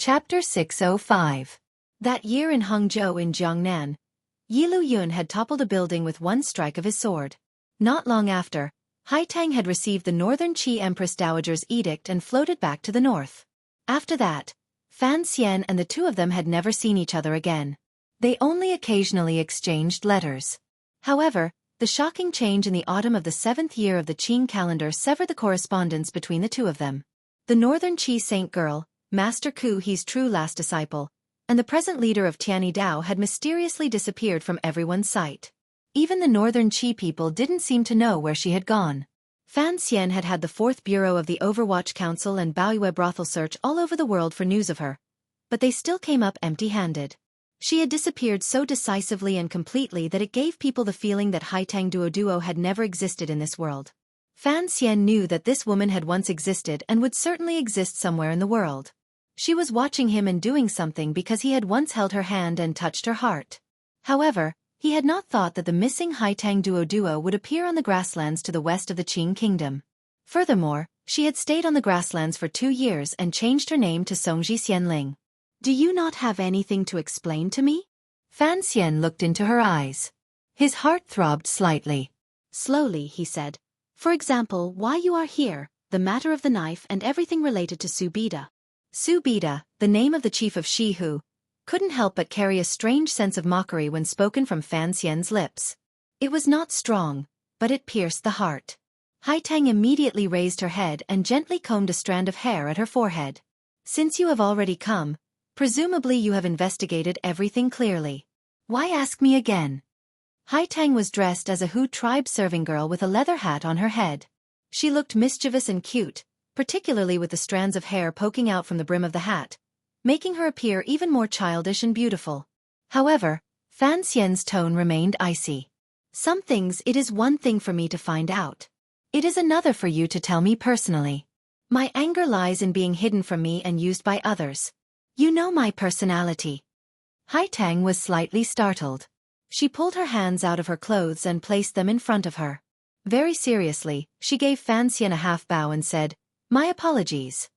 Chapter 605. That year in Hangzhou in Jiangnan, Yilu Yun had toppled a building with one strike of his sword. Not long after, Haitang had received the Northern Qi Empress Dowager's edict and floated back to the north. After that, Fan Xian and the two of them had never seen each other again. They only occasionally exchanged letters. However, the shocking change in the autumn of the 7th year of the Qing calendar severed the correspondence between the two of them. The Northern Qi saint girl, Master Ku He's true last disciple, and the present leader of Tianyi Dao had mysteriously disappeared from everyone's sight. Even the Northern Qi people didn't seem to know where she had gone. Fan Xian had had the 4th Bureau of the Overwatch Council and Baoyue brothel search all over the world for news of her, but they still came up empty-handed. She had disappeared so decisively and completely that it gave people the feeling that Haitang Duo had never existed in this world. Fan Xian knew that this woman had once existed and would certainly exist somewhere in the world. She was watching him and doing something because he had once held her hand and touched her heart. However, he had not thought that the missing Haitang Duo would appear on the grasslands to the west of the Qing kingdom. Furthermore, she had stayed on the grasslands for 2 years and changed her name to Songji Xianling. "Do you not have anything to explain to me?" Fan Xian looked into her eyes. His heart throbbed slightly. Slowly, he said, "For example, why you are here, the matter of the knife and everything related to Su Bida." Su Bida, the name of the chief of Shihu, couldn't help but carry a strange sense of mockery when spoken from Fan Xian's lips. It was not strong, but it pierced the heart. Haitang immediately raised her head and gently combed a strand of hair at her forehead. "Since you have already come, presumably you have investigated everything clearly. Why ask me again?" Haitang was dressed as a Hu tribe serving girl with a leather hat on her head. She looked mischievous and cute, particularly with the strands of hair poking out from the brim of the hat, making her appear even more childish and beautiful. However, Fan Xian's tone remained icy. "Some things it is one thing for me to find out. It is another for you to tell me personally. My anger lies in being hidden from me and used by others. You know my personality." Haitang was slightly startled. She pulled her hands out of her clothes and placed them in front of her. Very seriously, she gave Fan Xian a half bow and said, "My apologies."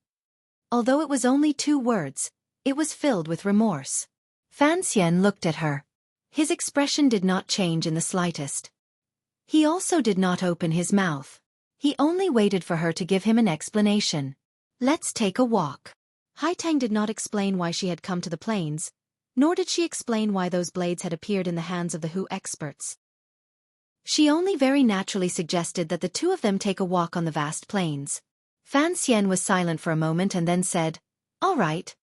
Although it was only 2 words, it was filled with remorse. Fan Xian looked at her. His expression did not change in the slightest. He also did not open his mouth. He only waited for her to give him an explanation. "Let's take a walk." Haitang did not explain why she had come to the plains, nor did she explain why those blades had appeared in the hands of the Hu experts. She only very naturally suggested that the two of them take a walk on the vast plains. Fan Xian was silent for a moment and then said, "All right."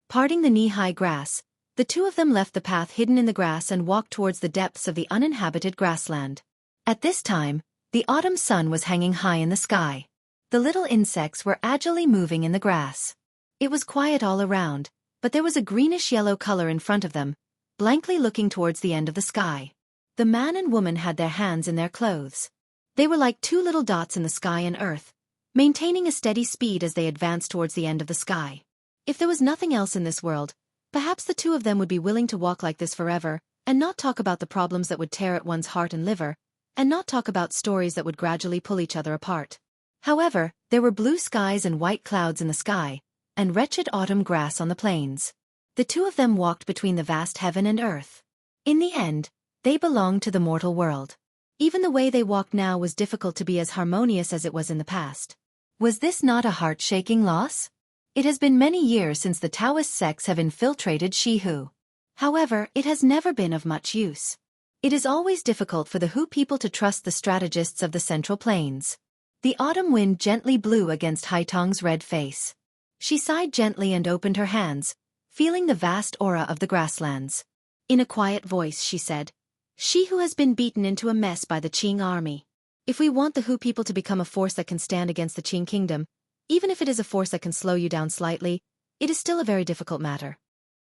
Parting the knee-high grass, the two of them left the path hidden in the grass and walked towards the depths of the uninhabited grassland. At this time, the autumn sun was hanging high in the sky. The little insects were agilely moving in the grass. It was quiet all around, but there was a greenish-yellow color in front of them, blankly looking towards the end of the sky. The man and woman had their hands in their clothes. They were like 2 little dots in the sky and earth, maintaining a steady speed as they advanced towards the end of the sky. If there was nothing else in this world, perhaps the two of them would be willing to walk like this forever, and not talk about the problems that would tear at one's heart and liver, and not talk about stories that would gradually pull each other apart. However, there were blue skies and white clouds in the sky, and wretched autumn grass on the plains. The two of them walked between the vast heaven and earth. In the end, they belonged to the mortal world. Even the way they walked now was difficult to be as harmonious as it was in the past. Was this not a heart-shaking loss? It has been many years since the Taoist sects have infiltrated Shihu. However, it has never been of much use. It is always difficult for the Hu people to trust the strategists of the Central Plains. The autumn wind gently blew against Haitang's red face. She sighed gently and opened her hands, feeling the vast aura of the grasslands. In a quiet voice she said, "Shihu has been beaten into a mess by the Qing army. If we want the Hu people to become a force that can stand against the Qing kingdom, even if it is a force that can slow you down slightly, it is still a very difficult matter."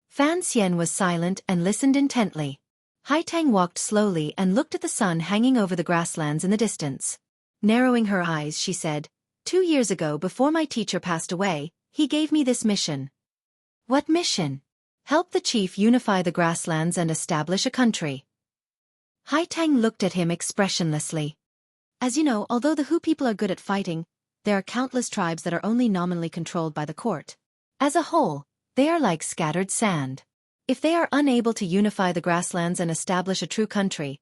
Fan Xian was silent and listened intently. Haitang walked slowly and looked at the sun hanging over the grasslands in the distance. Narrowing her eyes, she said, 2 years ago, before my teacher passed away, he gave me this mission." "What mission?" "Help the chief unify the grasslands and establish a country." Haitang looked at him expressionlessly. As you know, although the Hu people are good at fighting, there are countless tribes that are only nominally controlled by the court. As a whole, They are like scattered sand. If they are unable to unify the grasslands and establish a true country,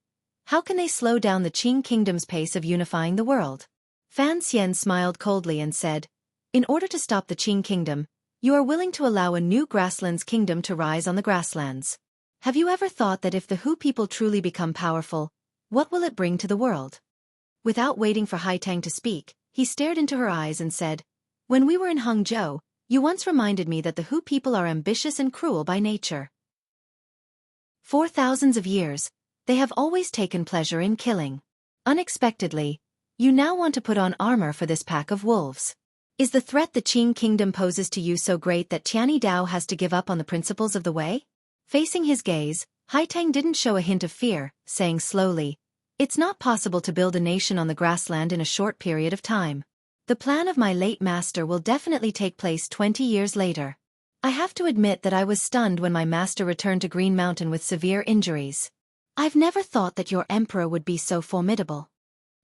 how can they slow down the Qing kingdom's pace of unifying the world? Fan Xian smiled coldly and said, in order to stop the Qing kingdom, you are willing to allow a new grasslands kingdom to rise on the grasslands. Have you ever thought that if the Hu people truly become powerful, what will it bring to the world? Without waiting for Haitang to speak, he stared into her eyes and said, when we were in Hangzhou, you once reminded me that the Hu people are ambitious and cruel by nature. For thousands of years, they have always taken pleasure in killing. Unexpectedly, you now want to put on armor for this pack of wolves. Is the threat the Qing kingdom poses to you so great that Tianyi Dao has to give up on the principles of the way? Facing his gaze, Haitang didn't show a hint of fear, saying slowly, it's not possible to build a nation on the grassland in a short period of time. The plan of my late master will definitely take place 20 years later. I have to admit that I was stunned when my master returned to Green Mountain with severe injuries. I've never thought that your emperor would be so formidable.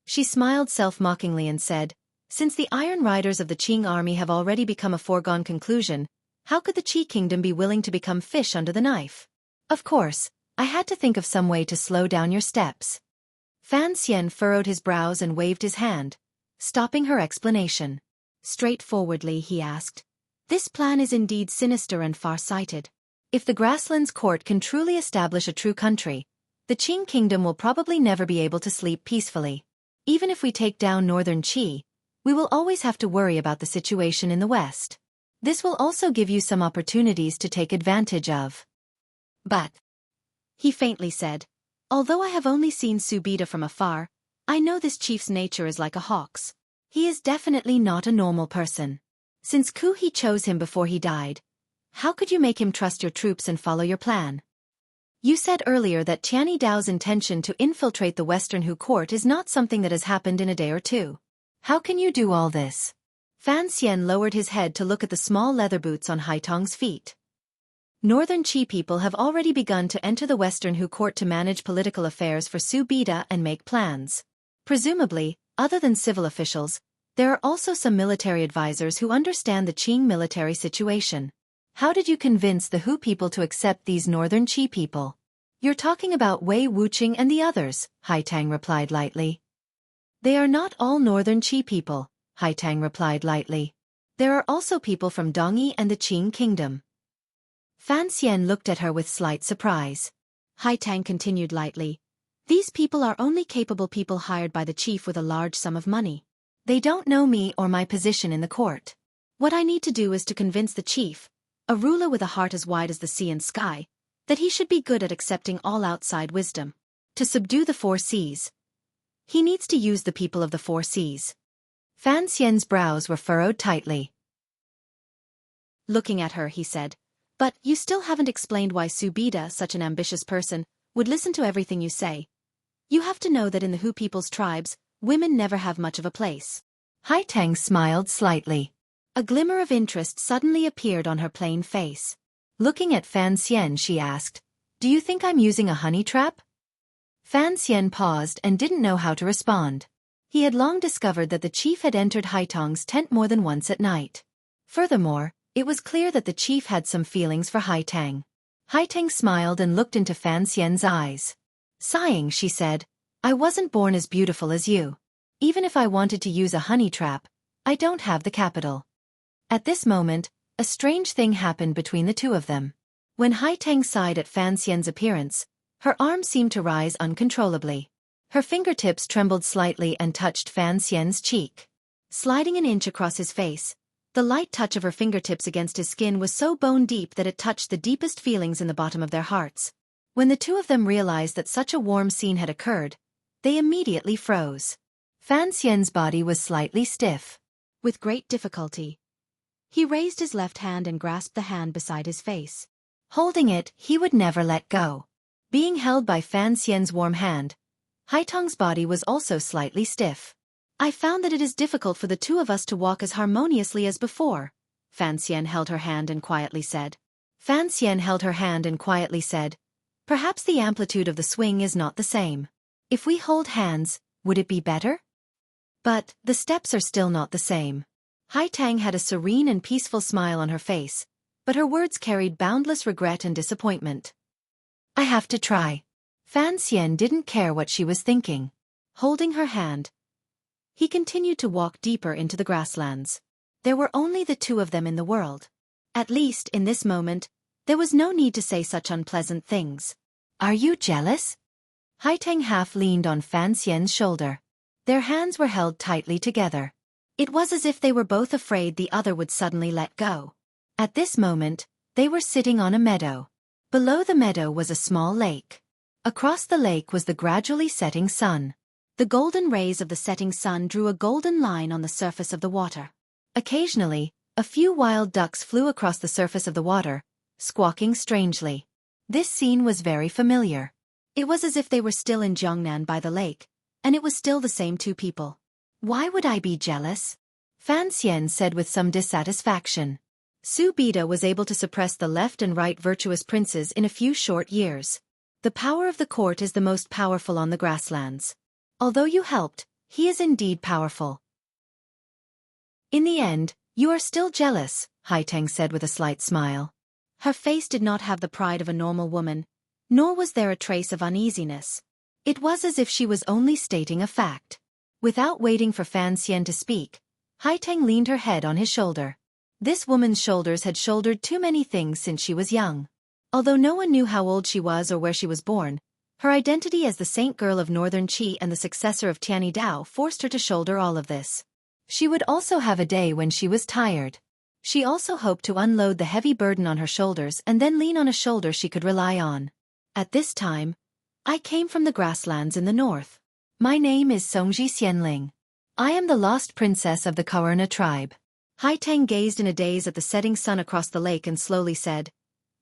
She smiled self-mockingly and said, since the Iron Riders of the Qing army have already become a foregone conclusion, how could the Qi kingdom be willing to become fish under the knife? Of course, I had to think of some way to slow down your steps. Fan Xian furrowed his brows and waved his hand, stopping her explanation. Straightforwardly, he asked, this plan is indeed sinister and far-sighted. If the Grasslands court can truly establish a true country, the Qing kingdom will probably never be able to sleep peacefully. Even if we take down northern Qi, we will always have to worry about the situation in the west. This will also give you some opportunities to take advantage of. But, he faintly said, although I have only seen Subida from afar, I know this chief's nature is like a hawk's. He is definitely not a normal person. Since Ku He chose him before he died, how could you make him trust your troops and follow your plan? You said earlier that Tianyi Dao's intention to infiltrate the Western Hu court is not something that has happened in a day or two. How can you do all this? Fan Xian lowered his head to look at the small leather boots on Haitang's feet. Northern Qi people have already begun to enter the Western Hu court to manage political affairs for Su Bida and make plans. Presumably, other than civil officials, there are also some military advisors who understand the Qing military situation. How did you convince the Hu people to accept these Northern Qi people? You're talking about Wei Wuqing and the others, Haitang replied lightly. They are not all Northern Qi people, Haitang replied lightly. There are also people from Dongyi and the Qing kingdom. Fan Xian looked at her with slight surprise. Haitang continued lightly. These people are only capable people hired by the chief with a large sum of money. They don't know me or my position in the court. What I need to do is to convince the chief, a ruler with a heart as wide as the sea and sky, that he should be good at accepting all outside wisdom. To subdue the 4 seas, he needs to use the people of the 4 seas. Fan Xian's brows were furrowed tightly. Looking at her, he said, but you still haven't explained why Subida, such an ambitious person, would listen to everything you say. You have to know that in the Hu people's tribes, women never have much of a place. Haitang smiled slightly. A glimmer of interest suddenly appeared on her plain face. Looking at Fan Xian, she asked, do you think I'm using a honey trap? Fan Xian paused and didn't know how to respond. He had long discovered that the chief had entered Haitang's tent more than once at night. Furthermore, it was clear that the chief had some feelings for Haitang. Haitang smiled and looked into Fan Xian's eyes. Sighing, she said, I wasn't born as beautiful as you. Even if I wanted to use a honey trap, I don't have the capital. At this moment, a strange thing happened between the two of them. When Haitang sighed at Fan Xian's appearance, her arm seemed to rise uncontrollably. Her fingertips trembled slightly and touched Fan Xian's cheek. Sliding an inch across his face, the light touch of her fingertips against his skin was so bone-deep that it touched the deepest feelings in the bottom of their hearts. When the two of them realized that such a warm scene had occurred, they immediately froze. Fan Xian's body was slightly stiff. With great difficulty, he raised his left hand and grasped the hand beside his face. Holding it, he would never let go. Being held by Fan Xian's warm hand, Haitang's body was also slightly stiff. I found that it is difficult for the two of us to walk as harmoniously as before. Fan Xian held her hand and quietly said. Perhaps the amplitude of the swing is not the same. If we hold hands, would it be better? But the steps are still not the same. Haitang had a serene and peaceful smile on her face, but her words carried boundless regret and disappointment. I have to try. Fan Xian didn't care what she was thinking. Holding her hand, he continued to walk deeper into the grasslands. There were only the two of them in the world. At least, in this moment, there was no need to say such unpleasant things. Are you jealous? Haiteng half leaned on Fan Xian's shoulder. Their hands were held tightly together. It was as if they were both afraid the other would suddenly let go. At this moment, they were sitting on a meadow. Below the meadow was a small lake. Across the lake was the gradually setting sun. The golden rays of the setting sun drew a golden line on the surface of the water. Occasionally, a few wild ducks flew across the surface of the water, squawking strangely. This scene was very familiar. It was as if they were still in Jiangnan by the lake, and it was still the same two people. Why would I be jealous? Fan Xian said with some dissatisfaction. Su Bida was able to suppress the left and right virtuous princes in a few short years. The power of the court is the most powerful on the grasslands. Although you helped, he is indeed powerful. In the end, you are still jealous, Haiteng said with a slight smile. Her face did not have the pride of a normal woman, nor was there a trace of uneasiness. It was as if she was only stating a fact. Without waiting for Fan Xian to speak, Haiteng leaned her head on his shoulder. This woman's shoulders had shouldered too many things since she was young. Although no one knew how old she was or where she was born, her identity as the saint girl of Northern Qi and the successor of Tianyi Dao forced her to shoulder all of this. She would also have a day when she was tired. She also hoped to unload the heavy burden on her shoulders and then lean on a shoulder she could rely on. At this time, I came from the grasslands in the north. My name is Songji Xianling. I am the lost princess of the Kaurna tribe. Haiteng gazed in a daze at the setting sun across the lake and slowly said,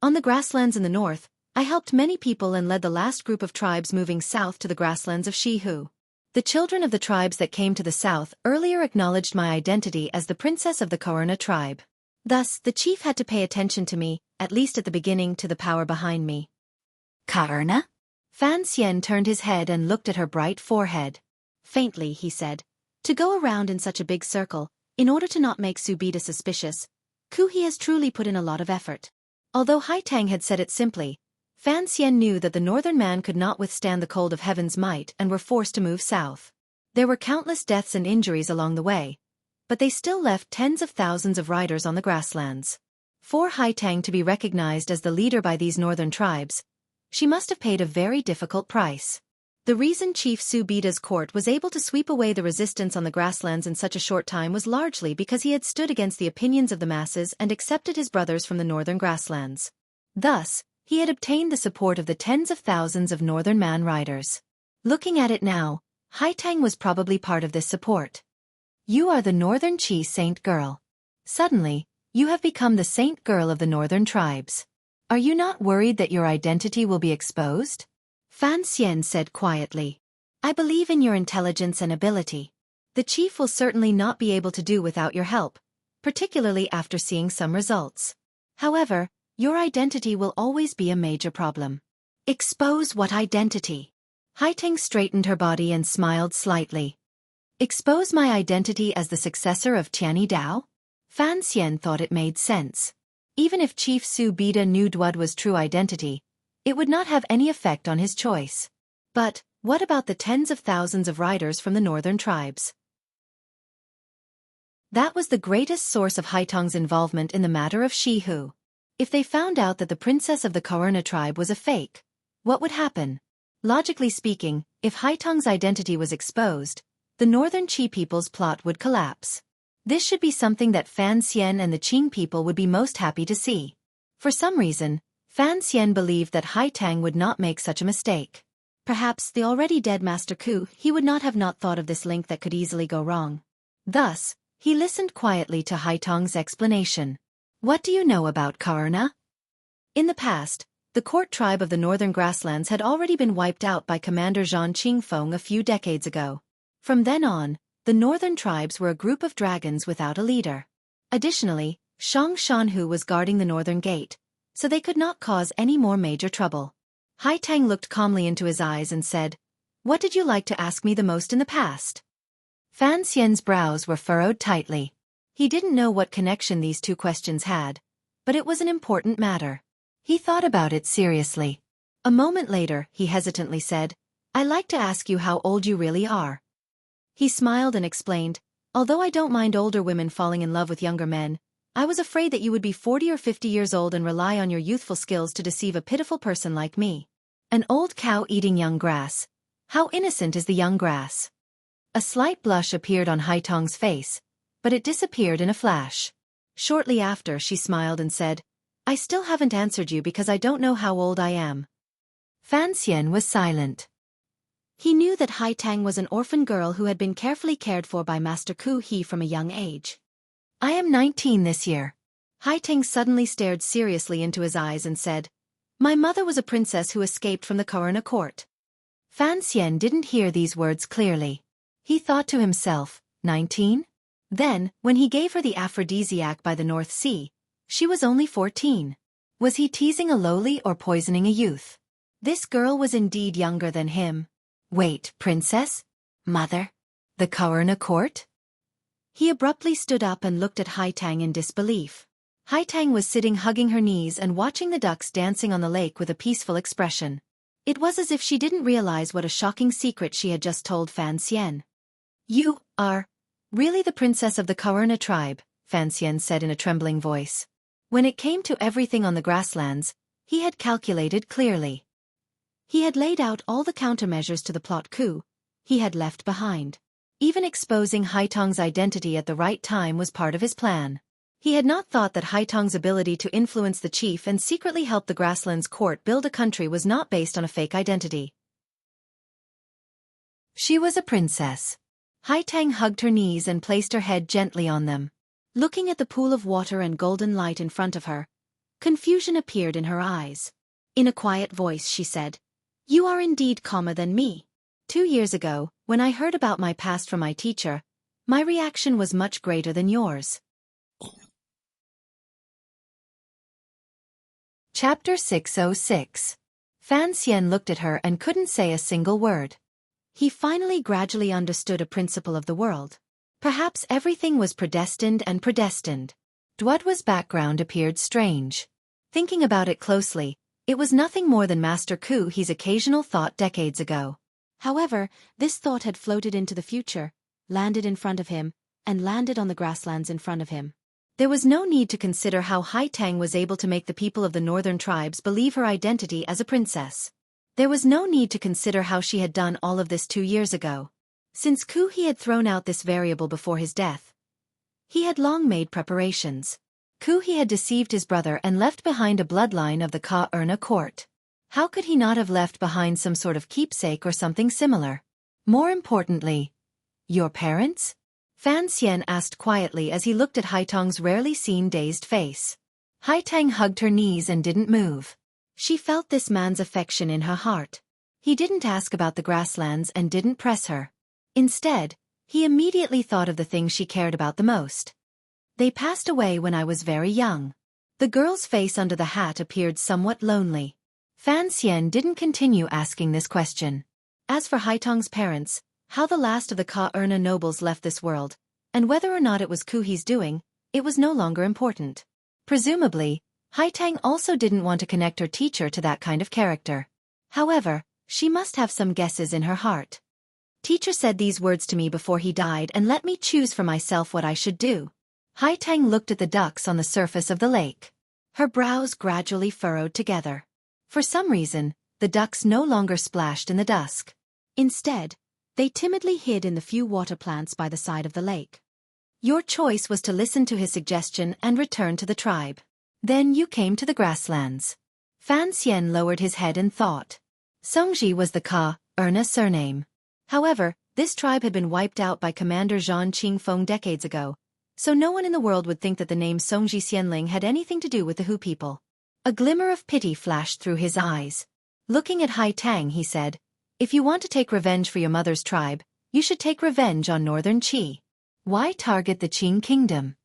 On the grasslands in the north, I helped many people and led the last group of tribes moving south to the grasslands of Shihu. The children of the tribes that came to the south earlier acknowledged my identity as the princess of the Kaurna tribe. Thus, the chief had to pay attention to me, at least at the beginning, to the power behind me. Kaurna? Fan Xian turned his head and looked at her bright forehead. Faintly, he said, To go around in such a big circle, in order to not make Su Bida suspicious, Xueqi has truly put in a lot of effort. Although Haiteng had said it simply, Fan Xian knew that the northern man could not withstand the cold of heaven's might and were forced to move south. There were countless deaths and injuries along the way, but they still left tens of thousands of riders on the grasslands. For Haiteng to be recognized as the leader by these northern tribes, she must have paid a very difficult price. The reason Chief Su Bida's court was able to sweep away the resistance on the grasslands in such a short time was largely because he had stood against the opinions of the masses and accepted his brothers from the northern grasslands. Thus, he had obtained the support of the tens of thousands of northern man riders. Looking at it now, Haiteng was probably part of this support. You are the northern Qi saint girl. Suddenly, you have become the saint girl of the northern tribes. Are you not worried that your identity will be exposed? Fan Xian said quietly. I believe in your intelligence and ability. The chief will certainly not be able to do without your help, particularly after seeing some results. However, your identity will always be a major problem. Expose what identity? Haiteng straightened her body and smiled slightly. Expose my identity as the successor of Tianyi Dao? Fan Xian thought it made sense. Even if Chief Su Bida knew what was true identity, it would not have any effect on his choice. But, what about the tens of thousands of riders from the northern tribes? That was the greatest source of Haiteng's involvement in the matter of Shihu. If they found out that the princess of the Kaurna tribe was a fake, what would happen? Logically speaking, if Haiteng's identity was exposed, the northern Qi people's plot would collapse. This should be something that Fan Xian and the Qing people would be most happy to see. For some reason, Fan Xian believed that Haiteng would not make such a mistake. Perhaps the already dead Master Ku, he would not have not thought of this link that could easily go wrong. Thus, he listened quietly to Haiteng's explanation. What do you know about Kaurna? In the past, the court tribe of the northern grasslands had already been wiped out by Commander Zhang Qingfeng a few decades ago. From then on, the northern tribes were a group of dragons without a leader. Additionally, Shang Shanhu was guarding the northern gate, so they could not cause any more major trouble. Haiteng looked calmly into his eyes and said, What did you like to ask me the most in the past? Fan Xian's brows were furrowed tightly. He didn't know what connection these two questions had, but it was an important matter. He thought about it seriously. A moment later, he hesitantly said, "I'd like to ask you how old you really are." He smiled and explained, "Although I don't mind older women falling in love with younger men, I was afraid that you would be 40 or 50 years old and rely on your youthful skills to deceive a pitiful person like me. An old cow eating young grass. How innocent is the young grass." A slight blush appeared on Haitong's face, but it disappeared in a flash. Shortly after, she smiled and said, "I still haven't answered you because I don't know how old I am." Fan Xian was silent. He knew that Haitang was an orphan girl who had been carefully cared for by Master Xueqi from a young age. "I am 19 this year." Haitang suddenly stared seriously into his eyes and said, "My mother was a princess who escaped from the Karna court." Fan Xian didn't hear these words clearly. He thought to himself, 19? Then, when he gave her the aphrodisiac by the North Sea, she was only 14. Was he teasing a lowly or poisoning a youth? This girl was indeed younger than him. Wait, princess? Mother? The Karna court? He abruptly stood up and looked at Haitang in disbelief. Haitang was sitting hugging her knees and watching the ducks dancing on the lake with a peaceful expression. It was as if she didn't realize what a shocking secret she had just told Fan Xian. "You are really the princess of the Karna tribe," Fan Xian said in a trembling voice. When it came to everything on the grasslands, he had calculated clearly. He had laid out all the countermeasures to the plot coup he had left behind. Even exposing Haitong's identity at the right time was part of his plan. He had not thought that Haitong's ability to influence the chief and secretly help the grasslands court build a country was not based on a fake identity. She was a princess. Haitang hugged her knees and placed her head gently on them. Looking at the pool of water and golden light in front of her, confusion appeared in her eyes. In a quiet voice she said, "You are indeed calmer than me. 2 years ago, when I heard about my past from my teacher, my reaction was much greater than yours." Chapter 606. Fan Xian looked at her and couldn't say a single word. He finally gradually understood a principle of the world. Perhaps everything was predestined and predestined. Duodwa's background appeared strange. Thinking about it closely, it was nothing more than Master Xueqi's occasional thought decades ago. However, this thought had floated into the future, landed in front of him, and landed on the grasslands in front of him. There was no need to consider how Haitang was able to make the people of the northern tribes believe her identity as a princess. There was no need to consider how she had done all of this 2 years ago. Since Xueqi had thrown out this variable before his death, he had long made preparations. Xueqi had deceived his brother and left behind a bloodline of the Karna court. How could he not have left behind some sort of keepsake or something similar? More importantly, your parents? Fan Xian asked quietly as he looked at Haitang's rarely seen dazed face. Haitang hugged her knees and didn't move. She felt this man's affection in her heart. He didn't ask about the grasslands and didn't press her. Instead, he immediately thought of the thing she cared about the most. "They passed away when I was very young." The girl's face under the hat appeared somewhat lonely. Fan Xian didn't continue asking this question. As for Haitong's parents, how the last of the Karna nobles left this world, and whether or not it was Xueqi's doing, it was no longer important. Presumably, Haitang also didn't want to connect her teacher to that kind of character. However, she must have some guesses in her heart. "Teacher said these words to me before he died and let me choose for myself what I should do." Haitang looked at the ducks on the surface of the lake. Her brows gradually furrowed together. For some reason, the ducks no longer splashed in the dusk. Instead, they timidly hid in the few water plants by the side of the lake. "Your choice was to listen to his suggestion and return to the tribe. Then you came to the grasslands." Fan Xian lowered his head and thought. Songji was the Karna surname. However, this tribe had been wiped out by Commander Zhang Qingfeng decades ago, so no one in the world would think that the name Songji Xianling had anything to do with the Hu people. A glimmer of pity flashed through his eyes. Looking at Haitang, he said, "If you want to take revenge for your mother's tribe, you should take revenge on northern Qi. Why target the Qing kingdom?"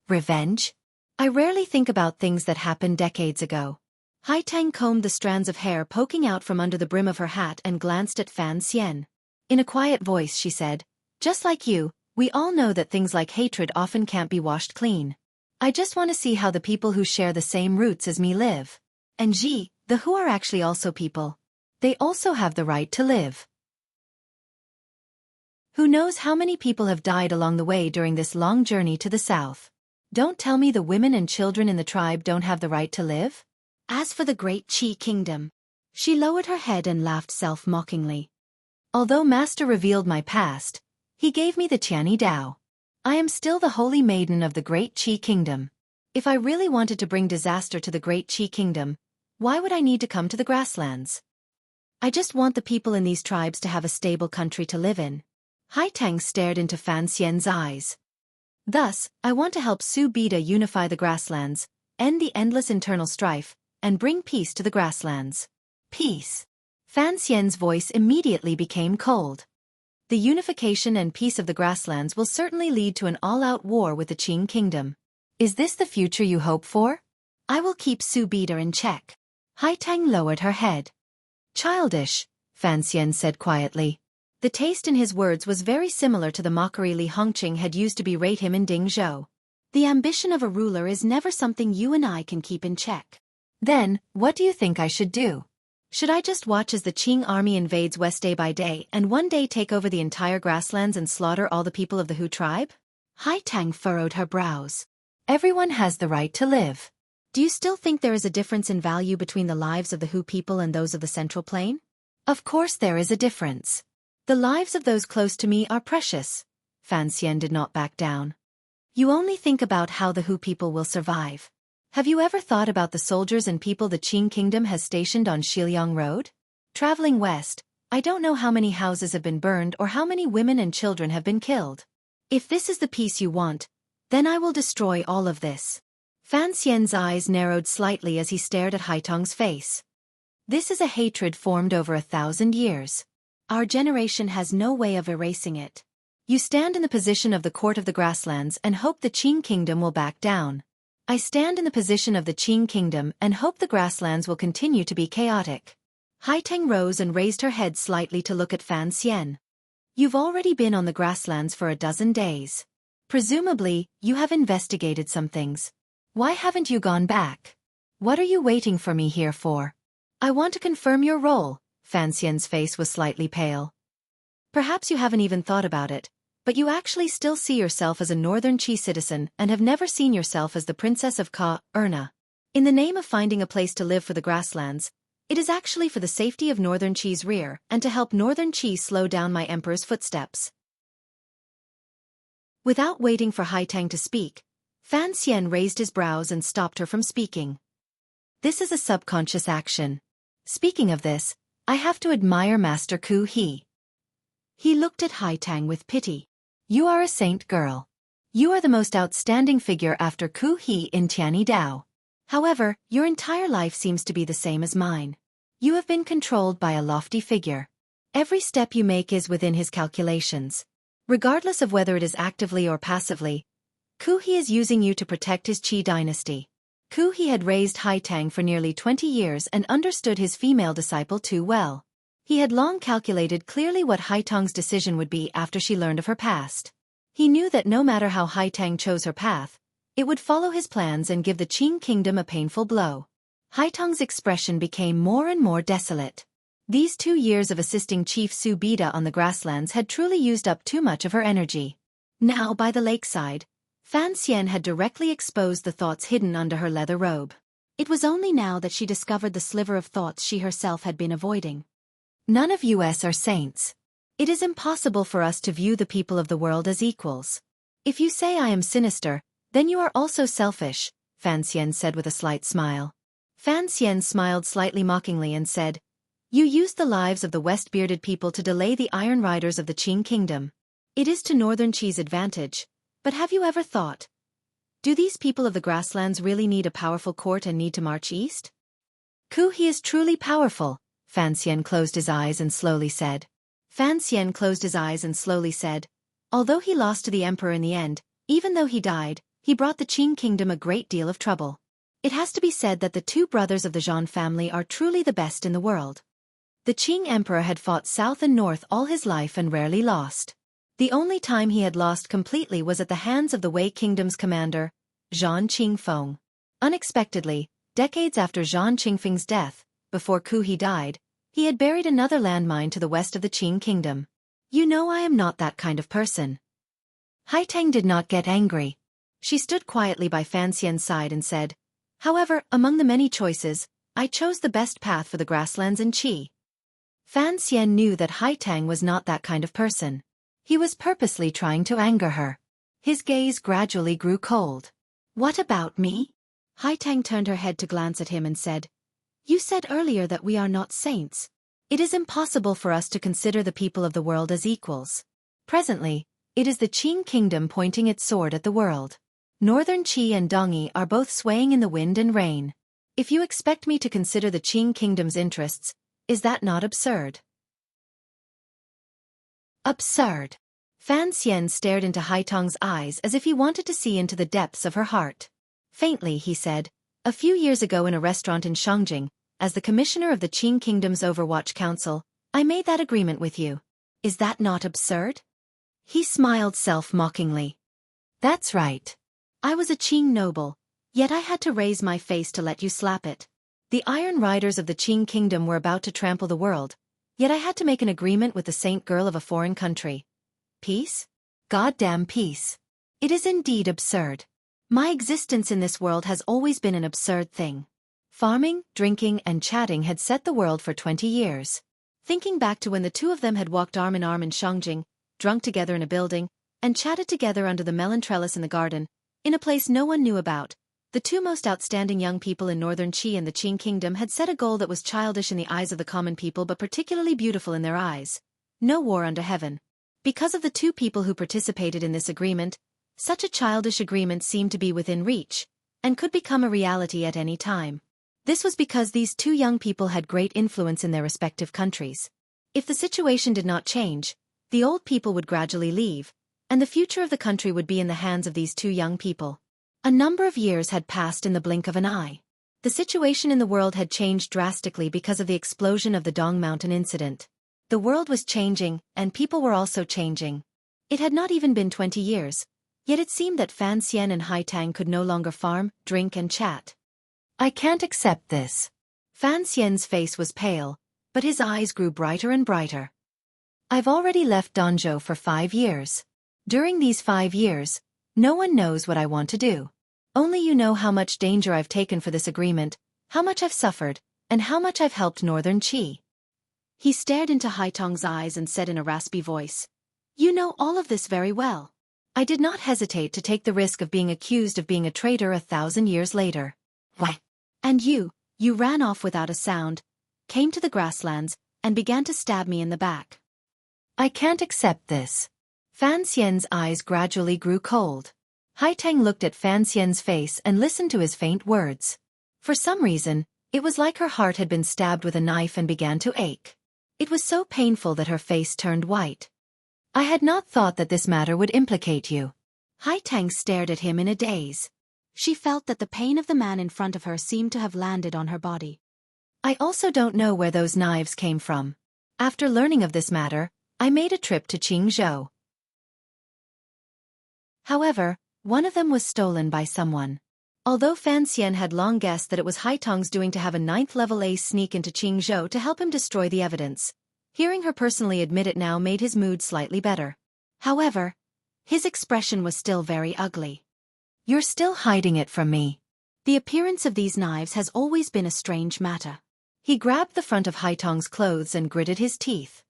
"Revenge? I rarely think about things that happened decades ago." Haitang combed the strands of hair poking out from under the brim of her hat and glanced at Fan Xian. In a quiet voice she said, "Just like you, we all know that things like hatred often can't be washed clean. I just want to see how the people who share the same roots as me live. And the who are actually also people. They also have the right to live. Who knows how many people have died along the way during this long journey to the south? Don't tell me the women and children in the tribe don't have the right to live? As for the great Qi kingdom, she lowered her head and laughed self-mockingly. Although Master revealed my past, he gave me the Tiani Dao. I am still the holy maiden of the great Qi kingdom. If I really wanted to bring disaster to the great Qi kingdom, why would I need to come to the grasslands? I just want the people in these tribes to have a stable country to live in. Haitang stared into Fan Xian's eyes. Thus, I want to help Su Bida unify the grasslands, end the endless internal strife, and bring peace to the grasslands. Peace. Fan Xian's voice immediately became cold. The unification and peace of the grasslands will certainly lead to an all-out war with the Qing kingdom. Is this the future you hope for? I will keep Su Bida in check. Haitang lowered her head. Childish, Fan Xian said quietly. The taste in his words was very similar to the mockery Li Hongqing had used to berate him in Dingzhou. The ambition of a ruler is never something you and I can keep in check. Then, what do you think I should do? Should I just watch as the Qing army invades West day by day and one day take over the entire grasslands and slaughter all the people of the Hu tribe? Haitang furrowed her brows. Everyone has the right to live. Do you still think there is a difference in value between the lives of the Hu people and those of the Central Plain? Of course there is a difference. The lives of those close to me are precious. Fan Xian did not back down. You only think about how the Hu people will survive. Have you ever thought about the soldiers and people the Qing kingdom has stationed on Shiliang Road? Traveling west, I don't know how many houses have been burned or how many women and children have been killed. If this is the peace you want, then I will destroy all of this. Fan Xian's eyes narrowed slightly as he stared at Haitang's face. This is a hatred formed over 1,000 years. Our generation has no way of erasing it. You stand in the position of the court of the grasslands and hope the Qing kingdom will back down. I stand in the position of the Qing kingdom and hope the grasslands will continue to be chaotic. Haitang rose and raised her head slightly to look at Fan Xian. You've already been on the grasslands for a dozen days. Presumably, you have investigated some things. Why haven't you gone back? What are you waiting for me here for? I want to confirm your role. Fan Xian's face was slightly pale. Perhaps you haven't even thought about it, but you actually still see yourself as a Northern Qi citizen and have never seen yourself as the Princess of Ka, Erna. In the name of finding a place to live for the grasslands, it is actually for the safety of Northern Qi's rear and to help Northern Qi slow down my emperor's footsteps. Without waiting for Haitang to speak, Fan Xian raised his brows and stopped her from speaking. This is a subconscious action. Speaking of this, I have to admire Master Ku He. He looked at Haitang with pity. You are a saint girl. You are the most outstanding figure after Ku He in Tiani Dao. However, your entire life seems to be the same as mine. You have been controlled by a lofty figure. Every step you make is within his calculations. Regardless of whether it is actively or passively, Ku He is using you to protect his Qi dynasty. Ku He had raised Haitang for nearly 20 years and understood his female disciple too well. He had long calculated clearly what Haitang's decision would be after she learned of her past. He knew that no matter how Haitang chose her path, it would follow his plans and give the Qing kingdom a painful blow. Haitang's expression became more and more desolate. These 2 years of assisting Chief Su Bida on the grasslands had truly used up too much of her energy. Now by the lakeside, Fan Xian had directly exposed the thoughts hidden under her leather robe. It was only now that she discovered the sliver of thoughts she herself had been avoiding. None of us are saints. It is impossible for us to view the people of the world as equals. If you say I am sinister, then you are also selfish, Fan Xian said with a slight smile. Fan Xian smiled slightly mockingly and said, You used the lives of the West-bearded people to delay the Iron Riders of the Qing kingdom. It is to Northern Qi's advantage. But have you ever thought, do these people of the grasslands really need a powerful court and need to march east? Ku He is truly powerful, Fan Xian closed his eyes and slowly said. Although he lost to the emperor in the end, even though he died, he brought the Qing kingdom a great deal of trouble. It has to be said that the 2 brothers of the Zhan family are truly the best in the world. The Qing emperor had fought south and north all his life and rarely lost. The only time he had lost completely was at the hands of the Wei kingdom's commander, Zhan Qingfeng. Unexpectedly, decades after Zhan Qingfeng's death, before Xueqi died, he had buried another landmine to the west of the Qing kingdom. You know I am not that kind of person. Haitang did not get angry. She stood quietly by Fan Xian's side and said, however, among the many choices, I chose the best path for the grasslands in Qi. Fan Xian knew that Haitang was not that kind of person. He was purposely trying to anger her. His gaze gradually grew cold. What about me? Haitang turned her head to glance at him and said, you said earlier that we are not saints. It is impossible for us to consider the people of the world as equals. Presently, it is the Qing kingdom pointing its sword at the world. Northern Qi and Dongyi are both swaying in the wind and rain. If you expect me to consider the Qing kingdom's interests, is that not absurd? Absurd. Fan Xian stared into Haitang's eyes as if he wanted to see into the depths of her heart. Faintly, he said, a few years ago in a restaurant in Shangjing, as the commissioner of the Qing Kingdom's Overwatch Council, I made that agreement with you. Is that not absurd? He smiled self-mockingly. That's right. I was a Qing noble, yet I had to raise my face to let you slap it. The Iron Riders of the Qing Kingdom were about to trample the world, yet I had to make an agreement with the saint girl of a foreign country. Peace? Goddamn peace. It is indeed absurd. My existence in this world has always been an absurd thing. Farming, drinking, and chatting had set the world for 20 years. Thinking back to when the two of them had walked arm in arm in Shangjing, drunk together in a building, and chatted together under the melon trellis in the garden, in a place no one knew about, the two most outstanding young people in Northern Qi and the Qing Kingdom had set a goal that was childish in the eyes of the common people but particularly beautiful in their eyes. No war under heaven. Because of the two people who participated in this agreement, such a childish agreement seemed to be within reach, and could become a reality at any time. This was because these two young people had great influence in their respective countries. If the situation did not change, the old people would gradually leave, and the future of the country would be in the hands of these two young people. A number of years had passed in the blink of an eye. The situation in the world had changed drastically because of the explosion of the Dong Mountain incident. The world was changing, and people were also changing. It had not even been 20 years, yet it seemed that Fan Xian and Haitang could no longer farm, drink and chat. I can't accept this. Fan Xian's face was pale, but his eyes grew brighter and brighter. I've already left Danzhou for 5 years. During these 5 years, no one knows what I want to do. Only you know how much danger I've taken for this agreement, how much I've suffered, and how much I've helped Northern Qi. He stared into Haitang's eyes and said in a raspy voice, you know all of this very well. I did not hesitate to take the risk of being accused of being a traitor 1,000 years later. Why? And you ran off without a sound, came to the grasslands, and began to stab me in the back. I can't accept this. Fan Xian's eyes gradually grew cold. Haitang looked at Fan Xian's face and listened to his faint words. For some reason, it was like her heart had been stabbed with a knife and began to ache. It was so painful that her face turned white. I had not thought that this matter would implicate you. Haitang stared at him in a daze. She felt that the pain of the man in front of her seemed to have landed on her body. I also don't know where those knives came from. After learning of this matter, I made a trip to Qingzhou. However, one of them was stolen by someone. Although Fan Xian had long guessed that it was Haitang's doing to have a 9th-level ace sneak into Qingzhou to help him destroy the evidence, hearing her personally admit it now made his mood slightly better. However, his expression was still very ugly. You're still hiding it from me. The appearance of these knives has always been a strange matter. He grabbed the front of Haitang's clothes and gritted his teeth.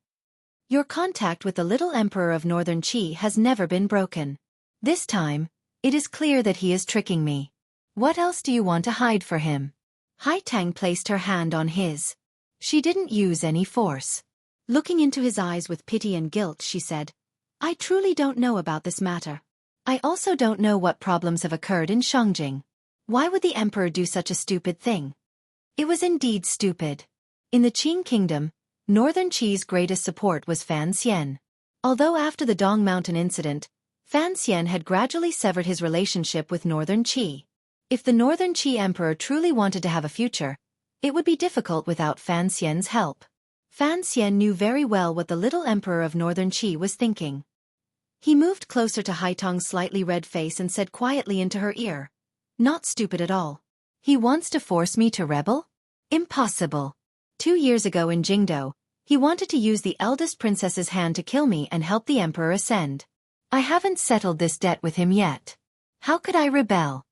Your contact with the little emperor of Northern Qi has never been broken. This time, it is clear that he is tricking me. What else do you want to hide for him? Haitang placed her hand on his. She didn't use any force. Looking into his eyes with pity and guilt, she said, I truly don't know about this matter. I also don't know what problems have occurred in Shangjing. Why would the emperor do such a stupid thing? It was indeed stupid. In the Qing kingdom, Northern Qi's greatest support was Fan Xian. Although after the Dong Mountain incident, Fan Xian had gradually severed his relationship with Northern Qi. If the Northern Qi emperor truly wanted to have a future, it would be difficult without Fan Xian's help. Fan Xian knew very well what the little emperor of Northern Qi was thinking. He moved closer to Haitang's slightly red face and said quietly into her ear, Not stupid at all. He wants to force me to rebel? Impossible. 2 years ago in Jingdo, he wanted to use the eldest princess's hand to kill me and help the emperor ascend. I haven't settled this debt with him yet. How could I rebel?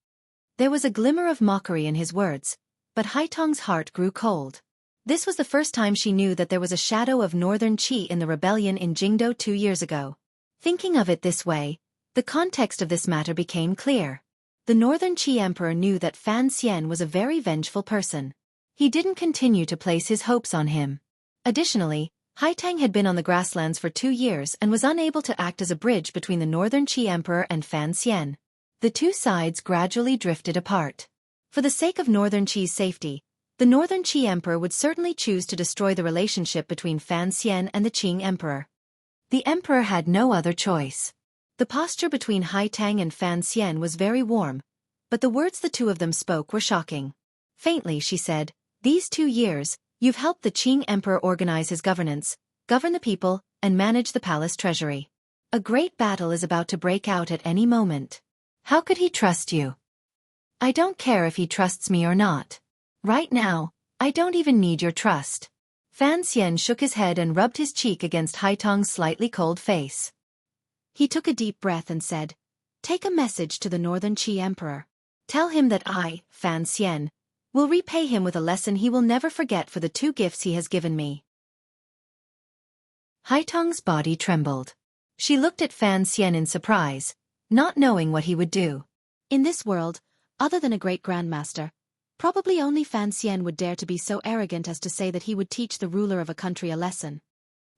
There was a glimmer of mockery in his words, but Haitong's heart grew cold. This was the first time she knew that there was a shadow of northern Qi in the rebellion in Jingdo 2 years ago. Thinking of it this way, the context of this matter became clear. The northern Qi emperor knew that Fan Xian was a very vengeful person. He didn't continue to place his hopes on him. Additionally, Haitang had been on the grasslands for 2 years and was unable to act as a bridge between the northern Qi emperor and Fan Xian. The two sides gradually drifted apart. For the sake of northern Qi's safety, the northern Qi emperor would certainly choose to destroy the relationship between Fan Xian and the Qing emperor. The emperor had no other choice. The posture between Haitang and Fan Xian was very warm, but the words the two of them spoke were shocking. Faintly she said, "These 2 years, you've helped the Qing emperor organize his governance, govern the people, and manage the palace treasury. A great battle is about to break out at any moment. How could he trust you?" "I don't care if he trusts me or not. Right now, I don't even need your trust." Fan Xian shook his head and rubbed his cheek against Haitong's slightly cold face. He took a deep breath and said, "Take a message to the northern Qi emperor. Tell him that I, Fan Xian, will repay him with a lesson he will never forget for the 2 gifts he has given me." Haitong's body trembled. She looked at Fan Xian in surprise, not knowing what he would do. In this world, other than a great grandmaster, probably only Fan Xian would dare to be so arrogant as to say that he would teach the ruler of a country a lesson.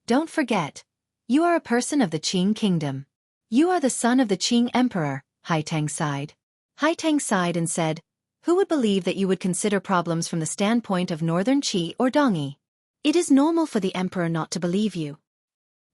"Don't forget, you are a person of the Qing kingdom. You are the son of the Qing emperor," Haitang sighed. Haitang sighed and said, "Who would believe that you would consider problems from the standpoint of northern Qi or Dongyi? It is normal for the emperor not to believe you.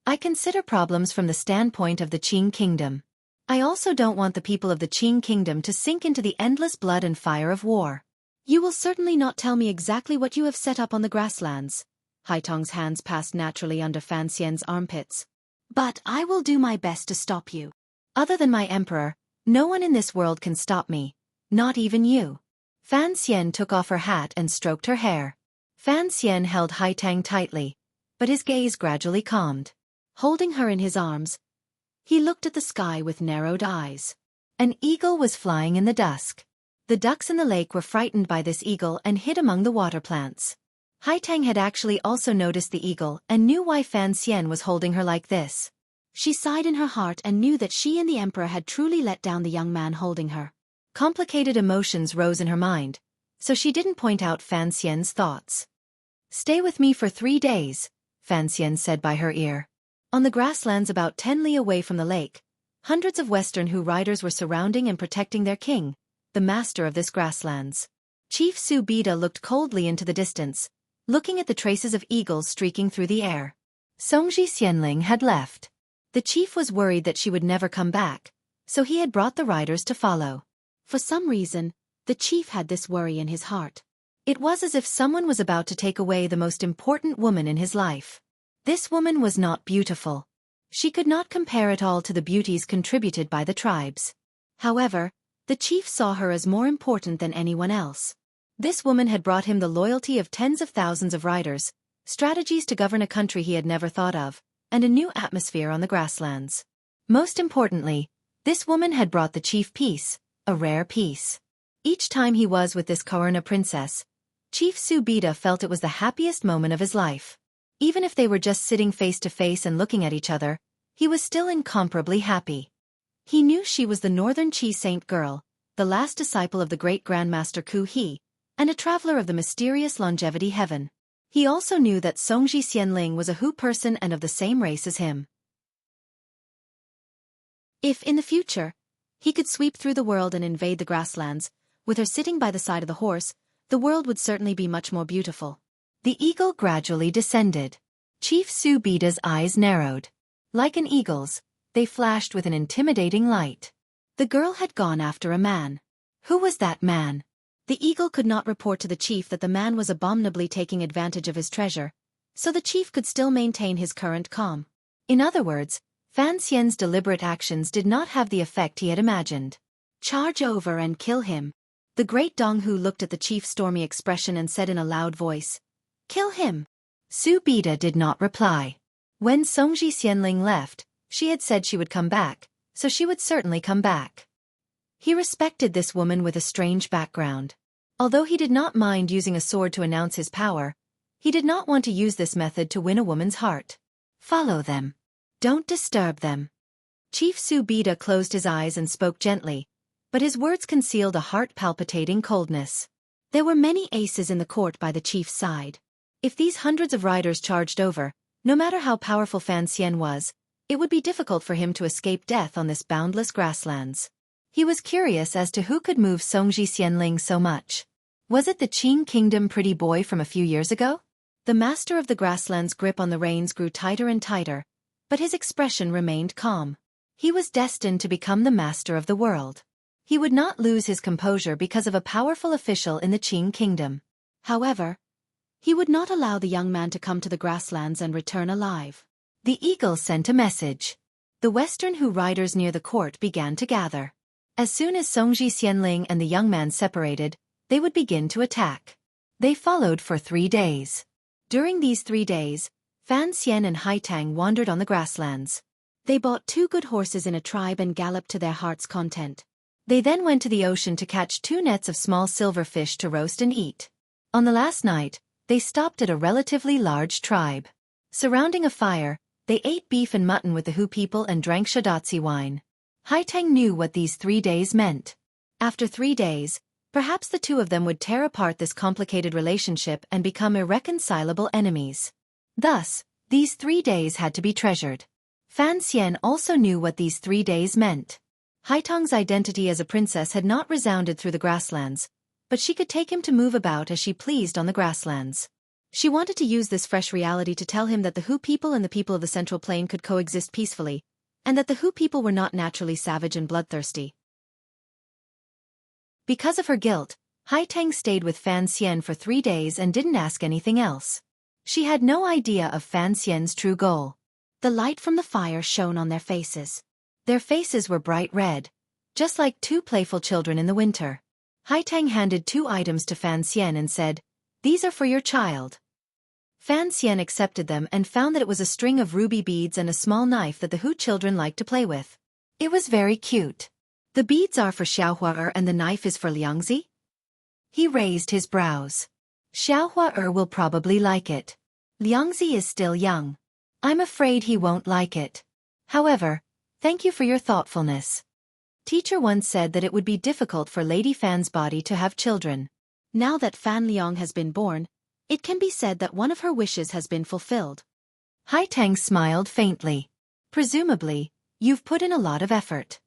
I consider problems from the standpoint of the Qing kingdom. I also don't want the people of the Qing kingdom to sink into the endless blood and fire of war. You will certainly not tell me exactly what you have set up on the grasslands." Haitong's hands passed naturally under Fan Xian's armpits. "But I will do my best to stop you. Other than my emperor, no one in this world can stop me, not even you." Fan Xian took off her hat and stroked her hair. Fan Xian held Haitang tightly, but his gaze gradually calmed. Holding her in his arms, he looked at the sky with narrowed eyes. An eagle was flying in the dusk. The ducks in the lake were frightened by this eagle and hid among the water plants. Haitang had actually also noticed the eagle and knew why Fan Xian was holding her like this. She sighed in her heart and knew that she and the emperor had truly let down the young man holding her. Complicated emotions rose in her mind, so she didn't point out Fan Xian's thoughts. "Stay with me for 3 days, Fan Xian said by her ear. On the grasslands about 10 li away from the lake, hundreds of Western Hu riders were surrounding and protecting their king, the master of this grasslands. Chief Su Bida looked coldly into the distance, looking at the traces of eagles streaking through the air. Songji Xianling had left. The chief was worried that she would never come back, so he had brought the riders to follow. For some reason, the chief had this worry in his heart. It was as if someone was about to take away the most important woman in his life. This woman was not beautiful. She could not compare at all to the beauties contributed by the tribes. However, the chief saw her as more important than anyone else. This woman had brought him the loyalty of tens of thousands of riders, strategies to govern a country he had never thought of, and a new atmosphere on the grasslands. Most importantly, this woman had brought the chief peace, a rare peace. Each time he was with this Karuna princess, Chief Su Bida felt it was the happiest moment of his life. Even if they were just sitting face to face and looking at each other, he was still incomparably happy. He knew she was the Northern Qi saint girl, the last disciple of the great Grandmaster Ku He, and a traveler of the mysterious longevity heaven. He also knew that Songji Xianling was a Hu person and of the same race as him. If, in the future, he could sweep through the world and invade the grasslands, with her sitting by the side of the horse, the world would certainly be much more beautiful. The eagle gradually descended. Chief Su Bida's eyes narrowed. Like an eagle's, they flashed with an intimidating light. The girl had gone after a man. Who was that man? The eagle could not report to the chief that the man was abominably taking advantage of his treasure, so the chief could still maintain his current calm. In other words, Fan Xian's deliberate actions did not have the effect he had imagined. Charge over and kill him. The great Donghu looked at the chief's stormy expression and said in a loud voice, "Kill him." Su Bida did not reply. When Songji Xianling left, she had said she would come back, so she would certainly come back. He respected this woman with a strange background. Although he did not mind using a sword to announce his power, he did not want to use this method to win a woman's heart. Follow them. Don't disturb them. Chief Su Bida closed his eyes and spoke gently, but his words concealed a heart-palpitating coldness. There were many aces in the court by the chief's side. If these hundreds of riders charged over, no matter how powerful Fan Xian was, it would be difficult for him to escape death on this boundless grasslands. He was curious as to who could move Songji Xianling so much. Was it the Qing Kingdom pretty boy from a few years ago? The master of the grassland's grip on the reins grew tighter and tighter, but his expression remained calm. He was destined to become the master of the world. He would not lose his composure because of a powerful official in the Qing Kingdom. However, he would not allow the young man to come to the grasslands and return alive. The eagle sent a message. The Western Hu riders near the court began to gather. As soon as Songji Xianling and the young man separated, they would begin to attack. They followed for 3 days. During these 3 days, Fan Xian and Haitang wandered on the grasslands. They bought 2 good horses in a tribe and galloped to their heart's content. They then went to the ocean to catch 2 nets of small silver fish to roast and eat. On the last night, they stopped at a relatively large tribe. Surrounding a fire, they ate beef and mutton with the Hu people and drank Shadatsi wine. Haitang knew what these 3 days meant. After 3 days, perhaps the 2 of them would tear apart this complicated relationship and become irreconcilable enemies. Thus, these 3 days had to be treasured. Fan Xian also knew what these 3 days meant. Haitang's identity as a princess had not resounded through the grasslands, but she could take him to move about as she pleased on the grasslands. She wanted to use this fresh reality to tell him that the Hu people and the people of the Central Plain could coexist peacefully, and that the Hu people were not naturally savage and bloodthirsty. Because of her guilt, Haitang stayed with Fan Xian for 3 days and didn't ask anything else. She had no idea of Fan Xian's true goal. The light from the fire shone on their faces. Their faces were bright red, just like 2 playful children in the winter. Haitang handed 2 items to Fan Xian and said, "These are for your child." Fan Xian accepted them and found that it was a string of ruby beads and a small knife that the Hu children liked to play with. It was very cute. "The beads are for Xiaohua and the knife is for Liangzi?" He raised his brows. "Xiaohua will probably like it. Liangzi is still young. I'm afraid he won't like it. However, thank you for your thoughtfulness. Teacher once said that it would be difficult for Lady Fan's body to have children. Now that Fan Liang has been born, it can be said that one of her wishes has been fulfilled." Haitang smiled faintly. "Presumably, you've put in a lot of effort."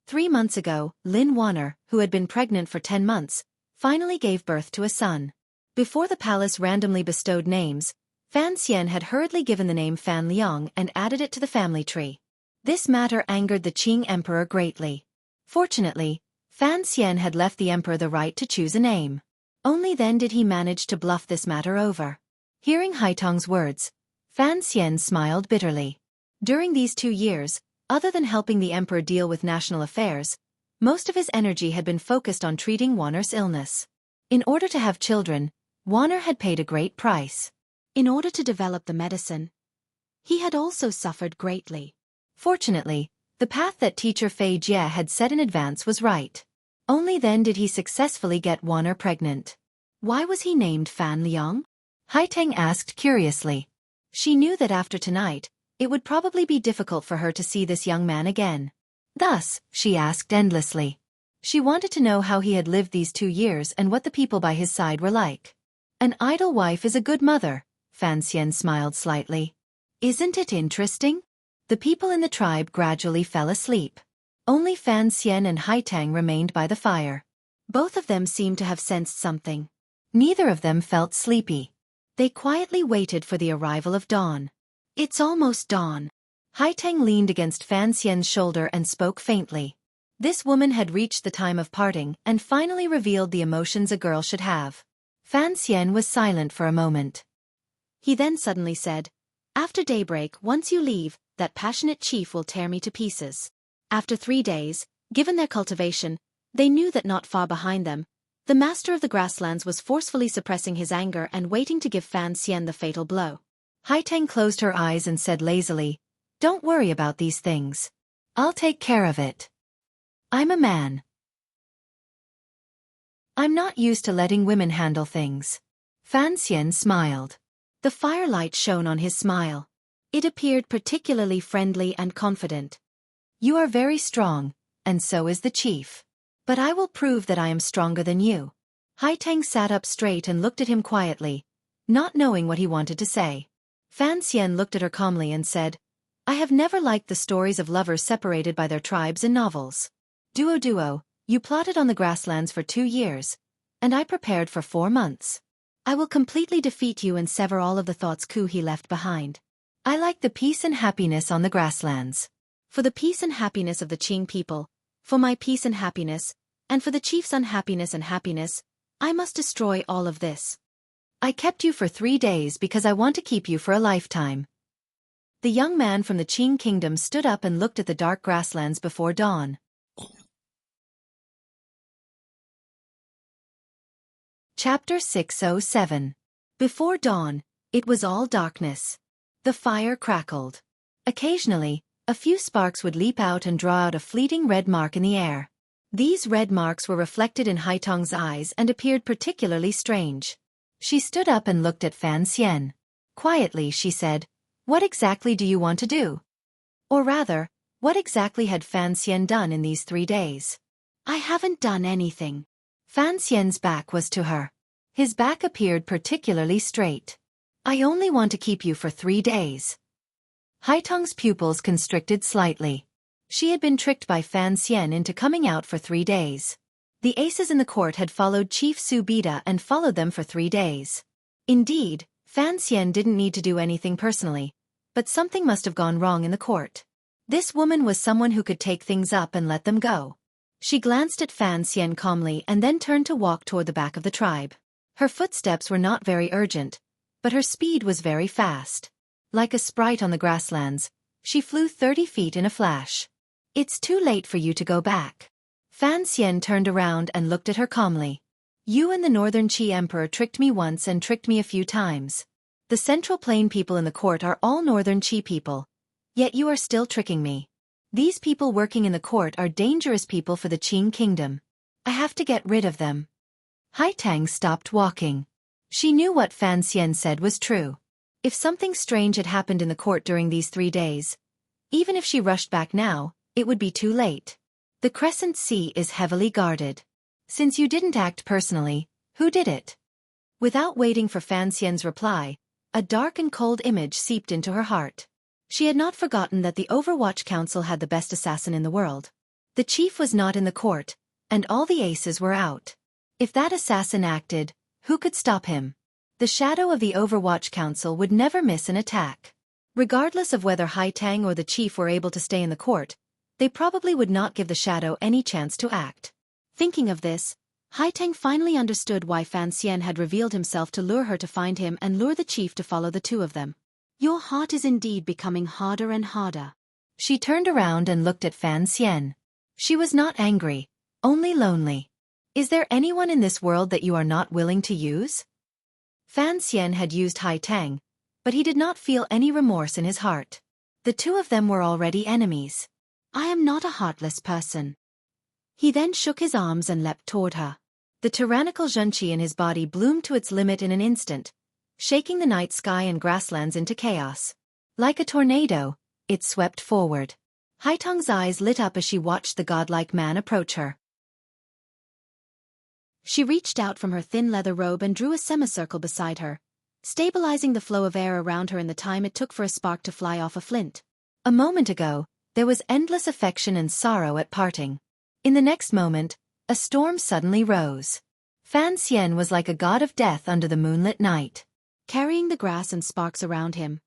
3 months ago, Lin Wanner, who had been pregnant for 10 months, finally gave birth to a son. Before the palace randomly bestowed names, Fan Xian had hurriedly given the name Fan Liang and added it to the family tree. This matter angered the Qing emperor greatly. Fortunately, Fan Xian had left the emperor the right to choose a name. Only then did he manage to bluff this matter over. Hearing Haitang's words, Fan Xian smiled bitterly. During these 2 years, other than helping the emperor deal with national affairs, most of his energy had been focused on treating Wanner's illness. In order to have children, Wanner had paid a great price. In order to develop the medicine, he had also suffered greatly. Fortunately, the path that teacher Fei Jie had set in advance was right. Only then did he successfully get Wanner pregnant. Why was he named Fan Liang? Haitang asked curiously. She knew that after tonight, it would probably be difficult for her to see this young man again. Thus, she asked endlessly. She wanted to know how he had lived these 2 years and what the people by his side were like. "An idle wife is a good mother," Fan Xian smiled slightly. "Isn't it interesting?" The people in the tribe gradually fell asleep. Only Fan Xian and Haitang remained by the fire. Both of them seemed to have sensed something. Neither of them felt sleepy. They quietly waited for the arrival of dawn. "It's almost dawn." Haitang leaned against Fan Xian's shoulder and spoke faintly. This woman had reached the time of parting and finally revealed the emotions a girl should have. Fan Xian was silent for a moment. He then suddenly said, "After daybreak, once you leave, that passionate chief will tear me to pieces." After 3 days, given their cultivation, they knew that not far behind them, The master of the grasslands was forcefully suppressing his anger and waiting to give Fan Xian the fatal blow. Haitang closed her eyes and said lazily, "Don't worry about these things. I'll take care of it. I'm a man. I'm not used to letting women handle things." Fan Xian smiled. The firelight shone on his smile. It appeared particularly friendly and confident. "You are very strong, and so is the chief. But I will prove that I am stronger than you." Haitang sat up straight and looked at him quietly, not knowing what he wanted to say. Fan Xian looked at her calmly and said, "I have never liked the stories of lovers separated by their tribes in novels. Duo, you plotted on the grasslands for 2 years, and I prepared for 4 months. I will completely defeat you and sever all of the thoughts Xueqi left behind. I like the peace and happiness on the grasslands. For the peace and happiness of the Qing people, for my peace and happiness, and for the chief's unhappiness and happiness, I must destroy all of this. I kept you for 3 days because I want to keep you for a lifetime." The young man from the Qing kingdom stood up and looked at the dark grasslands before dawn. Chapter 607. Before dawn, it was all darkness. The fire crackled. Occasionally, a few sparks would leap out and draw out a fleeting red mark in the air. These red marks were reflected in Haitang's eyes and appeared particularly strange. She stood up and looked at Fan Xian. Quietly she said, "What exactly do you want to do?" Or rather, what exactly had Fan Xian done in these 3 days? "I haven't done anything." Fan Xian's back was to her. His back appeared particularly straight. "I only want to keep you for 3 days." Haitang's pupils constricted slightly. She had been tricked by Fan Xian into coming out for 3 days. The aces in the court had followed Chief Su Bida and followed them for 3 days. Indeed, Fan Xian didn't need to do anything personally, but something must have gone wrong in the court. This woman was someone who could take things up and let them go. She glanced at Fan Xian calmly and then turned to walk toward the back of the tribe. Her footsteps were not very urgent, but her speed was very fast. Like a sprite on the grasslands, she flew 30 feet in a flash. "It's too late for you to go back." Fan Xian turned around and looked at her calmly. "You and the Northern Qi Emperor tricked me once and tricked me a few times. The Central Plain people in the court are all Northern Qi people, yet you are still tricking me. These people working in the court are dangerous people for the Qing kingdom. I have to get rid of them." Haitang stopped walking. She knew what Fan Xian said was true. If something strange had happened in the court during these 3 days, even if she rushed back now, it would be too late. The Crescent Sea is heavily guarded. Since you didn't act personally, who did it? Without waiting for Fan Xian's reply, a dark and cold image seeped into her heart. She had not forgotten that the Overwatch Council had the best assassin in the world. The chief was not in the court, and all the aces were out. If that assassin acted, who could stop him? The shadow of the Overwatch Council would never miss an attack. Regardless of whether Haitang or the chief were able to stay in the court, they probably would not give the shadow any chance to act. Thinking of this, Haitang finally understood why Fan Xian had revealed himself to lure her to find him and lure the chief to follow the two of them. "Your heart is indeed becoming harder and harder." She turned around and looked at Fan Xian. She was not angry, only lonely. "Is there anyone in this world that you are not willing to use?" Fan Xian had used Haitang, but he did not feel any remorse in his heart. The two of them were already enemies. "I am not a heartless person." He then shook his arms and leapt toward her. The tyrannical Xueqi in his body bloomed to its limit in an instant, shaking the night sky and grasslands into chaos. Like a tornado, it swept forward. Haitang's eyes lit up as she watched the godlike man approach her. She reached out from her thin leather robe and drew a semicircle beside her, stabilizing the flow of air around her in the time it took for a spark to fly off a flint. A moment ago, there was endless affection and sorrow at parting. In the next moment, a storm suddenly rose. Fan Xian was like a god of death under the moonlit night. Carrying the grass and sparks around him,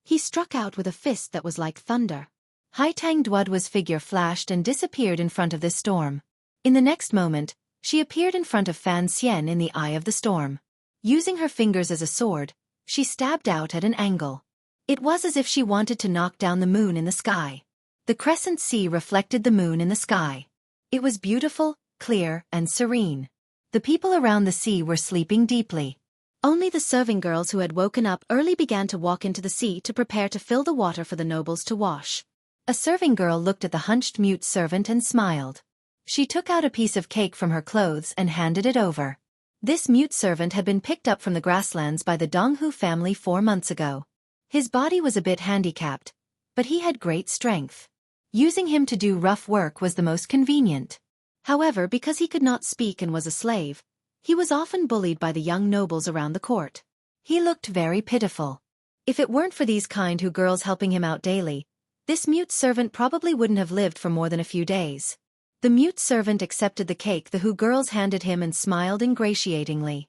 he struck out with a fist that was like thunder. Haitang Duodua's figure flashed and disappeared in front of this storm. In the next moment, she appeared in front of Fan Xian in the eye of the storm. Using her fingers as a sword, she stabbed out at an angle. It was as if she wanted to knock down the moon in the sky. The Crescent Sea reflected the moon in the sky. It was beautiful, clear, and serene. The people around the sea were sleeping deeply. Only the serving girls who had woken up early began to walk into the sea to prepare to fill the water for the nobles to wash. A serving girl looked at the hunched mute servant and smiled. She took out a piece of cake from her clothes and handed it over. This mute servant had been picked up from the grasslands by the Donghu family 4 months ago. His body was a bit handicapped, but he had great strength. Using him to do rough work was the most convenient. However, because he could not speak and was a slave, he was often bullied by the young nobles around the court. He looked very pitiful. If it weren't for these kind Hu girls helping him out daily, this mute servant probably wouldn't have lived for more than a few days. The mute servant accepted the cake the Hu girls handed him and smiled ingratiatingly.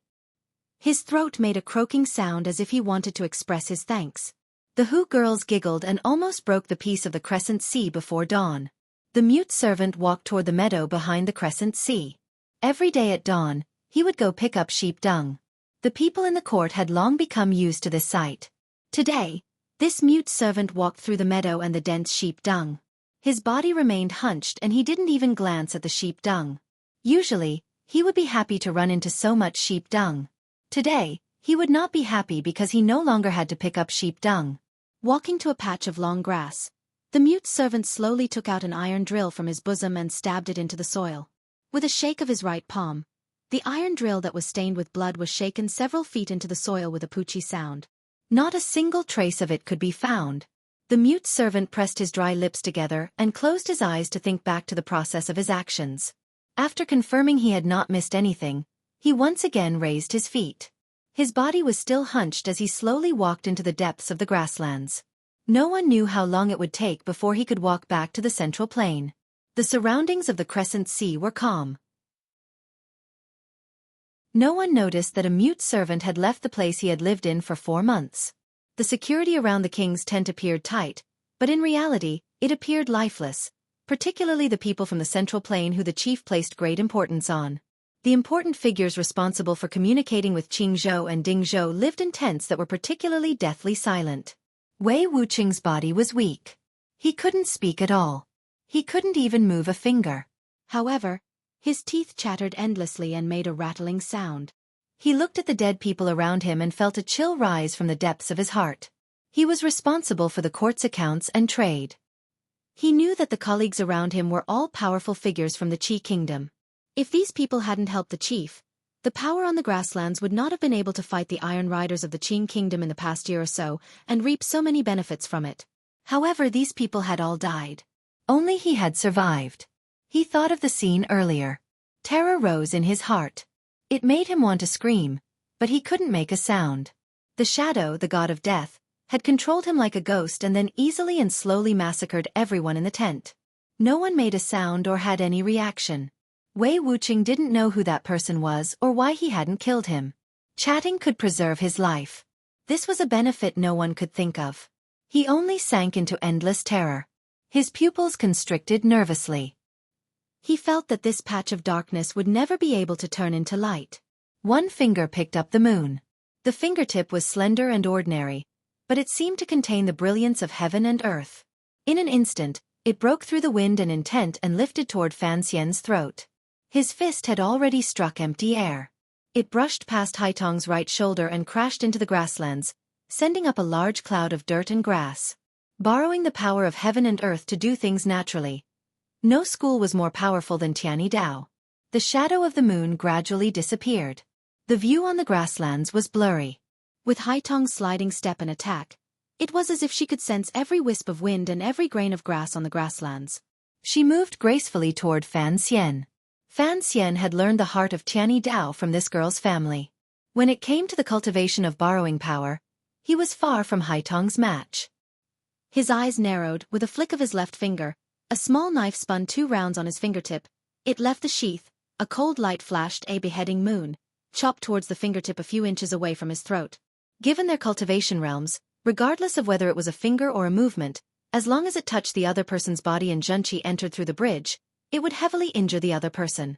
His throat made a croaking sound as if he wanted to express his thanks. The Hu girls giggled and almost broke the piece of the crescent sea before dawn. The mute servant walked toward the meadow behind the crescent sea. Every day at dawn, he would go pick up sheep dung. The people in the court had long become used to this sight. Today, this mute servant walked through the meadow and the dense sheep dung. His body remained hunched and he didn't even glance at the sheep dung. Usually, he would be happy to run into so much sheep dung. Today, he would not be happy because he no longer had to pick up sheep dung. Walking to a patch of long grass, the mute servant slowly took out an iron drill from his bosom and stabbed it into the soil. With a shake of his right palm, the iron drill that was stained with blood was shaken several feet into the soil with a poochy sound. Not a single trace of it could be found. The mute servant pressed his dry lips together and closed his eyes to think back to the process of his actions. After confirming he had not missed anything, he once again raised his feet. His body was still hunched as he slowly walked into the depths of the grasslands. No one knew how long it would take before he could walk back to the central plain. The surroundings of the crescent sea were calm. No one noticed that a mute servant had left the place he had lived in for 4 months. The security around the king's tent appeared tight, but in reality, it appeared lifeless, particularly the people from the central plain who the chief placed great importance on. The important figures responsible for communicating with Qingzhou and Dingzhou lived in tents that were particularly deathly silent. Wei Wuqing's body was weak. He couldn't speak at all. He couldn't even move a finger. However, his teeth chattered endlessly and made a rattling sound. He looked at the dead people around him and felt a chill rise from the depths of his heart. He was responsible for the court's accounts and trade. He knew that the colleagues around him were all powerful figures from the Qi kingdom. If these people hadn't helped the chief, the power on the grasslands would not have been able to fight the Iron Riders of the Qing kingdom in the past year or so and reap so many benefits from it. However, these people had all died. Only he had survived. He thought of the scene earlier. Terror rose in his heart. It made him want to scream, but he couldn't make a sound. The shadow, the god of death, had controlled him like a ghost and then easily and slowly massacred everyone in the tent. No one made a sound or had any reaction. Wei Wuqing didn't know who that person was or why he hadn't killed him. Chatting could preserve his life. This was a benefit no one could think of. He only sank into endless terror. His pupils constricted nervously. He felt that this patch of darkness would never be able to turn into light. One finger picked up the moon. The fingertip was slender and ordinary, but it seemed to contain the brilliance of heaven and earth. In an instant, it broke through the wind and intent and lifted toward Fan Xian's throat. His fist had already struck empty air. It brushed past Haitong's right shoulder and crashed into the grasslands, sending up a large cloud of dirt and grass. Borrowing the power of heaven and earth to do things naturally. No school was more powerful than Tianyi Dao. The shadow of the moon gradually disappeared. The view on the grasslands was blurry. With Haitong's sliding step and attack, it was as if she could sense every wisp of wind and every grain of grass on the grasslands. She moved gracefully toward Fan Xian. Fan Xian had learned the heart of Tianyi Dao from this girl's family. When it came to the cultivation of borrowing power, he was far from Haitong's match. His eyes narrowed. With a flick of his left finger, a small knife spun 2 rounds on his fingertip. It left the sheath. A cold light flashed. A beheading moon, chopped towards the fingertip a few inches away from his throat. Given their cultivation realms, regardless of whether it was a finger or a movement, as long as it touched the other person's body and Junqi entered through the bridge, it would heavily injure the other person.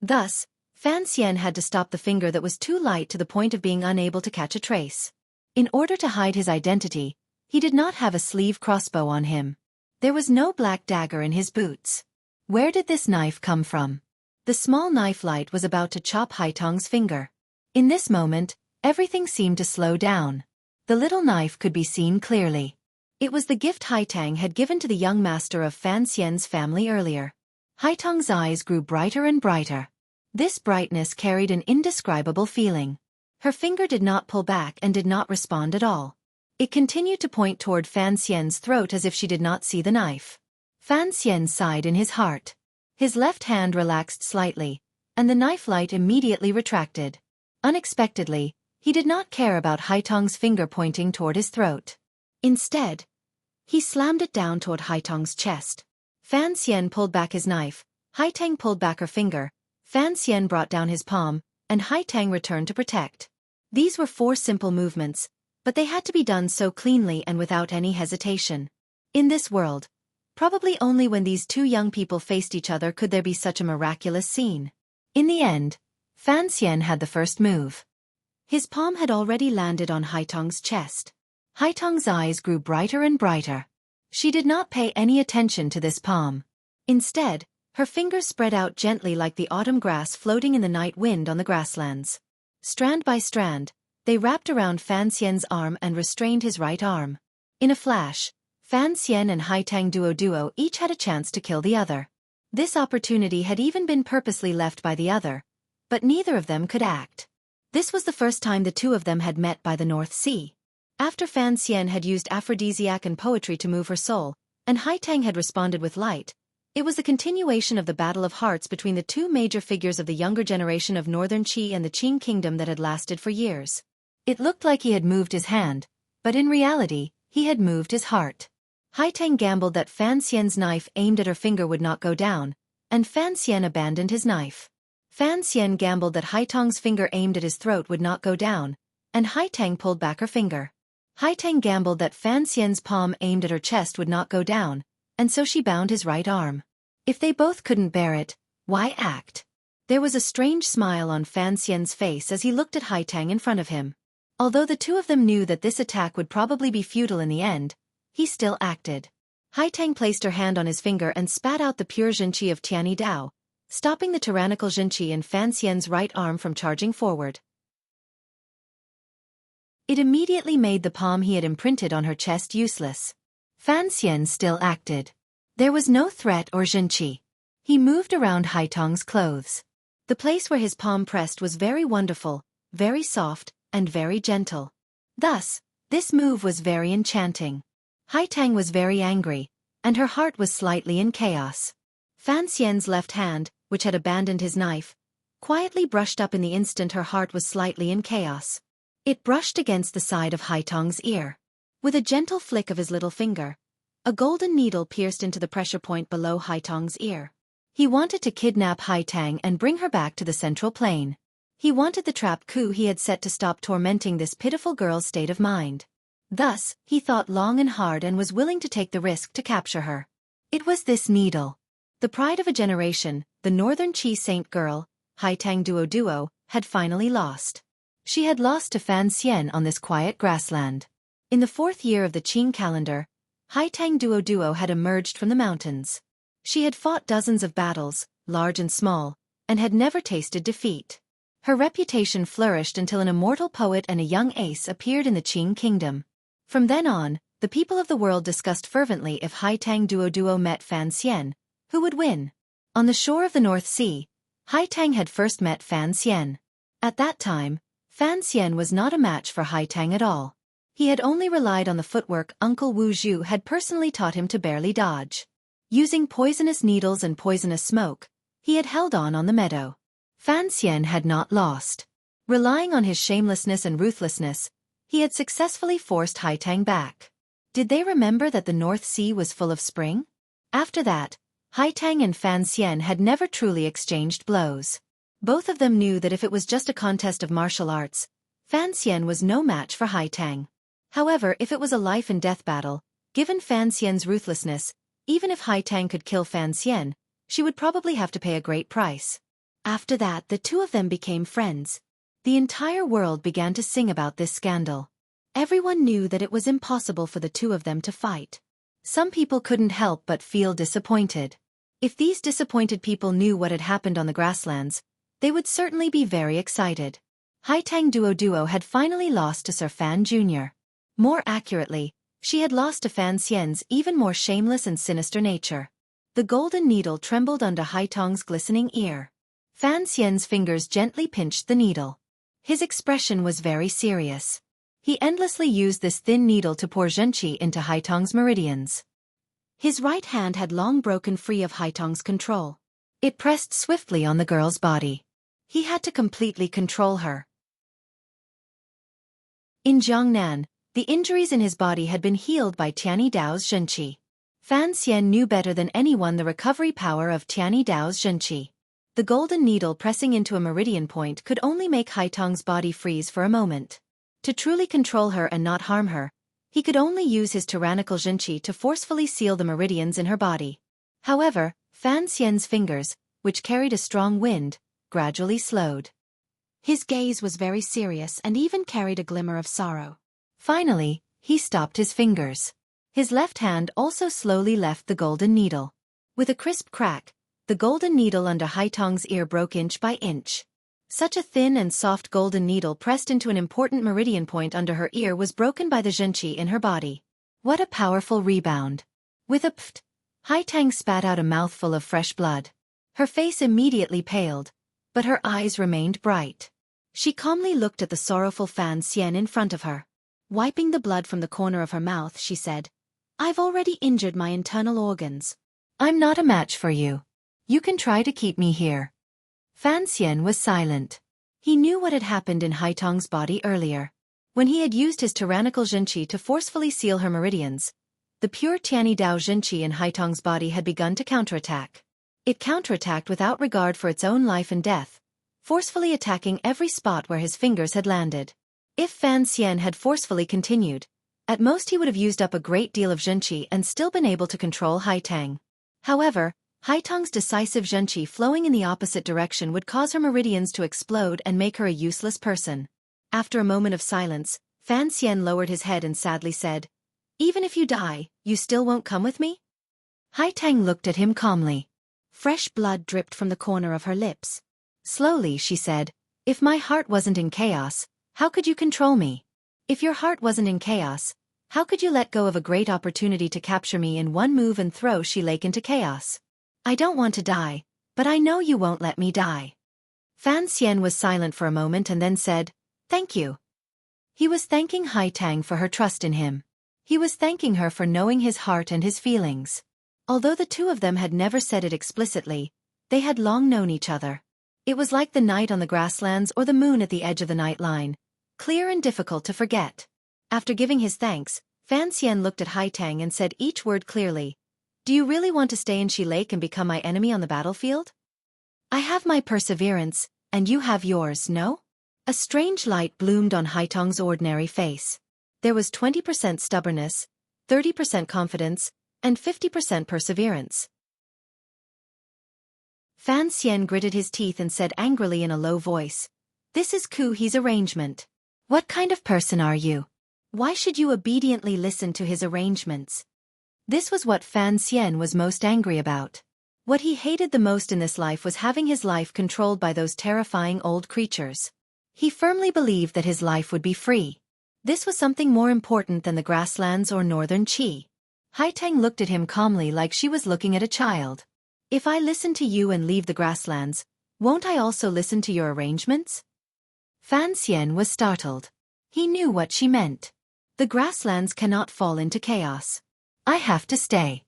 Thus, Fan Xian had to stop the finger that was too light to the point of being unable to catch a trace. In order to hide his identity, he did not have a sleeve crossbow on him. There was no black dagger in his boots. Where did this knife come from? The small knife light was about to chop Haitang's finger. In this moment, everything seemed to slow down. The little knife could be seen clearly. It was the gift Haitang had given to the young master of Fan Xian's family earlier. Haitang's eyes grew brighter and brighter. This brightness carried an indescribable feeling. Her finger did not pull back and did not respond at all. It continued to point toward Fan Xian's throat as if she did not see the knife. Fan Xian sighed in his heart. His left hand relaxed slightly, and the knife light immediately retracted. Unexpectedly, he did not care about Haitang's finger pointing toward his throat. Instead, he slammed it down toward Haitang's chest. Fan Xian pulled back his knife, Haitang pulled back her finger, Fan Xian brought down his palm, and Haitang returned to protect. These were 4 simple movements, but they had to be done so cleanly and without any hesitation. In this world, probably only when these 2 young people faced each other could there be such a miraculous scene. In the end, Fan Xian had the first move. His palm had already landed on Haitang's chest. Haitang's eyes grew brighter and brighter. She did not pay any attention to this palm. Instead, her fingers spread out gently like the autumn grass floating in the night wind on the grasslands. Strand by strand, they wrapped around Fan Xian's arm and restrained his right arm. In a flash, Fan Xian and Haitang Duo each had a chance to kill the other. This opportunity had even been purposely left by the other, but neither of them could act. This was the first time the 2 of them had met by the North Sea. After Fan Xian had used aphrodisiac and poetry to move her soul, and Haitang had responded with light, it was the continuation of the battle of hearts between the 2 major figures of the younger generation of Northern Qi and the Qing kingdom that had lasted for years. It looked like he had moved his hand, but in reality, he had moved his heart. Haitang gambled that Fan Xian's knife aimed at her finger would not go down, and Fan Xian abandoned his knife. Fan Xian gambled that Haitang's finger aimed at his throat would not go down, and Haitang pulled back her finger. Haitang gambled that Fan Xian's palm aimed at her chest would not go down, and so she bound his right arm. If they both couldn't bear it, why act? There was a strange smile on Fan Xian's face as he looked at Haitang in front of him. Although the 2 of them knew that this attack would probably be futile in the end, he still acted. Haitang placed her hand on his finger and spat out the pure Zhenqi of Tianyi Dao, stopping the tyrannical Zhenqi in Fan Xian's right arm from charging forward. It immediately made the palm he had imprinted on her chest useless. Fan Xian still acted. There was no threat or Zhenqi. He moved around Haitang's clothes. The place where his palm pressed was very wonderful, very soft, and very gentle. Thus, this move was very enchanting. Haitang was very angry, and her heart was slightly in chaos. Fan Xian's left hand, which had abandoned his knife, quietly brushed up in the instant her heart was slightly in chaos. It brushed against the side of Haitang's ear. With a gentle flick of his little finger, a golden needle pierced into the pressure point below Haitang's ear. He wanted to kidnap Haitang and bring her back to the central plane. He wanted the trap coup he had set to stop tormenting this pitiful girl's state of mind. Thus, he thought long and hard and was willing to take the risk to capture her. It was this needle. The pride of a generation, the Northern Qi saint girl, Haitang Duo, had finally lost. She had lost to Fan Xian on this quiet grassland. In the 4th year of the Qing calendar, Haitang Duo had emerged from the mountains. She had fought dozens of battles, large and small, and had never tasted defeat. Her reputation flourished until an immortal poet and a young ace appeared in the Qing kingdom. From then on, the people of the world discussed fervently if Haitang Duo met Fan Xian, who would win. On the shore of the North Sea, Haitang had first met Fan Xian. At that time, Fan Xian was not a match for Haitang at all. He had only relied on the footwork Uncle Wu Zhu had personally taught him to barely dodge. Using poisonous needles and poisonous smoke, he had held on the meadow. Fan Xian had not lost. Relying on his shamelessness and ruthlessness, he had successfully forced Haitang back. Did they remember that the North Sea was full of spring? After that, Haitang and Fan Xian had never truly exchanged blows. Both of them knew that if it was just a contest of martial arts, Fan Xian was no match for Haitang. However, if it was a life-and-death battle, given Fan Xian's ruthlessness, even if Haitang could kill Fan Xian, she would probably have to pay a great price. After that, the 2 of them became friends. The entire world began to sing about this scandal. Everyone knew that it was impossible for the 2 of them to fight. Some people couldn't help but feel disappointed. If these disappointed people knew what had happened on the grasslands, they would certainly be very excited. Haitang Duo had finally lost to Sir Fan Jr. More accurately, she had lost to Fan Xian's even more shameless and sinister nature. The golden needle trembled under Haitang's glistening ear. Fan Xian's fingers gently pinched the needle. His expression was very serious. He endlessly used this thin needle to pour Xueqi into Haitang's meridians. His right hand had long broken free of Haitang's control. It pressed swiftly on the girl's body. He had to completely control her. In Jiangnan, the injuries in his body had been healed by Tianyi Dao's Xueqi. Fan Xian knew better than anyone the recovery power of Tianyi Dao's Xueqi. The golden needle pressing into a meridian point could only make Haitang's body freeze for a moment. To truly control her and not harm her, he could only use his tyrannical Xueqi to forcefully seal the meridians in her body. However, Fan Xian's fingers, which carried a strong wind, gradually slowed. His gaze was very serious and even carried a glimmer of sorrow. Finally, he stopped his fingers. His left hand also slowly left the golden needle. With a crisp crack, the golden needle under Haitang's ear broke inch by inch. Such a thin and soft golden needle pressed into an important meridian point under her ear was broken by the Xueqi in her body. What a powerful rebound! With a pft, Haitang spat out a mouthful of fresh blood. Her face immediately paled, but her eyes remained bright. She calmly looked at the sorrowful Fan Xian in front of her. Wiping the blood from the corner of her mouth, she said, "I've already injured my internal organs. I'm not a match for you. You can try to keep me here." Fan Xian was silent. He knew what had happened in Haitang's body earlier. When he had used his tyrannical Xueqi to forcefully seal her meridians, the pure Tianyi Dao Xueqi in Haitang's body had begun to counterattack. It counterattacked without regard for its own life and death, forcefully attacking every spot where his fingers had landed. If Fan Xian had forcefully continued, at most he would have used up a great deal of Xueqi and still been able to control Haitang. However, Haitang's decisive Xueqi flowing in the opposite direction would cause her meridians to explode and make her a useless person. After a moment of silence, Fan Xian lowered his head and sadly said, "Even if you die, you still won't come with me?" Haitang looked at him calmly. Fresh blood dripped from the corner of her lips. Slowly she said, "If my heart wasn't in chaos, how could you control me? If your heart wasn't in chaos, how could you let go of a great opportunity to capture me in one move and throw Xueqi into chaos? I don't want to die, but I know you won't let me die." Fan Xian was silent for a moment and then said, "Thank you." He was thanking Haitang for her trust in him. He was thanking her for knowing his heart and his feelings. Although the two of them had never said it explicitly, they had long known each other. It was like the night on the grasslands or the moon at the edge of the night line, clear and difficult to forget. After giving his thanks, Fan Xian looked at Haitang and said each word clearly, "Do you really want to stay in Xueqi Lake and become my enemy on the battlefield? I have my perseverance, and you have yours, no?" A strange light bloomed on Haitang's ordinary face. There was 20% stubbornness, 30% confidence, and 50% perseverance. Fan Xian gritted his teeth and said angrily in a low voice, "This is Xueqi's arrangement. What kind of person are you? Why should you obediently listen to his arrangements?" This was what Fan Xian was most angry about. What he hated the most in this life was having his life controlled by those terrifying old creatures. He firmly believed that his life would be free. This was something more important than the grasslands or northern Qi. Haitang looked at him calmly like she was looking at a child. "If I listen to you and leave the grasslands, won't I also listen to your arrangements?" Fan Xian was startled. He knew what she meant. The grasslands cannot fall into chaos. "I have to stay."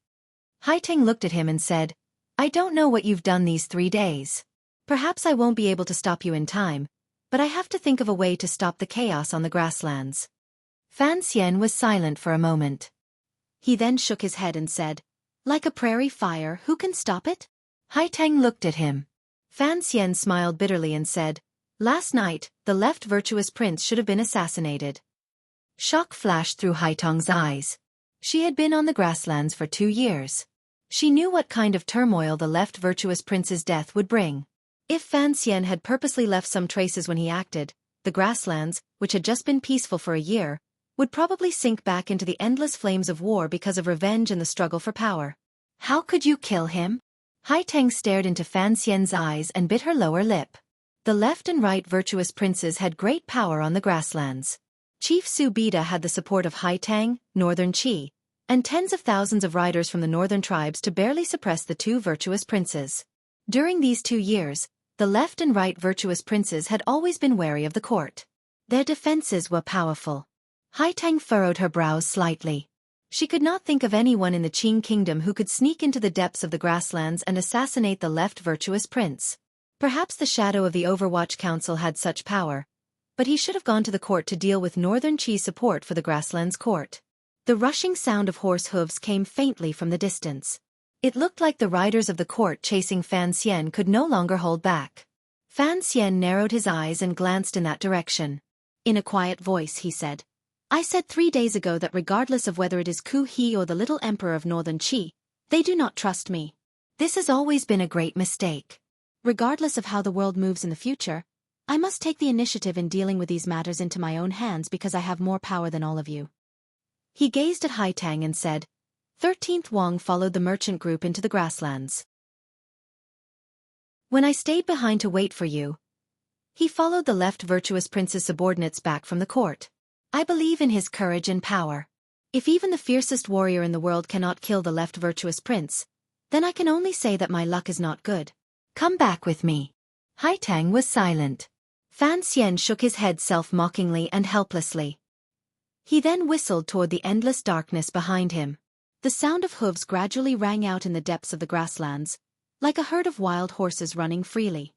Haitang looked at him and said, "I don't know what you've done these 3 days. Perhaps I won't be able to stop you in time, but I have to think of a way to stop the chaos on the grasslands." Fan Xian was silent for a moment. He then shook his head and said, "Like a prairie fire, who can stop it?" Haitang looked at him. Fan Xian smiled bitterly and said, "Last night, the left virtuous prince should have been assassinated." Shock flashed through Haitang's eyes. She had been on the grasslands for 2 years. She knew what kind of turmoil the left virtuous prince's death would bring. If Fan Xian had purposely left some traces when he acted, the grasslands, which had just been peaceful for a year, would probably sink back into the endless flames of war because of revenge and the struggle for power. "How could you kill him?" Haitang stared into Fan Xian's eyes and bit her lower lip. The left and right virtuous princes had great power on the grasslands. Chief Su Bida had the support of Haitang, Northern Qi, and tens of thousands of riders from the northern tribes to barely suppress the two virtuous princes. During these 2 years, the left and right virtuous princes had always been wary of the court. Their defenses were powerful. Haitang furrowed her brows slightly. She could not think of anyone in the Qing kingdom who could sneak into the depths of the grasslands and assassinate the left virtuous prince. Perhaps the shadow of the Overwatch Council had such power, but he should have gone to the court to deal with Northern Qi's support for the grasslands court. The rushing sound of horse hooves came faintly from the distance. It looked like the riders of the court chasing Fan Xian could no longer hold back. Fan Xian narrowed his eyes and glanced in that direction. In a quiet voice he said, "I said 3 days ago that regardless of whether it is Ku He or the little emperor of Northern Qi, they do not trust me. This has always been a great mistake. Regardless of how the world moves in the future, I must take the initiative in dealing with these matters into my own hands because I have more power than all of you." He gazed at Haitang and said, 13th Wang followed the merchant group into the grasslands. When I stayed behind to wait for you, he followed the left virtuous prince's subordinates back from the court. I believe in his courage and power. If even the fiercest warrior in the world cannot kill the left virtuous prince, then I can only say that my luck is not good. Come back with me. Haitang was silent. Fan Xian shook his head self-mockingly and helplessly. He then whistled toward the endless darkness behind him. The sound of hooves gradually rang out in the depths of the grasslands, like a herd of wild horses running freely.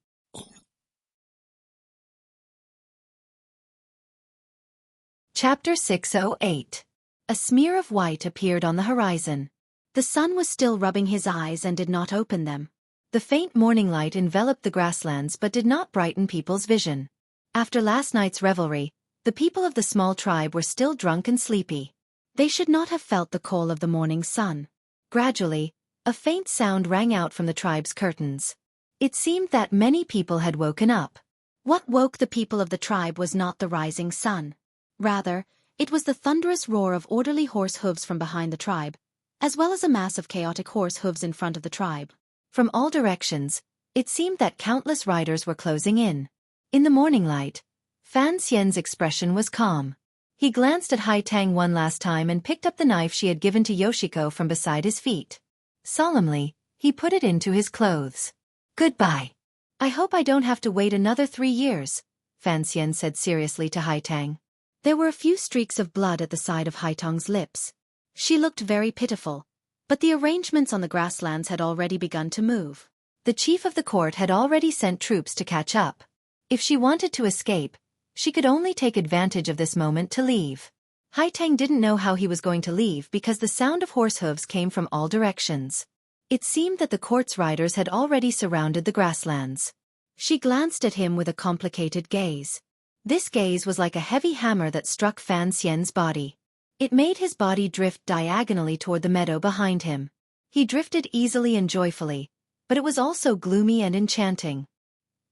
Chapter 608. A smear of white appeared on the horizon. The sun was still rubbing his eyes and did not open them. The faint morning light enveloped the grasslands but did not brighten people's vision. After last night's revelry, the people of the small tribe were still drunk and sleepy. They should not have felt the cold of the morning sun. Gradually, a faint sound rang out from the tribe's curtains. It seemed that many people had woken up. What woke the people of the tribe was not the rising sun. Rather, it was the thunderous roar of orderly horse hooves from behind the tribe, as well as a mass of chaotic horse hooves in front of the tribe. From all directions, it seemed that countless riders were closing in. In the morning light, Fan Xian's expression was calm. He glanced at Haitang one last time and picked up the knife she had given to Yoshiko from beside his feet. Solemnly, he put it into his clothes. Goodbye. I hope I don't have to wait another 3 years, Fan Xian said seriously to Haitang. There were a few streaks of blood at the side of Haitang's lips. She looked very pitiful, but the arrangements on the grasslands had already begun to move. The chief of the court had already sent troops to catch up. If she wanted to escape, she could only take advantage of this moment to leave. Haitang didn't know how he was going to leave because the sound of horse hooves came from all directions. It seemed that the court's riders had already surrounded the grasslands. She glanced at him with a complicated gaze. This gaze was like a heavy hammer that struck Fan Xian's body. It made his body drift diagonally toward the meadow behind him. He drifted easily and joyfully, but it was also gloomy and enchanting.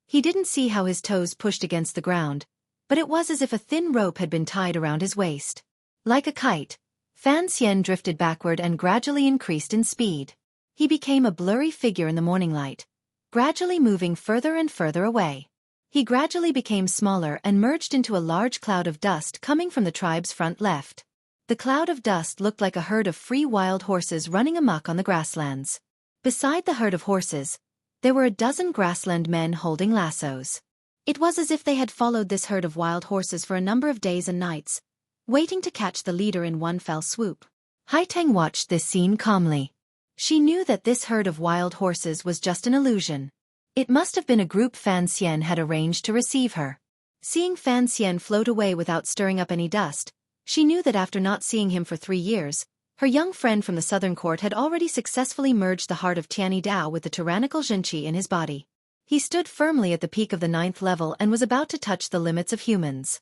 He didn't see how his toes pushed against the ground, but it was as if a thin rope had been tied around his waist. Like a kite, Fan Xian drifted backward and gradually increased in speed. He became a blurry figure in the morning light, gradually moving further and further away. He gradually became smaller and merged into a large cloud of dust coming from the tribe's front left. The cloud of dust looked like a herd of free wild horses running amok on the grasslands. Beside the herd of horses, there were a dozen grassland men holding lassos. It was as if they had followed this herd of wild horses for a number of days and nights, waiting to catch the leader in one fell swoop. Haitang watched this scene calmly. She knew that this herd of wild horses was just an illusion. It must have been a group Fan Xian had arranged to receive her. Seeing Fan Xian float away without stirring up any dust, she knew that after not seeing him for 3 years, her young friend from the southern court had already successfully merged the heart of Tianyi Dao with the tyrannical Xueqi in his body. He stood firmly at the peak of the 9th level and was about to touch the limits of humans.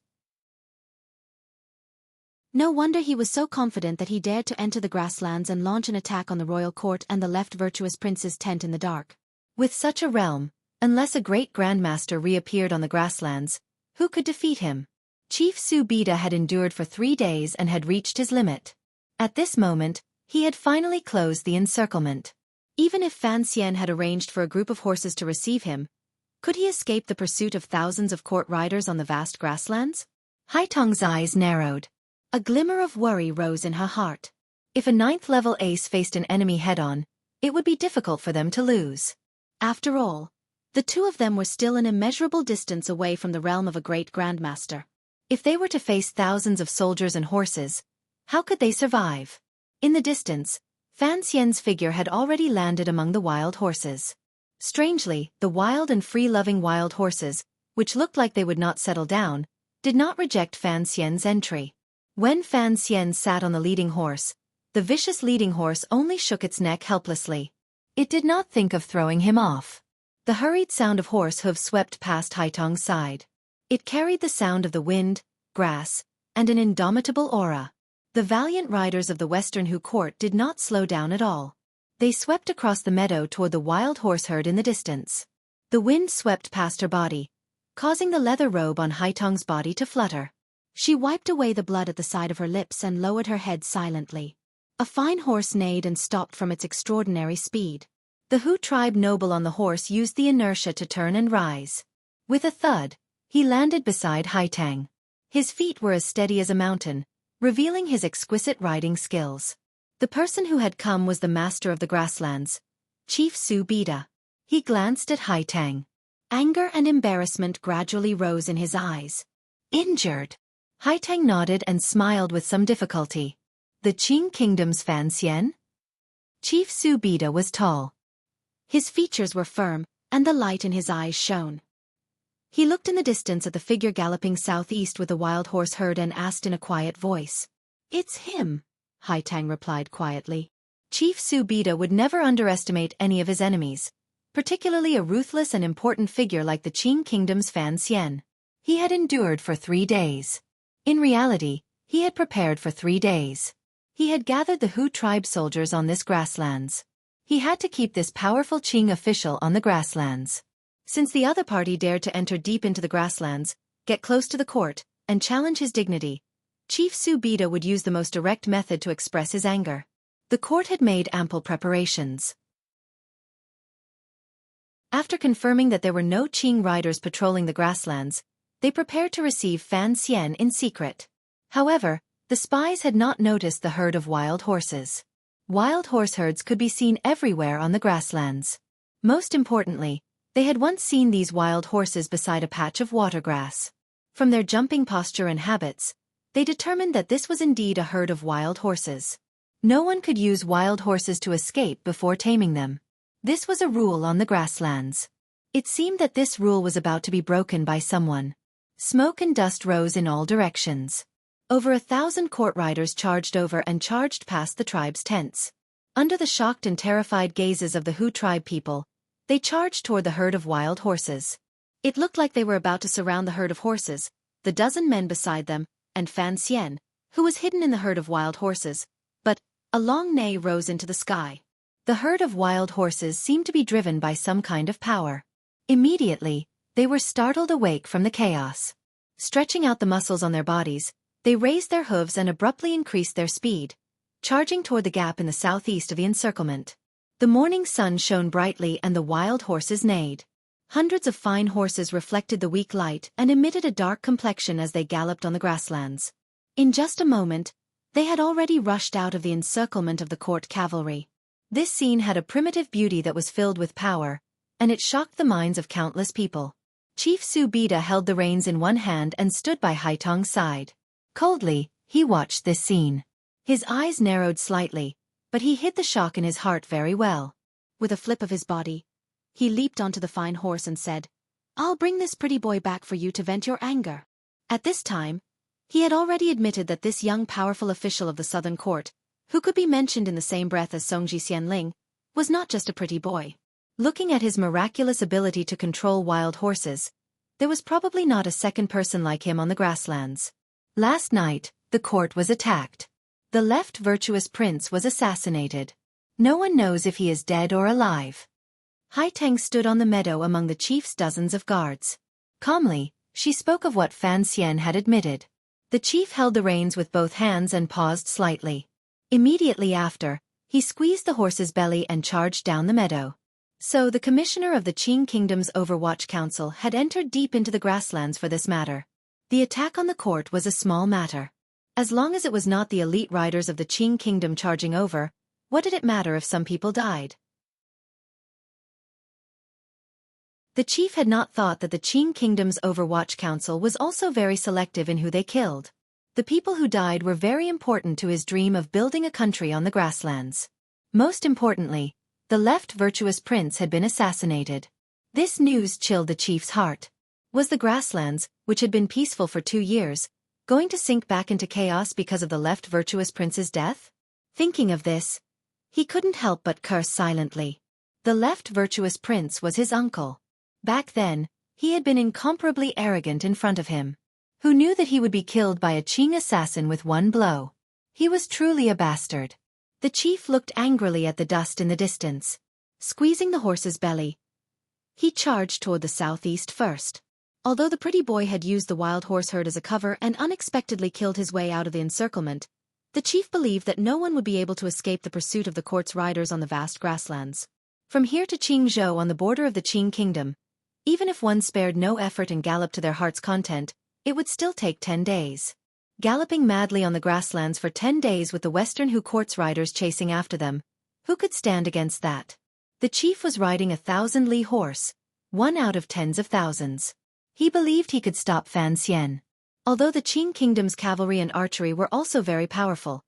No wonder he was so confident that he dared to enter the grasslands and launch an attack on the royal court and the left virtuous prince's tent in the dark. With such a realm, unless a great grandmaster reappeared on the grasslands, who could defeat him? Chief Su Bida had endured for 3 days and had reached his limit. At this moment, he had finally closed the encirclement. Even if Fan Xian had arranged for a group of horses to receive him, could he escape the pursuit of thousands of court riders on the vast grasslands? Haitong's eyes narrowed. A glimmer of worry rose in her heart. If a 9th-level ace faced an enemy head-on, it would be difficult for them to lose. After all, the two of them were still an immeasurable distance away from the realm of a great grandmaster. If they were to face thousands of soldiers and horses, how could they survive? In the distance, Fan Xian's figure had already landed among the wild horses. Strangely, the wild and free-loving wild horses, which looked like they would not settle down, did not reject Fan Xian's entry. When Fan Xian sat on the leading horse, the vicious leading horse only shook its neck helplessly. It did not think of throwing him off. The hurried sound of horse hooves swept past Haitong's side. It carried the sound of the wind, grass, and an indomitable aura. The valiant riders of the Western Hu court did not slow down at all. They swept across the meadow toward the wild horse herd in the distance. The wind swept past her body, causing the leather robe on Haitong's body to flutter. She wiped away the blood at the side of her lips and lowered her head silently. A fine horse neighed and stopped from its extraordinary speed. The Hu tribe noble on the horse used the inertia to turn and rise. With a thud, he landed beside Haitang. His feet were as steady as a mountain, revealing his exquisite riding skills. The person who had come was the master of the grasslands, Chief Su Bida. He glanced at Haitang. Anger and embarrassment gradually rose in his eyes. Injured. Haitang nodded and smiled with some difficulty. The Qing Kingdom's Fan Xian? Chief Su Bida was tall. His features were firm, and the light in his eyes shone. He looked in the distance at the figure galloping southeast with the wild horse herd and asked in a quiet voice. It's him, Haitang replied quietly. Chief Su Bida would never underestimate any of his enemies, particularly a ruthless and important figure like the Qing Kingdom's Fan Xian. He had endured for 3 days. In reality, he had prepared for 3 days. He had gathered the Hu tribe soldiers on this grasslands. He had to keep this powerful Qing official on the grasslands. Since the other party dared to enter deep into the grasslands, get close to the court, and challenge his dignity, Chief Su Bida would use the most direct method to express his anger. The court had made ample preparations. After confirming that there were no Qing riders patrolling the grasslands, they prepared to receive Fan Xian in secret. However, the spies had not noticed the herd of wild horses. Wild horse herds could be seen everywhere on the grasslands. Most importantly, they had once seen these wild horses beside a patch of watergrass. From their jumping posture and habits, they determined that this was indeed a herd of wild horses. No one could use wild horses to escape before taming them. This was a rule on the grasslands. It seemed that this rule was about to be broken by someone. Smoke and dust rose in all directions. Over 1,000 court riders charged over and charged past the tribe's tents. Under the shocked and terrified gazes of the Hu tribe people, they charged toward the herd of wild horses. It looked like they were about to surround the herd of horses, the dozen men beside them, and Fan Xian, who was hidden in the herd of wild horses, but a long neigh rose into the sky. The herd of wild horses seemed to be driven by some kind of power. Immediately, they were startled awake from the chaos. Stretching out the muscles on their bodies, they raised their hooves and abruptly increased their speed, charging toward the gap in the southeast of the encirclement. The morning sun shone brightly and the wild horses neighed. Hundreds of fine horses reflected the weak light and emitted a dark complexion as they galloped on the grasslands. In just a moment, they had already rushed out of the encirclement of the court cavalry. This scene had a primitive beauty that was filled with power, and it shocked the minds of countless people. Chief Su Bida held the reins in one hand and stood by Haitong's side. Coldly, he watched this scene. His eyes narrowed slightly, but he hid the shock in his heart very well. With a flip of his body, he leaped onto the fine horse and said, "I'll bring this pretty boy back for you to vent your anger." At this time, he had already admitted that this young powerful official of the southern court, who could be mentioned in the same breath as Songji Xianling, was not just a pretty boy. Looking at his miraculous ability to control wild horses, there was probably not a second person like him on the grasslands. Last night, the court was attacked. The left virtuous prince was assassinated. No one knows if he is dead or alive. Haitang stood on the meadow among the chief's dozens of guards. Calmly, she spoke of what Fan Xian had admitted. The chief held the reins with both hands and paused slightly. Immediately after, He squeezed the horse's belly and charged down the meadow. So the commissioner of the Qing Kingdom's Overwatch Council had entered deep into the grasslands for this matter. The attack on the court was a small matter. As long as it was not the elite riders of the Qing Kingdom charging over, what did it matter if some people died? The chief had not thought that the Qing Kingdom's Overwatch Council was also very selective in who they killed. The people who died were very important to his dream of building a country on the grasslands. Most importantly, the left virtuous prince had been assassinated. This news chilled the chief's heart. Was the grasslands, which had been peaceful for 2 years, going to sink back into chaos because of the left virtuous prince's death? Thinking of this, he couldn't help but curse silently. The left virtuous prince was his uncle. Back then, he had been incomparably arrogant in front of him. Who knew that he would be killed by a Qing assassin with one blow? He was truly a bastard. The chief looked angrily at the dust in the distance. Squeezing the horse's belly, he charged toward the southeast first. Although the pretty boy had used the wild horse herd as a cover and unexpectedly killed his way out of the encirclement, the chief believed that no one would be able to escape the pursuit of the court's riders on the vast grasslands. From here to Qingzhou on the border of the Qing Kingdom, even if one spared no effort and galloped to their heart's content, it would still take 10 days. Galloping madly on the grasslands for 10 days with the Western Hu court's riders chasing after them, who could stand against that? The chief was riding a 1,000-li horse, one out of tens of thousands. He believed he could stop Fan Xian. Although the Qing Kingdom's cavalry and archery were also very powerful,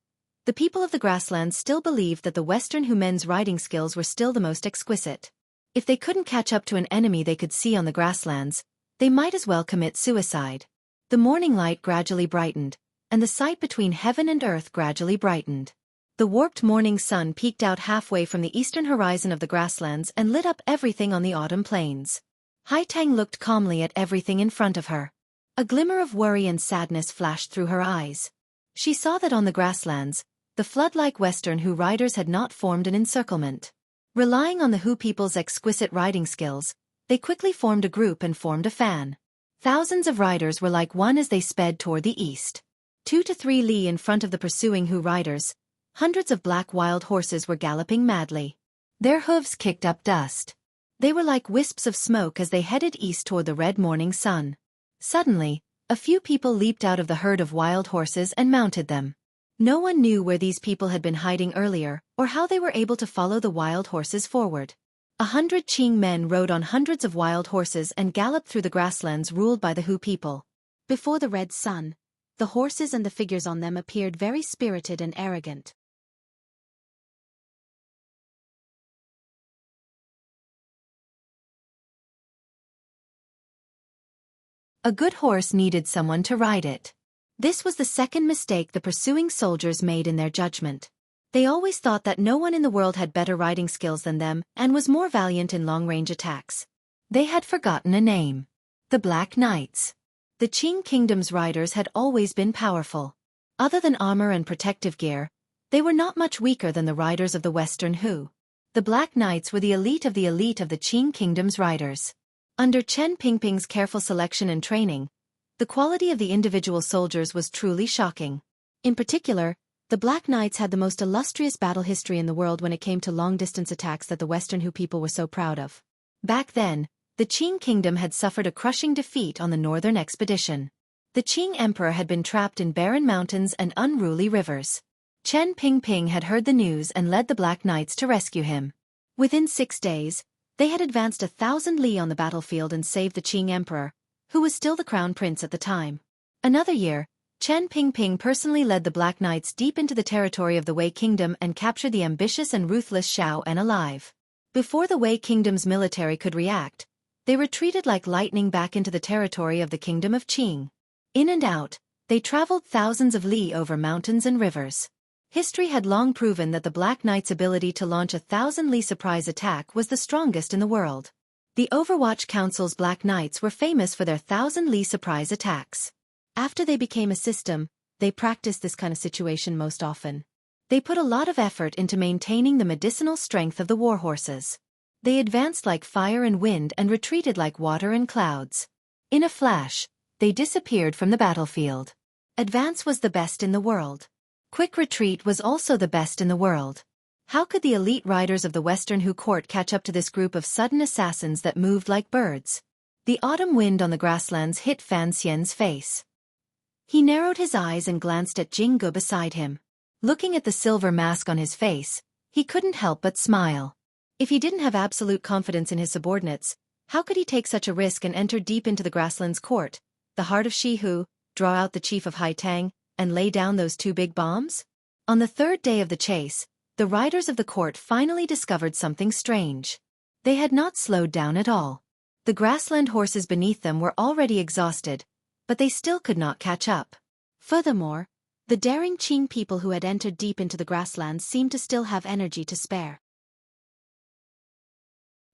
the people of the grasslands still believed that the Western Hu men's riding skills were still the most exquisite. If they couldn't catch up to an enemy they could see on the grasslands, they might as well commit suicide. The morning light gradually brightened, and the sight between heaven and earth gradually brightened. The warped morning sun peeked out halfway from the eastern horizon of the grasslands and lit up everything on the autumn plains. Haitang looked calmly at everything in front of her. A glimmer of worry and sadness flashed through her eyes. She saw that on the grasslands, the flood-like Western Hu riders had not formed an encirclement. Relying on the Hu people's exquisite riding skills, they quickly formed a group and formed a fan. Thousands of riders were like one as they sped toward the east. 2 to 3 li in front of the pursuing Hu riders, hundreds of black wild horses were galloping madly. Their hooves kicked up dust. They were like wisps of smoke as they headed east toward the red morning sun. Suddenly, a few people leaped out of the herd of wild horses and mounted them. No one knew where these people had been hiding earlier, or how they were able to follow the wild horses forward. 100 Qing men rode on hundreds of wild horses and galloped through the grasslands ruled by the Hu people. Before the red sun, the horses and the figures on them appeared very spirited and arrogant. A good horse needed someone to ride it. This was the second mistake the pursuing soldiers made in their judgment. They always thought that no one in the world had better riding skills than them and was more valiant in long-range attacks. They had forgotten a name. The Black Knights. The Qing Kingdom's riders had always been powerful. Other than armor and protective gear, they were not much weaker than the riders of the Western Hu. The Black Knights were the elite of the Qing Kingdom's riders. Under Chen Pingping's careful selection and training, the quality of the individual soldiers was truly shocking. In particular, the Black Knights had the most illustrious battle history in the world when it came to long-distance attacks that the Western Hu people were so proud of. Back then, the Qing Kingdom had suffered a crushing defeat on the northern expedition. The Qing Emperor had been trapped in barren mountains and unruly rivers. Chen Pingping had heard the news and led the Black Knights to rescue him. Within 6 days, they had advanced 1,000 li on the battlefield and saved the Qing Emperor, who was still the crown prince at the time. Another year, Chen Pingping personally led the Black Knights deep into the territory of the Wei Kingdom and captured the ambitious and ruthless Xiao En alive. Before the Wei Kingdom's military could react, they retreated like lightning back into the territory of the Kingdom of Qing. In and out, they traveled thousands of li over mountains and rivers. History had long proven that the Black Knight's ability to launch a 1,000-li surprise attack was the strongest in the world. The Overwatch Council's Black Knights were famous for their 1,000-li surprise attacks. After they became a system, they practiced this kind of situation most often. They put a lot of effort into maintaining the medicinal strength of the warhorses. They advanced like fire and wind and retreated like water and clouds. In a flash, they disappeared from the battlefield. Advance was the best in the world. Quick retreat was also the best in the world. How could the elite riders of the Western Hu court catch up to this group of sudden assassins that moved like birds? The autumn wind on the grasslands hit Fan Xian's face. He narrowed his eyes and glanced at Jingge beside him. Looking at the silver mask on his face, he couldn't help but smile. If he didn't have absolute confidence in his subordinates, how could he take such a risk and enter deep into the grasslands court, the heart of Shihu, draw out the chief of Haitang, and lay down those 2 big bombs? On the 3rd day of the chase, the riders of the court finally discovered something strange. They had not slowed down at all. The grassland horses beneath them were already exhausted, but they still could not catch up. Furthermore, the daring Qing people who had entered deep into the grasslands seemed to still have energy to spare.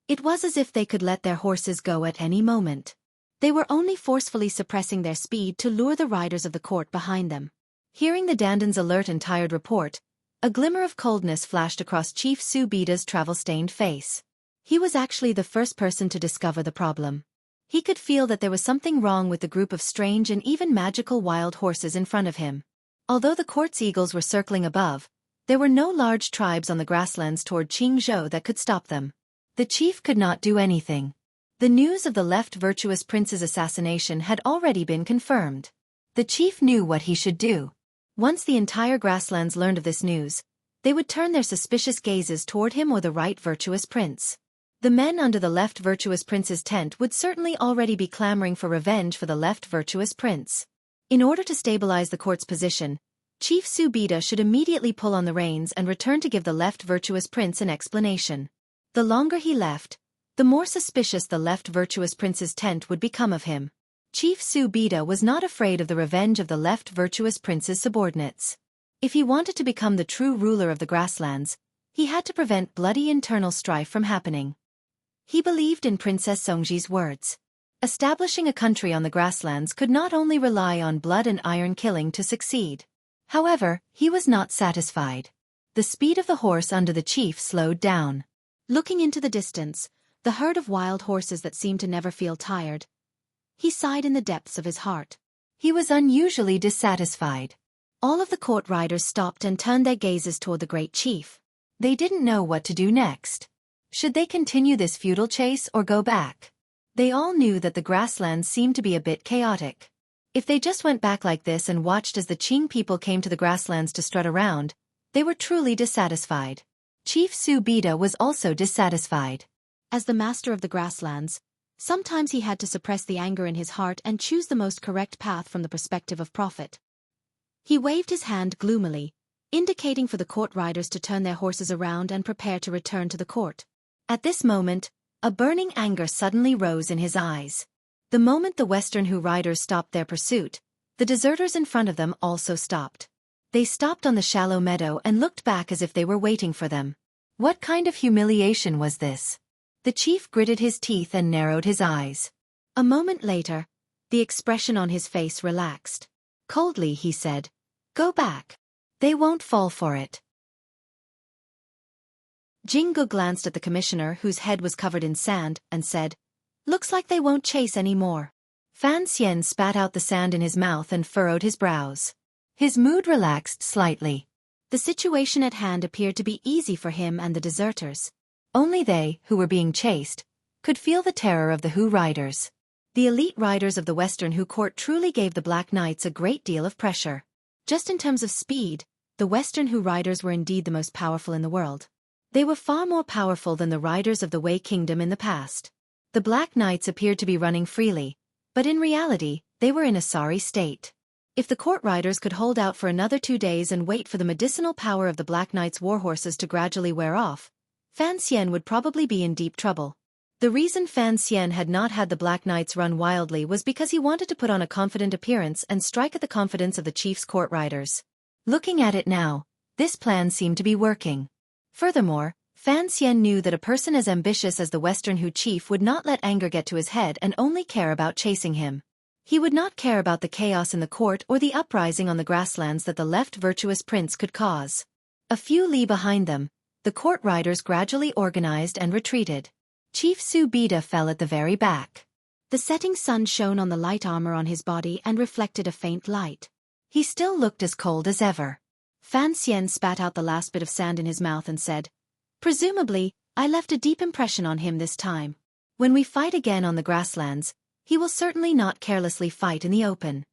It was as if they could let their horses go at any moment. They were only forcefully suppressing their speed to lure the riders of the court behind them. Hearing the Dandan's alert and tired report, a glimmer of coldness flashed across Chief Su Bida's travel-stained face. He was actually the first person to discover the problem. He could feel that there was something wrong with the group of strange and even magical wild horses in front of him. Although the court's eagles were circling above, there were no large tribes on the grasslands toward Qingzhou that could stop them. The chief could not do anything. The news of the left virtuous prince's assassination had already been confirmed. The chief knew what he should do. Once the entire grasslands learned of this news, they would turn their suspicious gazes toward him or the right virtuous prince. The men under the left virtuous prince's tent would certainly already be clamoring for revenge for the left virtuous prince. In order to stabilize the court's position, Chief Su Bida should immediately pull on the reins and return to give the left virtuous prince an explanation. The longer he left, the more suspicious the left virtuous prince's tent would become of him. Chief Su Bida was not afraid of the revenge of the left virtuous prince's subordinates. If he wanted to become the true ruler of the grasslands, he had to prevent bloody internal strife from happening. He believed in Princess Songji's words. Establishing a country on the grasslands could not only rely on blood and iron killing to succeed. However, he was not satisfied. The speed of the horse under the chief slowed down. Looking into the distance, the herd of wild horses that seemed to never feel tired, he sighed in the depths of his heart. He was unusually dissatisfied. All of the court riders stopped and turned their gazes toward the great chief. They didn't know what to do next. Should they continue this futile chase or go back? They all knew that the grasslands seemed to be a bit chaotic. If they just went back like this and watched as the Qing people came to the grasslands to strut around, they were truly dissatisfied. Chief Su Bida was also dissatisfied. As the master of the grasslands, sometimes he had to suppress the anger in his heart and choose the most correct path from the perspective of profit. He waved his hand gloomily, indicating for the court riders to turn their horses around and prepare to return to the court. At this moment, a burning anger suddenly rose in his eyes. The moment the Western Hu riders stopped their pursuit, the deserters in front of them also stopped. They stopped on the shallow meadow and looked back as if they were waiting for them. What kind of humiliation was this? The chief gritted his teeth and narrowed his eyes. A moment later, the expression on his face relaxed. Coldly he said, "Go back. They won't fall for it." Jingge glanced at the commissioner whose head was covered in sand and said, "Looks like they won't chase any more." Fan Xian spat out the sand in his mouth and furrowed his brows. His mood relaxed slightly. The situation at hand appeared to be easy for him and the deserters. Only they, who were being chased, could feel the terror of the Hu riders. The elite riders of the Western Hu court truly gave the Black Knights a great deal of pressure. Just in terms of speed, the Western Hu riders were indeed the most powerful in the world. They were far more powerful than the riders of the Wei Kingdom in the past. The Black Knights appeared to be running freely, but in reality, they were in a sorry state. If the court riders could hold out for another 2 days and wait for the medicinal power of the Black Knights' warhorses to gradually wear off, Fan Xian would probably be in deep trouble. The reason Fan Xian had not had the Black Knights run wildly was because he wanted to put on a confident appearance and strike at the confidence of the chief's court riders. Looking at it now, this plan seemed to be working. Furthermore, Fan Xian knew that a person as ambitious as the Western Hu chief would not let anger get to his head and only care about chasing him. He would not care about the chaos in the court or the uprising on the grasslands that the left virtuous prince could cause. A few li behind them, the court riders gradually organized and retreated. Chief Su Bida fell at the very back. The setting sun shone on the light armor on his body and reflected a faint light. He still looked as cold as ever. Fan Xian spat out the last bit of sand in his mouth and said, "Presumably, I left a deep impression on him this time. When we fight again on the grasslands, he will certainly not carelessly fight in the open.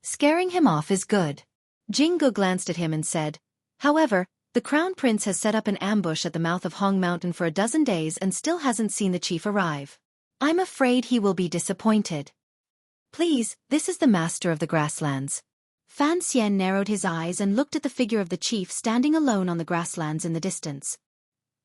Scaring him off is good." Jinggu glanced at him and said, "However, the Crown Prince has set up an ambush at the mouth of Hong Mountain for a dozen days and still hasn't seen the chief arrive. I'm afraid he will be disappointed." "Please, this is the master of the grasslands." Fan Xian narrowed his eyes and looked at the figure of the chief standing alone on the grasslands in the distance.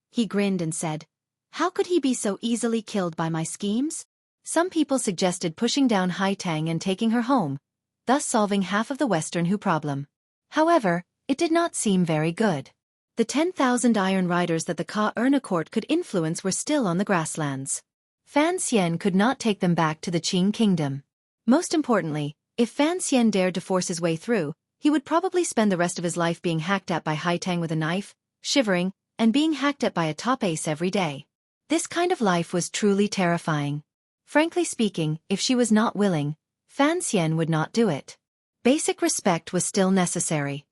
He grinned and said, "How could he be so easily killed by my schemes?" Some people suggested pushing down Haitang and taking her home, thus solving half of the Western Hu problem. However, it did not seem very good. The 10,000 iron riders that the Ka-Erna court could influence were still on the grasslands. Fan Xian could not take them back to the Qing kingdom. Most importantly, if Fan Xian dared to force his way through, he would probably spend the rest of his life being hacked at by Haitang with a knife, shivering, and being hacked at by a top ace every day. This kind of life was truly terrifying. Frankly speaking, if she was not willing, Fan Xian would not do it. Basic respect was still necessary.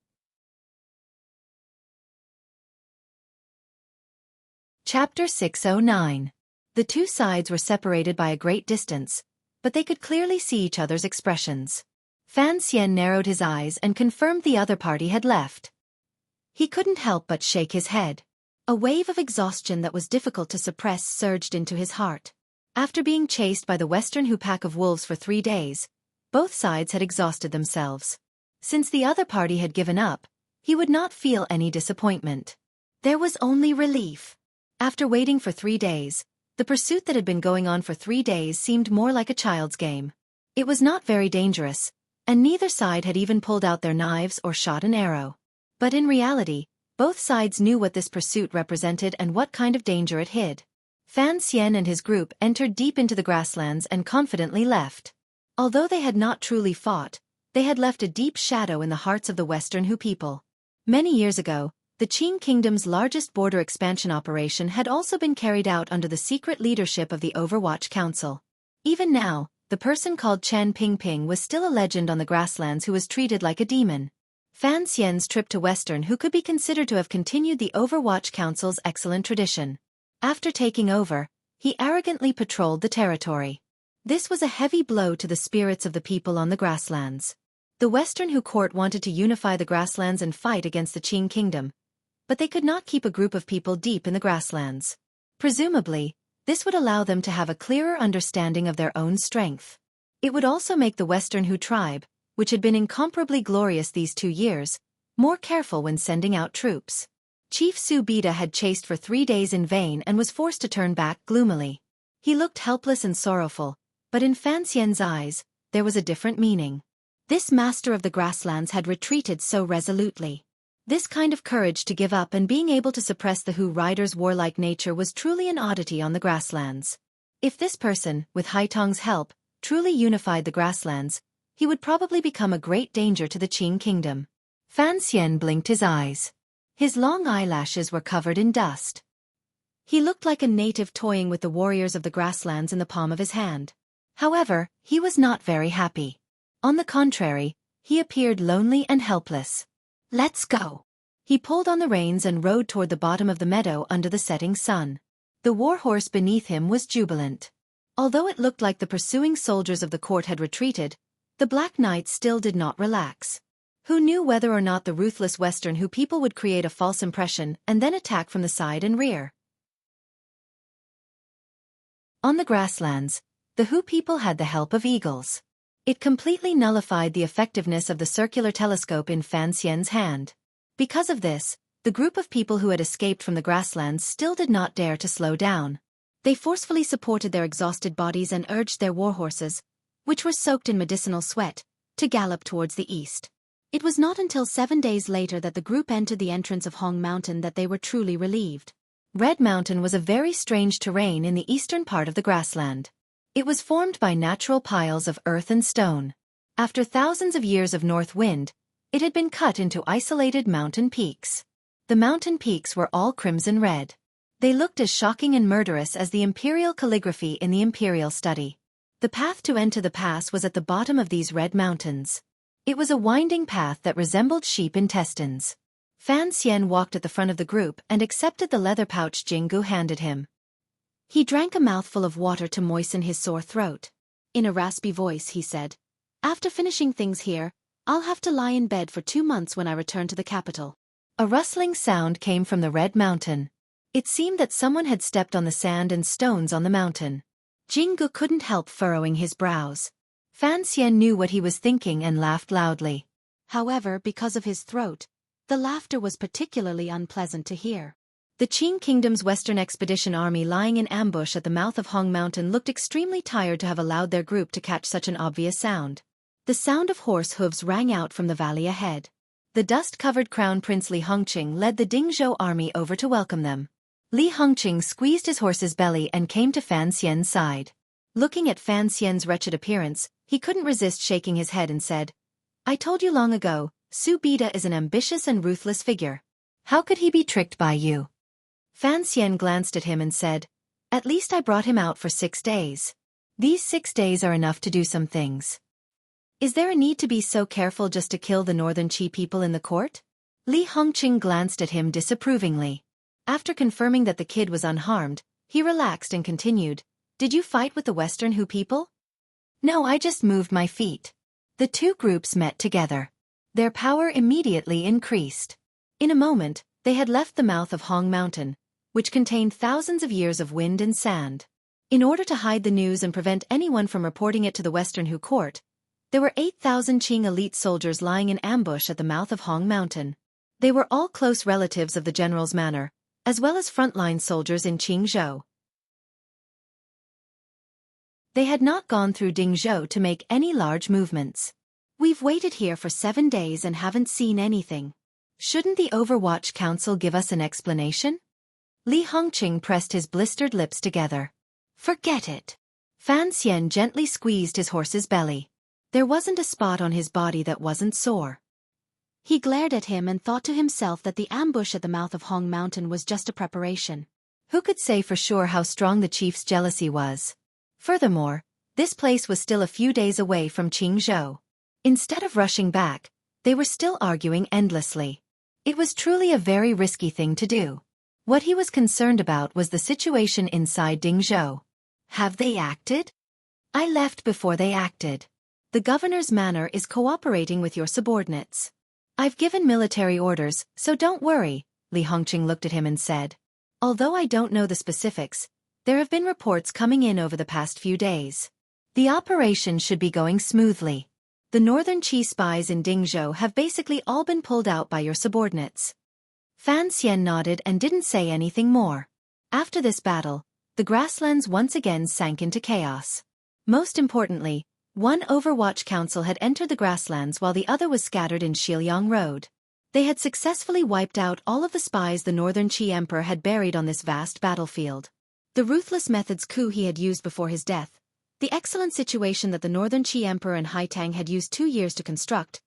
Chapter 609. The two sides were separated by a great distance, but they could clearly see each other's expressions. Fan Xian narrowed his eyes and confirmed the other party had left. He couldn't help but shake his head. A wave of exhaustion that was difficult to suppress surged into his heart. After being chased by the Western Hu pack of wolves for 3 days, both sides had exhausted themselves. Since the other party had given up, he would not feel any disappointment. There was only relief. After waiting for 3 days, the pursuit that had been going on for 3 days seemed more like a child's game. It was not very dangerous, and neither side had even pulled out their knives or shot an arrow. But in reality, both sides knew what this pursuit represented and what kind of danger it hid. Fan Xian and his group entered deep into the grasslands and confidently left. Although they had not truly fought, they had left a deep shadow in the hearts of the Western Hu people. Many years ago, the Qing Kingdom's largest border expansion operation had also been carried out under the secret leadership of the Overwatch Council. Even now, the person called Chen Pingping was still a legend on the grasslands who was treated like a demon. Fan Xian's trip to Western Hu could be considered to have continued the Overwatch Council's excellent tradition. After taking over, he arrogantly patrolled the territory. This was a heavy blow to the spirits of the people on the grasslands. The Western Hu court wanted to unify the grasslands and fight against the Qing Kingdom, but they could not keep a group of people deep in the grasslands. Presumably, this would allow them to have a clearer understanding of their own strength. It would also make the Western Hu tribe, which had been incomparably glorious these 2 years, more careful when sending out troops. Chief Su Bida had chased for 3 days in vain and was forced to turn back gloomily. He looked helpless and sorrowful, but in Fan Xian's eyes, there was a different meaning. This master of the grasslands had retreated so resolutely. This kind of courage to give up and being able to suppress the Hu riders' warlike nature was truly an oddity on the grasslands. If this person, with Haitang's help, truly unified the grasslands, he would probably become a great danger to the Qing Kingdom. Fan Xian blinked his eyes. His long eyelashes were covered in dust. He looked like a native toying with the warriors of the grasslands in the palm of his hand. However, he was not very happy. On the contrary, he appeared lonely and helpless. "Let's go." He pulled on the reins and rode toward the bottom of the meadow under the setting sun. The warhorse beneath him was jubilant. Although it looked like the pursuing soldiers of the court had retreated, the Black Knight still did not relax. Who knew whether or not the ruthless Western Hu people would create a false impression and then attack from the side and rear? On the grasslands, the Hu people had the help of eagles. It completely nullified the effectiveness of the circular telescope in Fan Xian's hand. Because of this, the group of people who had escaped from the grasslands still did not dare to slow down. They forcefully supported their exhausted bodies and urged their warhorses, which were soaked in medicinal sweat, to gallop towards the east. It was not until 7 days later that the group entered the entrance of Hong Mountain that they were truly relieved. Red Mountain was a very strange terrain in the eastern part of the grassland. It was formed by natural piles of earth and stone. After thousands of years of north wind, it had been cut into isolated mountain peaks. The mountain peaks were all crimson red. They looked as shocking and murderous as the imperial calligraphy in the imperial study. The path to enter the pass was at the bottom of these red mountains. It was a winding path that resembled sheep intestines. Fan Xian walked at the front of the group and accepted the leather pouch Jinggu handed him. He drank a mouthful of water to moisten his sore throat. In a raspy voice he said, "After finishing things here, I'll have to lie in bed for 2 months when I return to the capital." A rustling sound came from the Red Mountain. It seemed that someone had stepped on the sand and stones on the mountain. Jinggu couldn't help furrowing his brows. Fan Xian knew what he was thinking and laughed loudly. However, because of his throat, the laughter was particularly unpleasant to hear. The Qing Kingdom's Western Expedition Army lying in ambush at the mouth of Hong Mountain looked extremely tired to have allowed their group to catch such an obvious sound. The sound of horse hooves rang out from the valley ahead. The dust-covered Crown Prince Li Hongqing led the Dingzhou army over to welcome them. Li Hongqing squeezed his horse's belly and came to Fan Xian's side. Looking at Fan Xian's wretched appearance, he couldn't resist shaking his head and said, "I told you long ago, Su Bida is an ambitious and ruthless figure. How could he be tricked by you?" Fan Xian glanced at him and said, "At least I brought him out for 6 days. These 6 days are enough to do some things. Is there a need to be so careful just to kill the Northern Qi people in the court?" Li Hongqing glanced at him disapprovingly. After confirming that the kid was unharmed, he relaxed and continued, "Did you fight with the Western Hu people?" "No, I just moved my feet." The two groups met together. Their power immediately increased. In a moment, they had left the mouth of Hong Mountain, which contained thousands of years of wind and sand. In order to hide the news and prevent anyone from reporting it to the Western Hu court, there were 8,000 Qing elite soldiers lying in ambush at the mouth of Hong Mountain. They were all close relatives of the general's manor, as well as frontline soldiers in Qingzhou. They had not gone through Dingzhou to make any large movements. "We've waited here for 7 days and haven't seen anything. Shouldn't the Overwatch Council give us an explanation?" Li Hongqing pressed his blistered lips together. "Forget it." Fan Xian gently squeezed his horse's belly. There wasn't a spot on his body that wasn't sore. He glared at him and thought to himself that the ambush at the mouth of Hong Mountain was just a preparation. Who could say for sure how strong the chief's jealousy was? Furthermore, this place was still a few days away from Qingzhou. Instead of rushing back, they were still arguing endlessly. It was truly a very risky thing to do. What he was concerned about was the situation inside Dingzhou. Have they acted? I left before they acted. The governor's manor is cooperating with your subordinates. I've given military orders, so don't worry, Li Hongqing looked at him and said. Although I don't know the specifics, there have been reports coming in over the past few days. The operation should be going smoothly. The Northern Qi spies in Dingzhou have basically all been pulled out by your subordinates. Fan Xian nodded and didn't say anything more. After this battle, the grasslands once again sank into chaos. Most importantly, one Overwatch Council had entered the grasslands while the other was scattered in Shiliang Road. They had successfully wiped out all of the spies the Northern Qi Emperor had buried on this vast battlefield. The ruthless methods Ku he had used before his death, the excellent situation that the Northern Qi Emperor and Haitang had used 2 years to construct,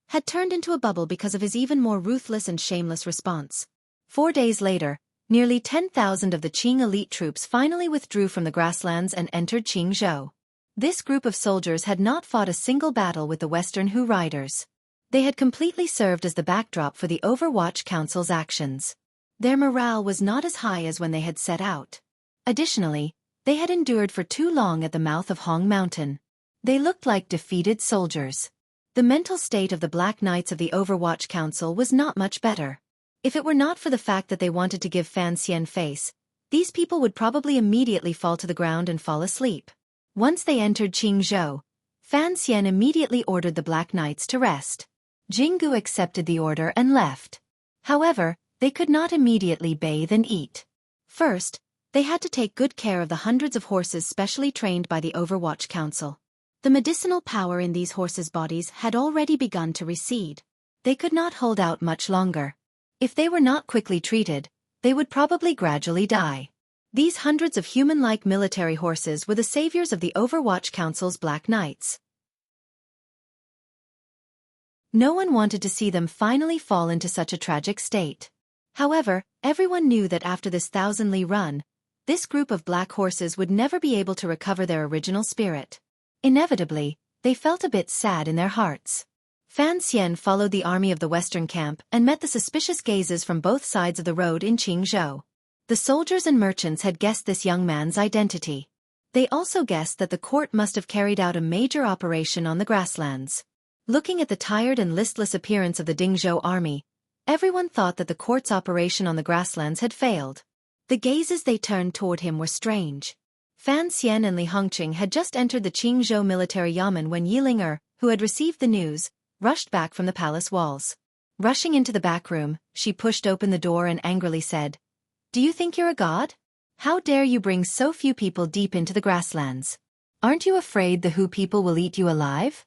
had turned into a bubble because of his even more ruthless and shameless response. 4 days later, nearly 10,000 of the Qing elite troops finally withdrew from the grasslands and entered Qingzhou. This group of soldiers had not fought a single battle with the Western Hu riders. They had completely served as the backdrop for the Overwatch Council's actions. Their morale was not as high as when they had set out. Additionally, they had endured for too long at the mouth of Hong Mountain. They looked like defeated soldiers. The mental state of the Black Knights of the Overwatch Council was not much better. If it were not for the fact that they wanted to give Fan Xian face, these people would probably immediately fall to the ground and fall asleep. Once they entered Qingzhou, Fan Xian immediately ordered the Black Knights to rest. Jinggu accepted the order and left. However, they could not immediately bathe and eat. First, they had to take good care of the hundreds of horses specially trained by the Overwatch Council. The medicinal power in these horses' bodies had already begun to recede. They could not hold out much longer. If they were not quickly treated, they would probably gradually die. These hundreds of human-like military horses were the saviors of the Overwatch Council's Black Knights. No one wanted to see them finally fall into such a tragic state. However, everyone knew that after this 1,000-li run, this group of black horses would never be able to recover their original spirit. Inevitably, they felt a bit sad in their hearts. Fan Xian followed the army of the western camp and met the suspicious gazes from both sides of the road in Qingzhou. The soldiers and merchants had guessed this young man's identity. They also guessed that the court must have carried out a major operation on the grasslands. Looking at the tired and listless appearance of the Dingzhou army, everyone thought that the court's operation on the grasslands had failed. The gazes they turned toward him were strange. Fan Xian and Li Hongqing had just entered the Qingzhou military yamen when Yiling, who had received the news, rushed back from the palace walls. Rushing into the back room, she pushed open the door and angrily said, "Do you think you're a god? How dare you bring so few people deep into the grasslands? Aren't you afraid the Hu people will eat you alive?"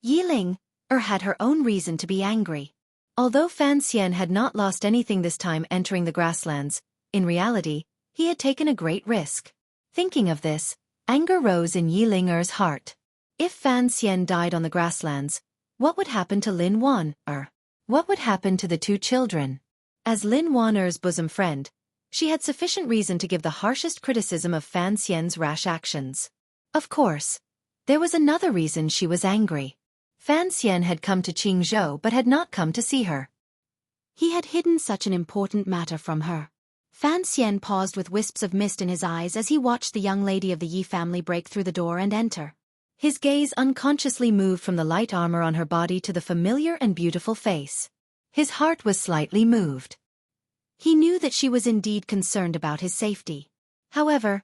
Yiling had her own reason to be angry. Although Fan Xian had not lost anything this time entering the grasslands, in reality, he had taken a great risk. Thinking of this, anger rose in Yiling's heart. If Fan Xian died on the grasslands, what would happen to Lin Wan? What would happen to the two children? As Lin Wan's bosom friend, she had sufficient reason to give the harshest criticism of Fan Xian's rash actions. Of course, there was another reason she was angry. Fan Xian had come to Qingzhou but had not come to see her. He had hidden such an important matter from her. Fan Xian paused with wisps of mist in his eyes as he watched the young lady of the Yi family break through the door and enter. His gaze unconsciously moved from the light armor on her body to the familiar and beautiful face. His heart was slightly moved. He knew that she was indeed concerned about his safety. However,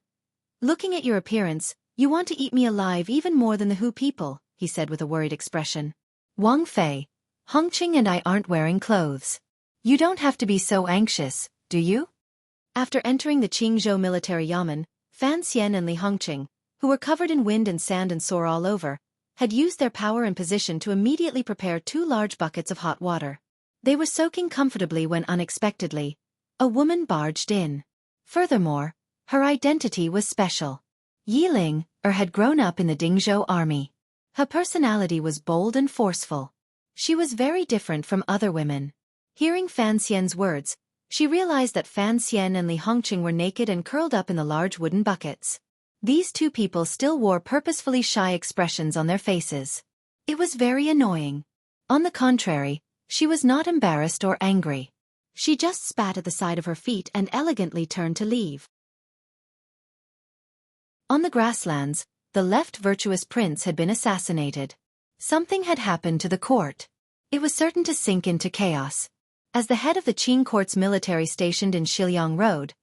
looking at your appearance, you want to eat me alive even more than the Hu people, he said with a worried expression. Wang Fei, Hongqing and I aren't wearing clothes. You don't have to be so anxious, do you? After entering the Qingzhou military yamen, Fan Xian and Li Hongqing, who were covered in wind and sand and sore all over, had used their power and position to immediately prepare 2 large buckets of hot water. They were soaking comfortably when unexpectedly, a woman barged in. Furthermore, her identity was special. Yiling had grown up in the Dingzhou army. Her personality was bold and forceful. She was very different from other women. Hearing Fan Xian's words, she realized that Fan Xian and Li Hongqing were naked and curled up in the large wooden buckets. These two people still wore purposefully shy expressions on their faces. It was very annoying. On the contrary, she was not embarrassed or angry. She just spat at the side of her feet and elegantly turned to leave. On the grasslands, the left virtuous prince had been assassinated. Something had happened to the court. It was certain to sink into chaos. As the head of the Qing court's military stationed in Shiliang Road,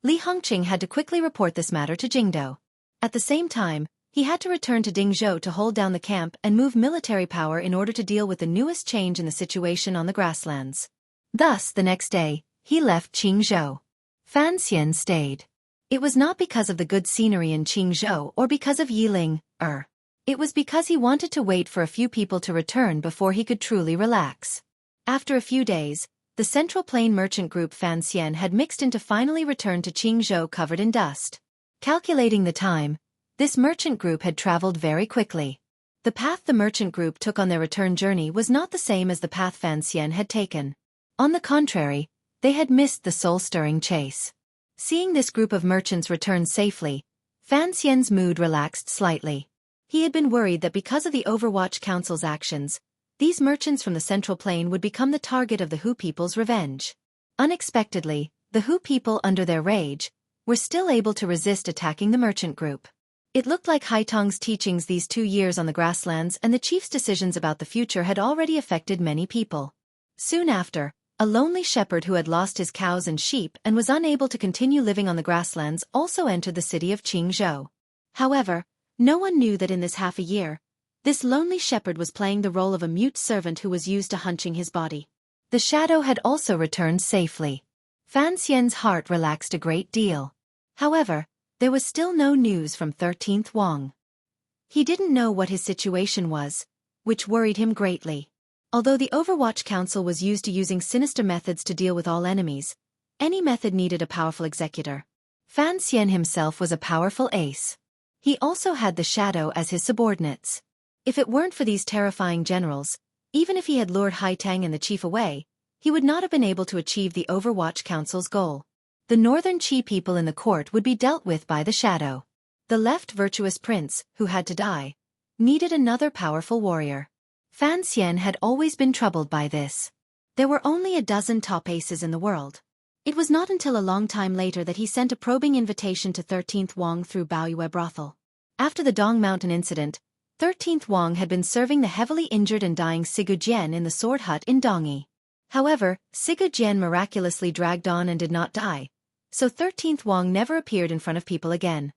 Li Hongqing had to quickly report this matter to Jingdou. At the same time, he had to return to Dingzhou to hold down the camp and move military power in order to deal with the newest change in the situation on the grasslands. Thus, the next day, he left Qingzhou. Fan Xian stayed. It was not because of the good scenery in Qingzhou or because of Yiling. It was because he wanted to wait for a few people to return before he could truly relax. After a few days, the Central Plain merchant group Fan Xian had mixed in to finally return to Qingzhou covered in dust. Calculating the time, this merchant group had traveled very quickly. The path the merchant group took on their return journey was not the same as the path Fan Xian had taken. On the contrary, they had missed the soul-stirring chase. Seeing this group of merchants return safely, Fan Xian's mood relaxed slightly. He had been worried that because of the Overwatch Council's actions, these merchants from the Central Plain would become the target of the Hu people's revenge. Unexpectedly, the Hu people, under their rage, were still able to resist attacking the merchant group. It looked like Haitong's teachings these 2 years on the grasslands and the chief's decisions about the future had already affected many people. Soon after, a lonely shepherd who had lost his cows and sheep and was unable to continue living on the grasslands also entered the city of Qingzhou. However, no one knew that in this half a year, this lonely shepherd was playing the role of a mute servant who was used to hunching his body. The shadow had also returned safely. Fan Xian's heart relaxed a great deal. However, there was still no news from 13th Wang. He didn't know what his situation was, which worried him greatly. Although the Overwatch Council was used to using sinister methods to deal with all enemies, any method needed a powerful executor. Fan Xian himself was a powerful ace. He also had the shadow as his subordinates. If it weren't for these terrifying generals, even if he had lured Haitang and the chief away, he would not have been able to achieve the Overwatch Council's goal. The northern Qi people in the court would be dealt with by the shadow. The left virtuous prince, who had to die, needed another powerful warrior. Fan Xian had always been troubled by this. There were only a dozen top aces in the world. It was not until a long time later that he sent a probing invitation to 13th Wang through Baoyue brothel. After the Dong Mountain incident, 13th Wang had been serving the heavily injured and dying Sigu Jian in the sword hut in Dongyi. However, Sigu Jian miraculously dragged on and did not die, so 13th Wang never appeared in front of people again.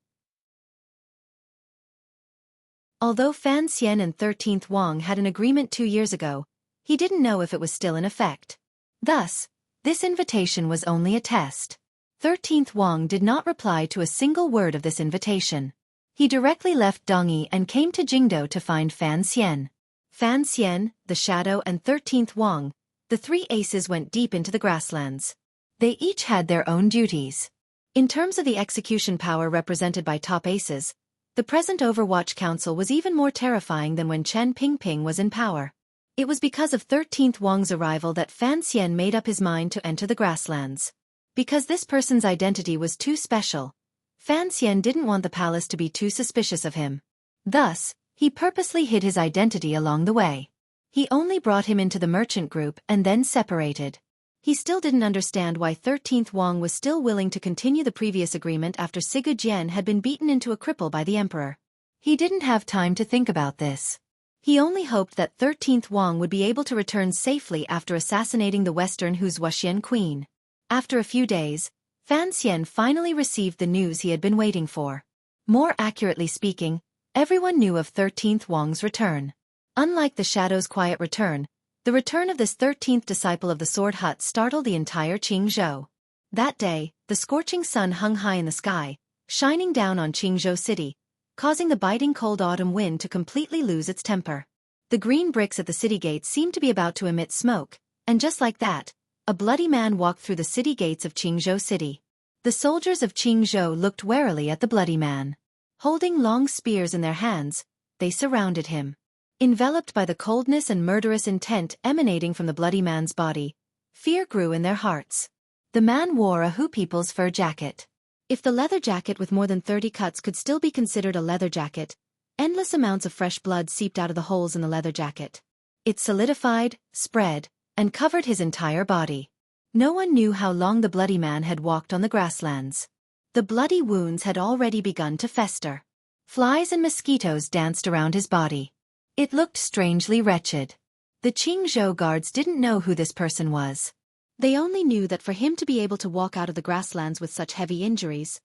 Although Fan Xian and 13th Wang had an agreement 2 years ago, he didn't know if it was still in effect. Thus, this invitation was only a test. 13th Wang did not reply to a single word of this invitation. He directly left Dongyi and came to Jingdo to find Fan Xian. Fan Xian, the Shadow and 13th Wang, the three aces went deep into the grasslands. They each had their own duties. In terms of the execution power represented by top aces, the present Overwatch Council was even more terrifying than when Chen Pingping was in power. It was because of 13th Wang's arrival that Fan Xian made up his mind to enter the grasslands. Because this person's identity was too special, Fan Xian didn't want the palace to be too suspicious of him. Thus, he purposely hid his identity along the way. He only brought him into the merchant group and then separated. He still didn't understand why 13th Wang was still willing to continue the previous agreement after Sigu Jian had been beaten into a cripple by the emperor. He didn't have time to think about this. He only hoped that 13th Wang would be able to return safely after assassinating the Western Hu's Wuxian queen. After a few days, Fan Xian finally received the news he had been waiting for. More accurately speaking, everyone knew of 13th Wang's return. Unlike the Shadow's quiet return, the return of this 13th disciple of the Sword Hut startled the entire Qingzhou. That day, the scorching sun hung high in the sky, shining down on Qingzhou city, causing the biting cold autumn wind to completely lose its temper. The green bricks at the city gates seemed to be about to emit smoke, and just like that, a bloody man walked through the city gates of Qingzhou city. The soldiers of Qingzhou looked warily at the bloody man. Holding long spears in their hands, they surrounded him. Enveloped by the coldness and murderous intent emanating from the bloody man's body, fear grew in their hearts. The man wore a Hu people's fur jacket. If the leather jacket with more than 30 cuts could still be considered a leather jacket, endless amounts of fresh blood seeped out of the holes in the leather jacket. It solidified, spread, and covered his entire body. No one knew how long the bloody man had walked on the grasslands. The bloody wounds had already begun to fester. Flies and mosquitoes danced around his body. It looked strangely wretched. The Qingzhou guards didn't know who this person was. They only knew that for him to be able to walk out of the grasslands with such heavy injuries,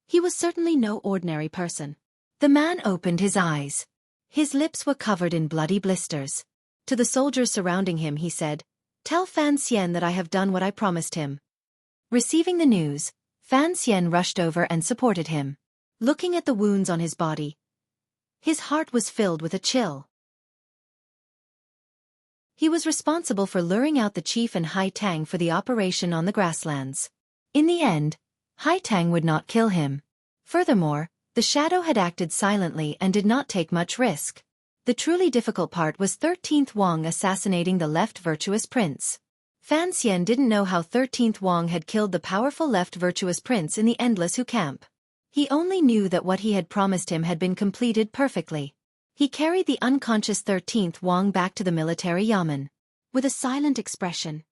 he was certainly no ordinary person. The man opened his eyes. His lips were covered in bloody blisters. To the soldiers surrounding him he said, "Tell Fan Xian that I have done what I promised him." Receiving the news, Fan Xian rushed over and supported him. Looking at the wounds on his body, his heart was filled with a chill. He was responsible for luring out the chief and Hai Tang for the operation on the grasslands. In the end, Hai Tang would not kill him. Furthermore, the Shadow had acted silently and did not take much risk. The truly difficult part was 13th Wang assassinating the left virtuous prince. Fan Xian didn't know how 13th Wang had killed the powerful left virtuous prince in the Endless Hu camp. He only knew that what he had promised him had been completed perfectly. He carried the unconscious 13th Wang back to the military yamen. With a silent expression,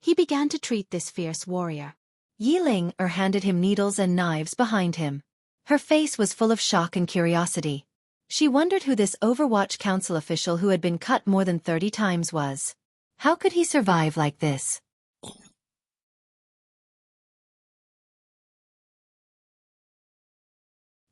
he began to treat this fierce warrior. Yi Ling handed him needles and knives behind him. Her face was full of shock and curiosity. She wondered who this Overwatch Council official who had been cut more than 30 times was. How could he survive like this?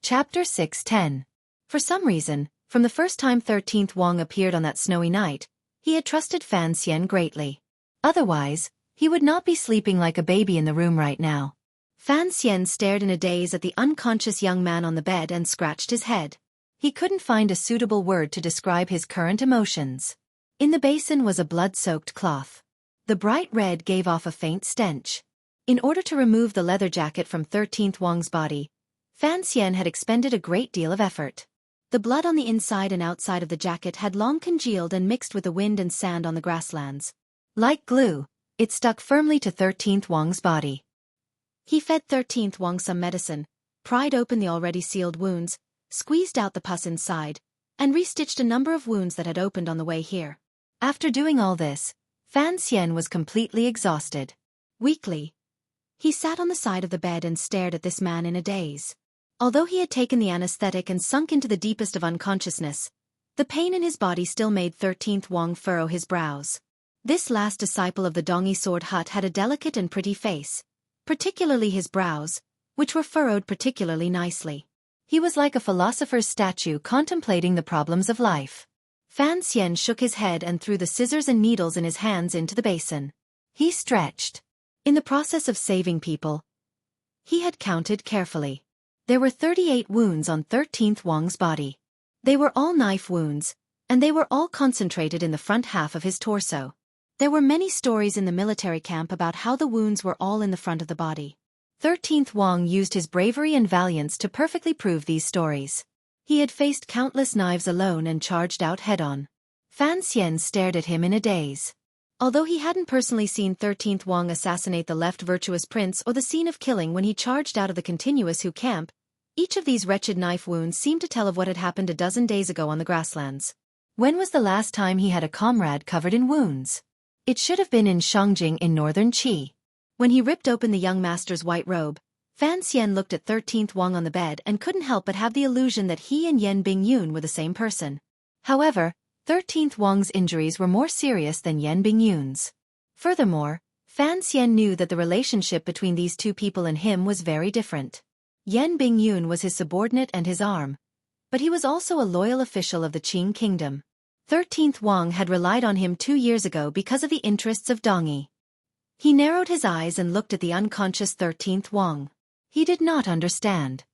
Chapter 6:10. For some reason, from the first time 13th Wang appeared on that snowy night, he had trusted Fan Xian greatly. Otherwise, he would not be sleeping like a baby in the room right now. Fan Xian stared in a daze at the unconscious young man on the bed and scratched his head. He couldn't find a suitable word to describe his current emotions. In the basin was a blood-soaked cloth. The bright red gave off a faint stench. In order to remove the leather jacket from 13th Wang's body, Fan Xian had expended a great deal of effort. The blood on the inside and outside of the jacket had long congealed and mixed with the wind and sand on the grasslands. Like glue, it stuck firmly to 13th Wang's body. He fed 13th Wang some medicine, pried open the already sealed wounds, squeezed out the pus inside, and restitched a number of wounds that had opened on the way here. After doing all this, Fan Xian was completely exhausted. Weakly, he sat on the side of the bed and stared at this man in a daze. Although he had taken the anesthetic and sunk into the deepest of unconsciousness, the pain in his body still made 13th Wang furrow his brows. This last disciple of the Dongi sword hut had a delicate and pretty face, particularly his brows, which were furrowed particularly nicely. He was like a philosopher's statue contemplating the problems of life. Fan Xian shook his head and threw the scissors and needles in his hands into the basin. He stretched. In the process of saving people, he had counted carefully. There were 38 wounds on 13th Wang's body. They were all knife wounds, and they were all concentrated in the front half of his torso. There were many stories in the military camp about how the wounds were all in the front of the body. 13th Wang used his bravery and valiance to perfectly prove these stories. He had faced countless knives alone and charged out head-on. Fan Xian stared at him in a daze. Although he hadn't personally seen 13th Wang assassinate the left virtuous prince or the scene of killing when he charged out of the continuous Hu camp, each of these wretched knife wounds seemed to tell of what had happened a dozen days ago on the grasslands. When was the last time he had a comrade covered in wounds? It should have been in Shangjing in northern Qi. When he ripped open the young master's white robe, Fan Xian looked at 13th Wang on the bed and couldn't help but have the illusion that he and Yen Bingyun were the same person. However, 13th Wang's injuries were more serious than Yen Bingyun's. Furthermore, Fan Xian knew that the relationship between these two people and him was very different. Yen Bingyun was his subordinate and his arm, but he was also a loyal official of the Qing kingdom. 13th Wang had relied on him 2 years ago because of the interests of Dongi. He narrowed his eyes and looked at the unconscious 13th Wang. He did not understand.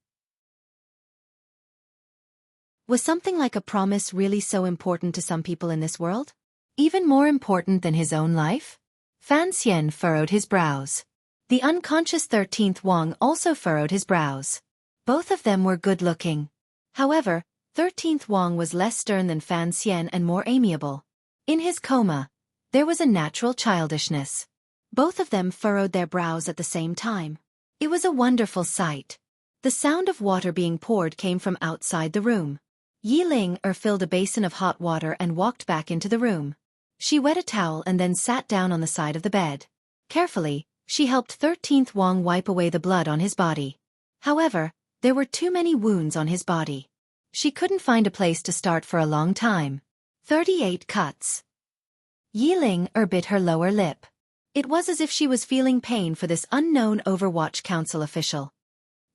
Was something like a promise really so important to some people in this world? Even more important than his own life? Fan Xian furrowed his brows. The unconscious 13th Wang also furrowed his brows. Both of them were good-looking. However, 13th Wang was less stern than Fan Xian and more amiable. In his coma, there was a natural childishness. Both of them furrowed their brows at the same time. It was a wonderful sight. The sound of water being poured came from outside the room. Yi Ling filled a basin of hot water and walked back into the room. She wet a towel and then sat down on the side of the bed. Carefully, she helped 13th Wang wipe away the blood on his body. However, there were too many wounds on his body. She couldn't find a place to start for a long time. 38 cuts. Yi Ling bit her lower lip. It was as if she was feeling pain for this unknown Overwatch Council official.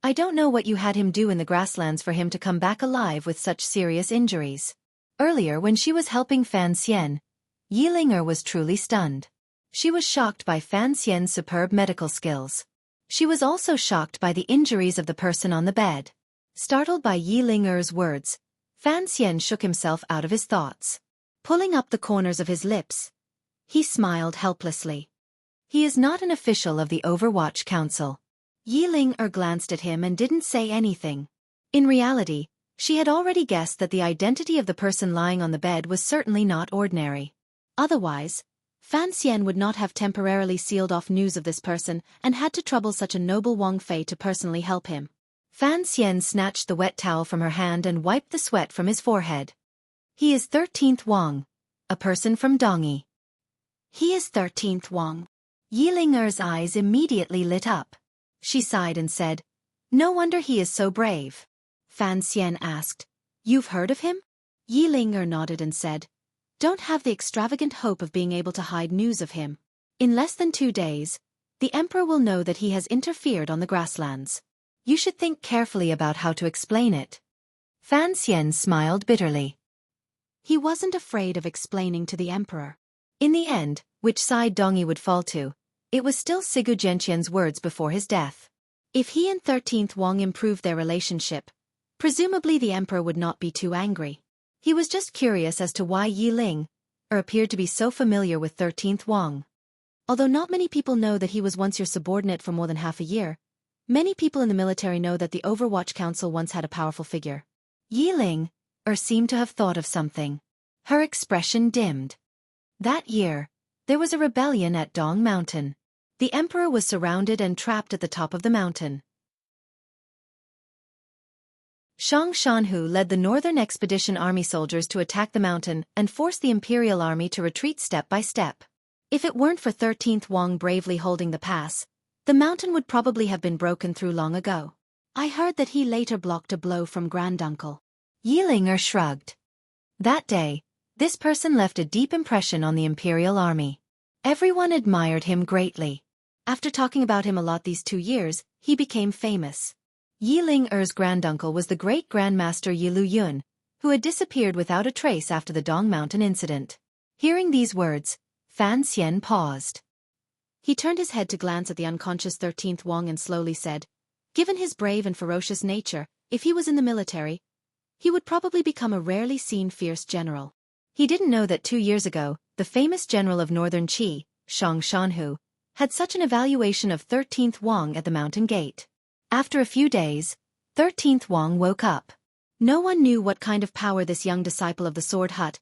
I don't know what you had him do in the grasslands for him to come back alive with such serious injuries. Earlier when she was helping Fan Xian, Yi Ling was truly stunned. She was shocked by Fan Xian's superb medical skills. She was also shocked by the injuries of the person on the bed. Startled by Yi Ling's words, Fan Xian shook himself out of his thoughts. Pulling up the corners of his lips, he smiled helplessly. He is not an official of the Overwatch Council. Yi Ling glanced at him and didn't say anything. In reality, she had already guessed that the identity of the person lying on the bed was certainly not ordinary. Otherwise, Fan Xian would not have temporarily sealed off news of this person and had to trouble such a noble Wang Fei to personally help him. Fan Xian snatched the wet towel from her hand and wiped the sweat from his forehead. He is 13th Wang, a person from Dongi. He is 13th Wang. Yi Ling's eyes immediately lit up. She sighed and said, "No wonder he is so brave." Fan Xian asked, "You've heard of him?" Yi Ling nodded and said, "Don't have the extravagant hope of being able to hide news of him. In less than 2 days, the emperor will know that he has interfered on the grasslands. You should think carefully about how to explain it." Fan Xian smiled bitterly. He wasn't afraid of explaining to the emperor. In the end, which side Dongi would fall to, it was still Sigu Gentian's words before his death. If he and 13th Wang improved their relationship, presumably the emperor would not be too angry. He was just curious as to why Yi Ling appeared to be so familiar with 13th Wang. Although not many people know that he was once your subordinate for more than half a year, many people in the military know that the Overwatch Council once had a powerful figure. Yi Ling seemed to have thought of something. Her expression dimmed. That year, there was a rebellion at Dong Mountain. The emperor was surrounded and trapped at the top of the mountain. Shang Shanhu led the Northern Expedition Army soldiers to attack the mountain and force the Imperial Army to retreat step by step. If it weren't for 13th Wang bravely holding the pass, the mountain would probably have been broken through long ago. I heard that he later blocked a blow from Granduncle. Yilinger shrugged. That day, this person left a deep impression on the Imperial Army. Everyone admired him greatly. After talking about him a lot these 2 years, he became famous. Yilinger's granduncle was the great Grandmaster Yilu Yun, who had disappeared without a trace after the Dong Mountain incident. Hearing these words, Fan Xian paused. He turned his head to glance at the unconscious 13th Wang and slowly said, given his brave and ferocious nature, if he was in the military, he would probably become a rarely seen fierce general. He didn't know that 2 years ago, the famous general of Northern Qi, Shang Shanhu, had such an evaluation of 13th Wang at the mountain gate. After a few days, 13th Wang woke up. No one knew what kind of power this young disciple of the Sword Hut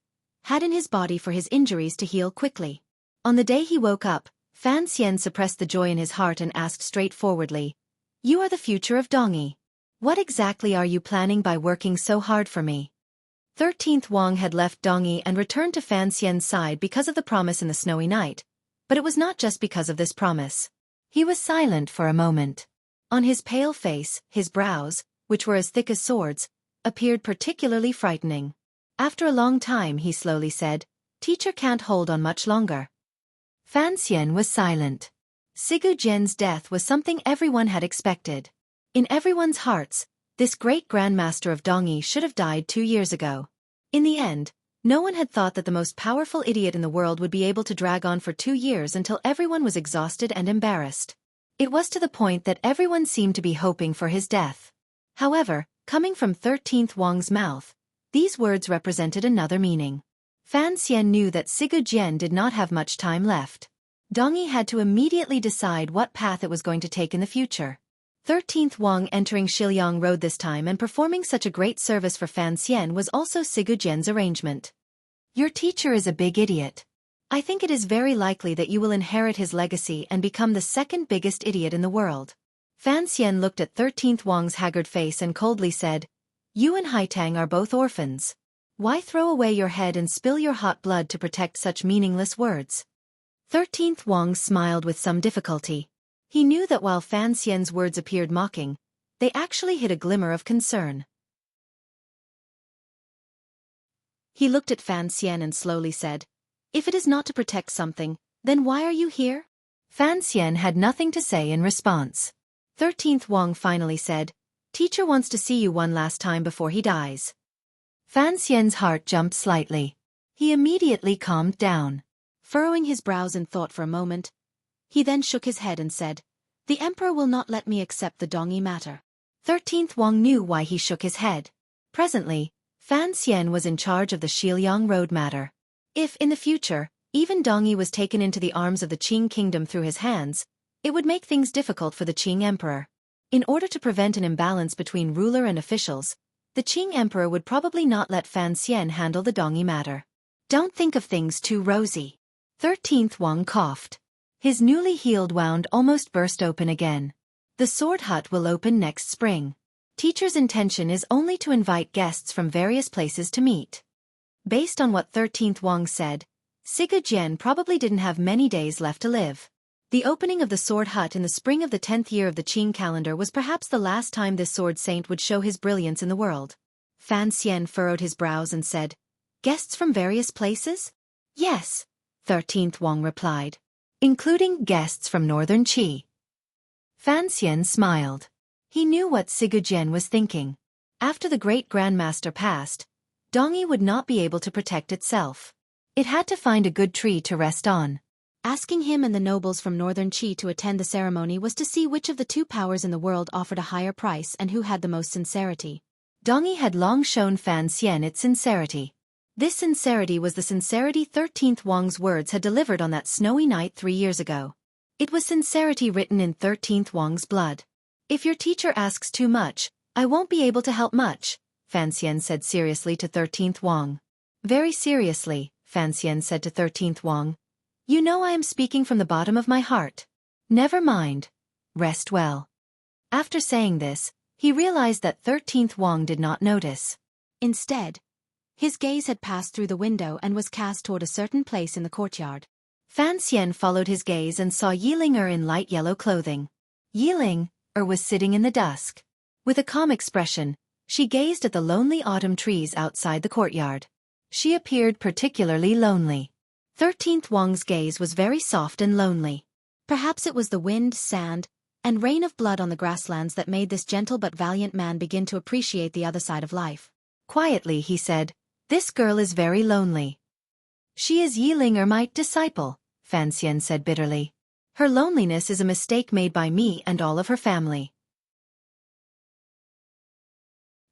had in his body for his injuries to heal quickly. On the day he woke up, Fan Xian suppressed the joy in his heart and asked straightforwardly, "You are the future of Dongyi. What exactly are you planning by working so hard for me?" 13th Wang had left Dongyi and returned to Fan Xian's side because of the promise in the snowy night, but it was not just because of this promise. He was silent for a moment. On his pale face, his brows, which were as thick as swords, appeared particularly frightening. After a long time he slowly said, "Teacher can't hold on much longer." Fan Xian was silent. Sigu Jian's death was something everyone had expected. In everyone's hearts, this great grandmaster of Dongyi should have died 2 years ago. In the end, no one had thought that the most powerful idiot in the world would be able to drag on for 2 years until everyone was exhausted and embarrassed. It was to the point that everyone seemed to be hoping for his death. However, coming from 13th Wang's mouth, these words represented another meaning. Fan Xian knew that Sigu Jian did not have much time left. Dongyi had to immediately decide what path it was going to take in the future. 13th Wang entering Shiliang Road this time and performing such a great service for Fan Xian was also Sigu Jian's arrangement. Your teacher is a big idiot. I think it is very likely that you will inherit his legacy and become the second biggest idiot in the world. Fan Xian looked at 13th Wang's haggard face and coldly said, "You and Haitang are both orphans. Why throw away your head and spill your hot blood to protect such meaningless words?" 13th Wang smiled with some difficulty. He knew that while Fan Xian's words appeared mocking, they actually hid a glimmer of concern. He looked at Fan Xian and slowly said, "If it is not to protect something, then why are you here?" Fan Xian had nothing to say in response. 13th Wang finally said, "Teacher wants to see you one last time before he dies." Fan Xian's heart jumped slightly. He immediately calmed down. Furrowing his brows in thought for a moment, he then shook his head and said, "The Emperor will not let me accept the Dongyi matter." 13th Wang knew why he shook his head. Presently, Fan Xian was in charge of the Shiliang Road matter. If, in the future, even Dongyi was taken into the arms of the Qing kingdom through his hands, it would make things difficult for the Qing emperor. In order to prevent an imbalance between ruler and officials, the Qing emperor would probably not let Fan Xian handle the Dongyi matter. "Don't think of things too rosy." 13th Wang coughed. His newly healed wound almost burst open again. The Sword Hut will open next spring. Teacher's intention is only to invite guests from various places to meet. Based on what 13th Wang said, Sigu Jian probably didn't have many days left to live. The opening of the Sword Hut in the spring of the 10th year of the Qing calendar was perhaps the last time this sword saint would show his brilliance in the world. Fan Xian furrowed his brows and said, "Guests from various places?" "Yes," 13th Wang replied, "including guests from Northern Qi." Fan Xian smiled. He knew what Sigu Jian was thinking. After the great grandmaster passed, Dongyi would not be able to protect itself. It had to find a good tree to rest on. Asking him and the nobles from Northern Qi to attend the ceremony was to see which of the 2 powers in the world offered a higher price and who had the most sincerity. Dongyi had long shown Fan Xian its sincerity. This sincerity was the sincerity 13th Wang's words had delivered on that snowy night 3 years ago. It was sincerity written in 13th Wang's blood. "If your teacher asks too much, I won't be able to help much," Fan Xian said seriously to 13th Wang. "Very seriously," Fan Xian said to 13th Wang. "You know I am speaking from the bottom of my heart. Never mind. Rest well." After saying this, He realized that 13th Wang did not notice. Instead, his gaze had passed through the window and was cast toward a certain place in the courtyard. Fan Xian followed his gaze and saw Yiling in light yellow clothing. Yiling was sitting in the dusk. With a calm expression, she gazed at the lonely autumn trees outside the courtyard. She appeared particularly lonely. 13th Wang's gaze was very soft and lonely. Perhaps it was the wind, sand, and rain of blood on the grasslands that made this gentle but valiant man begin to appreciate the other side of life. Quietly he said, "This girl is very lonely." "She is Yiling my disciple," Fan Xian said bitterly. "Her loneliness is a mistake made by me and all of her family."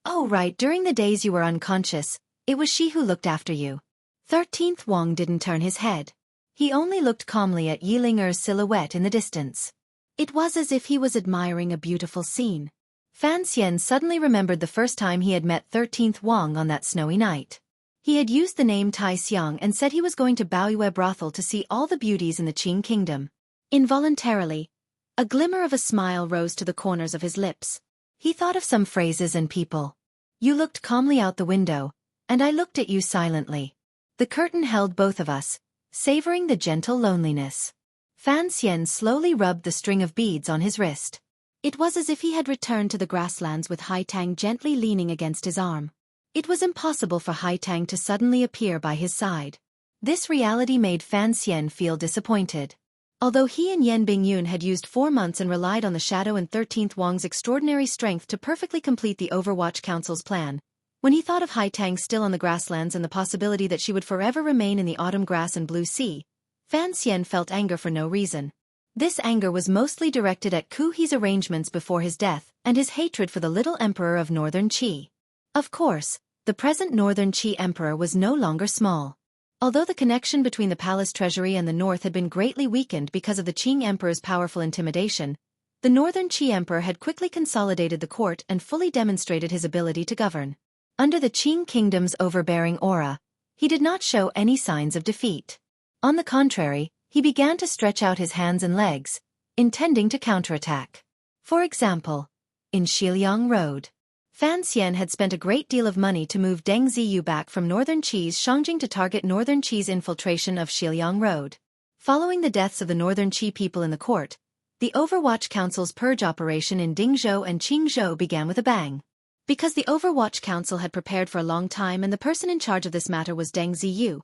"Oh right, during the days you were unconscious, it was she who looked after you." 13th Wang didn't turn his head. He only looked calmly at Yiling's silhouette in the distance. It was as if he was admiring a beautiful scene. Fan Xian suddenly remembered the first time he had met 13th Wang on that snowy night. He had used the name Tai Xiang and said he was going to Baoyue brothel to see all the beauties in the Qing kingdom. Involuntarily, a glimmer of a smile rose to the corners of his lips. He thought of some phrases and people. "You looked calmly out the window, and I looked at you silently. The curtain held both of us, savoring the gentle loneliness." Fan Xian slowly rubbed the string of beads on his wrist. It was as if he had returned to the grasslands with Hai Tang gently leaning against his arm. It was impossible for Hai Tang to suddenly appear by his side. This reality made Fan Xian feel disappointed. Although he and Yan Bingyun had used 4 months and relied on the Shadow and 13th Wang's extraordinary strength to perfectly complete the Overwatch Council's plan, when he thought of Hai Tang still on the grasslands and the possibility that she would forever remain in the autumn grass and blue sea, Fan Xian felt anger for no reason. This anger was mostly directed at Ku He's arrangements before his death and his hatred for the little emperor of Northern Qi. Of course, the present Northern Qi emperor was no longer small. Although the connection between the palace treasury and the north had been greatly weakened because of the Qing emperor's powerful intimidation, the Northern Qi emperor had quickly consolidated the court and fully demonstrated his ability to govern. Under the Qing kingdom's overbearing aura, he did not show any signs of defeat. On the contrary, he began to stretch out his hands and legs, intending to counterattack. For example, in Shiliang Road, Fan Xian had spent a great deal of money to move Deng Ziyu back from Northern Qi's Shangjing to target Northern Qi's infiltration of Shiliang Road. Following the deaths of the Northern Qi people in the court, the Overwatch Council's purge operation in Dingzhou and Qingzhou began with a bang. Because the Overwatch Council had prepared for a long time and the person in charge of this matter was Deng Ziyu,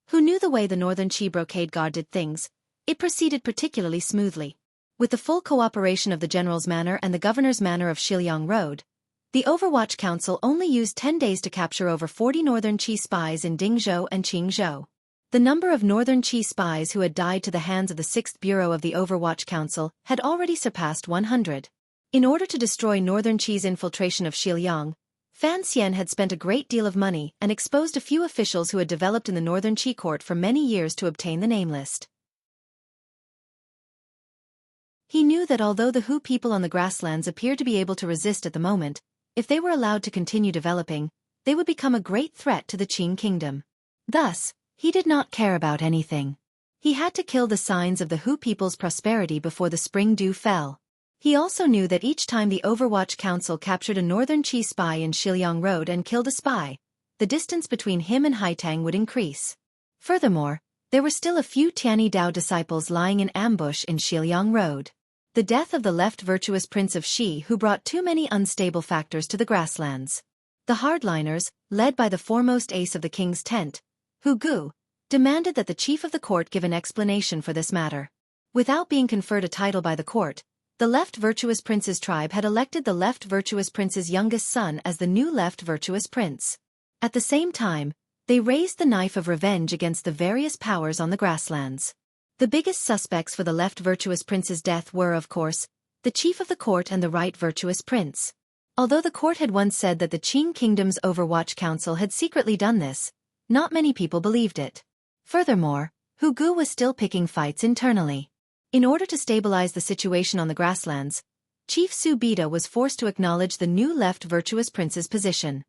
who knew the way the Northern Qi Brocade Guard did things, it proceeded particularly smoothly. With the full cooperation of the General's Manor and the Governor's Manor of Shiliang Road, the Overwatch Council only used 10 days to capture over 40 Northern Qi spies in Dingzhou and Qingzhou. The number of Northern Qi spies who had died to the hands of the 6th Bureau of the Overwatch Council had already surpassed 100. In order to destroy Northern Qi's infiltration of Shiliang, Fan Xian had spent a great deal of money and exposed a few officials who had developed in the Northern Qi court for many years to obtain the name list. He knew that although the Hu people on the grasslands appeared to be able to resist at the moment, if they were allowed to continue developing, they would become a great threat to the Qing kingdom. Thus, he did not care about anything. He had to kill the signs of the Hu people's prosperity before the spring dew fell. He also knew that each time the Overwatch Council captured a Northern Qi spy in Shiliang Road and killed a spy, the distance between him and Hai Tang would increase. Furthermore, there were still a few Tianyi Dao disciples lying in ambush in Shiliang Road. The death of the left virtuous prince of Shi who brought too many unstable factors to the grasslands. The hardliners, led by the foremost ace of the king's tent, Hu Gu, demanded that the chief of the court give an explanation for this matter. Without being conferred a title by the court, the left virtuous prince's tribe had elected the left virtuous prince's youngest son as the new left virtuous prince. At the same time, they raised the knife of revenge against the various powers on the grasslands. The biggest suspects for the left virtuous prince's death were, of course, the chief of the court and the right virtuous prince. Although the court had once said that the Qing kingdom's Overwatch Council had secretly done this, not many people believed it. Furthermore, Hu Gu was still picking fights internally. In order to stabilize the situation on the grasslands, Chief Su Bida was forced to acknowledge the new left virtuous prince's position.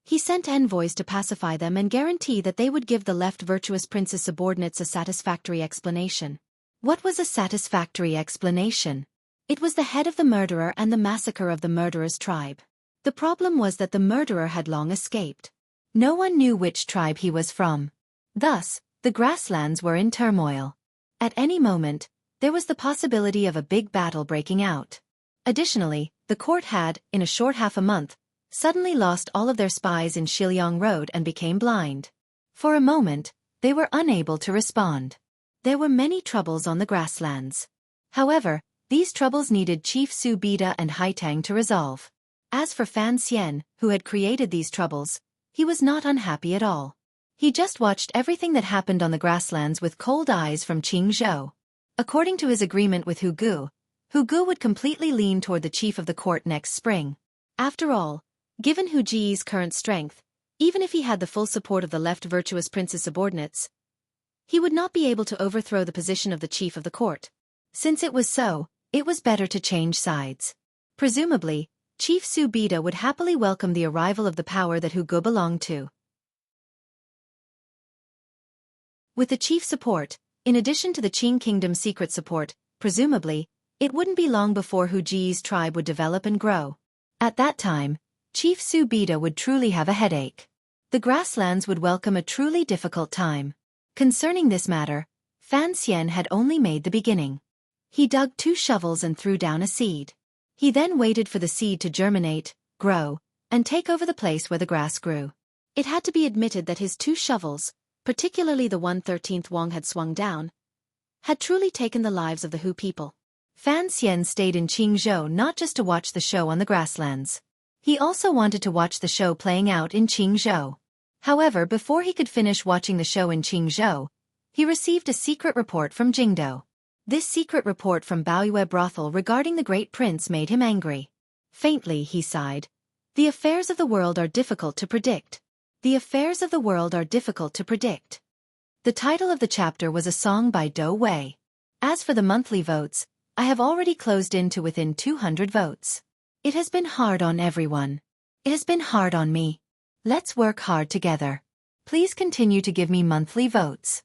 He sent envoys to pacify them and guarantee that they would give the left virtuous prince's subordinates a satisfactory explanation. What was a satisfactory explanation? It was the head of the murderer and the massacre of the murderer's tribe. The problem was that the murderer had long escaped. No one knew which tribe he was from. Thus, the grasslands were in turmoil. At any moment, there was the possibility of a big battle breaking out. Additionally, the court had, in a short half a month, suddenly lost all of their spies in Shiliang Road and became blind. For a moment, they were unable to respond. There were many troubles on the grasslands. However, these troubles needed Chief Su Bida and Haitang to resolve. As for Fan Xian, who had created these troubles, he was not unhappy at all. He just watched everything that happened on the grasslands with cold eyes from Qingzhou. According to his agreement with Hu Gu would completely lean toward the chief of the court next spring. After all, given Hu Ji's current strength, even if he had the full support of the left virtuous prince's subordinates, he would not be able to overthrow the position of the chief of the court. Since it was so, it was better to change sides. Presumably, Chief Su Bida would happily welcome the arrival of the power that Hu Gu belonged to. With the chief support, in addition to the Qing Kingdom's secret support, presumably, it wouldn't be long before Hu Ji's tribe would develop and grow. At that time, Chief Su Bida would truly have a headache. The grasslands would welcome a truly difficult time. Concerning this matter, Fan Xian had only made the beginning. He dug 2 shovels and threw down a seed. He then waited for the seed to germinate, grow, and take over the place where the grass grew. It had to be admitted that his 2 shovels, particularly the one 13th Wang had swung down, had truly taken the lives of the Hu people. Fan Xian stayed in Qingzhou not just to watch the show on the grasslands. He also wanted to watch the show playing out in Qingzhou. However, before he could finish watching the show in Qingzhou, he received a secret report from Jingdou. This secret report from Baoyue brothel regarding the great prince made him angry. Faintly, he sighed. The affairs of the world are difficult to predict. The affairs of the world are difficult to predict. The title of the chapter was a song by Do Wei. As for the monthly votes, I have already closed in to within 200 votes. It has been hard on everyone. It has been hard on me. Let's work hard together. Please continue to give me monthly votes.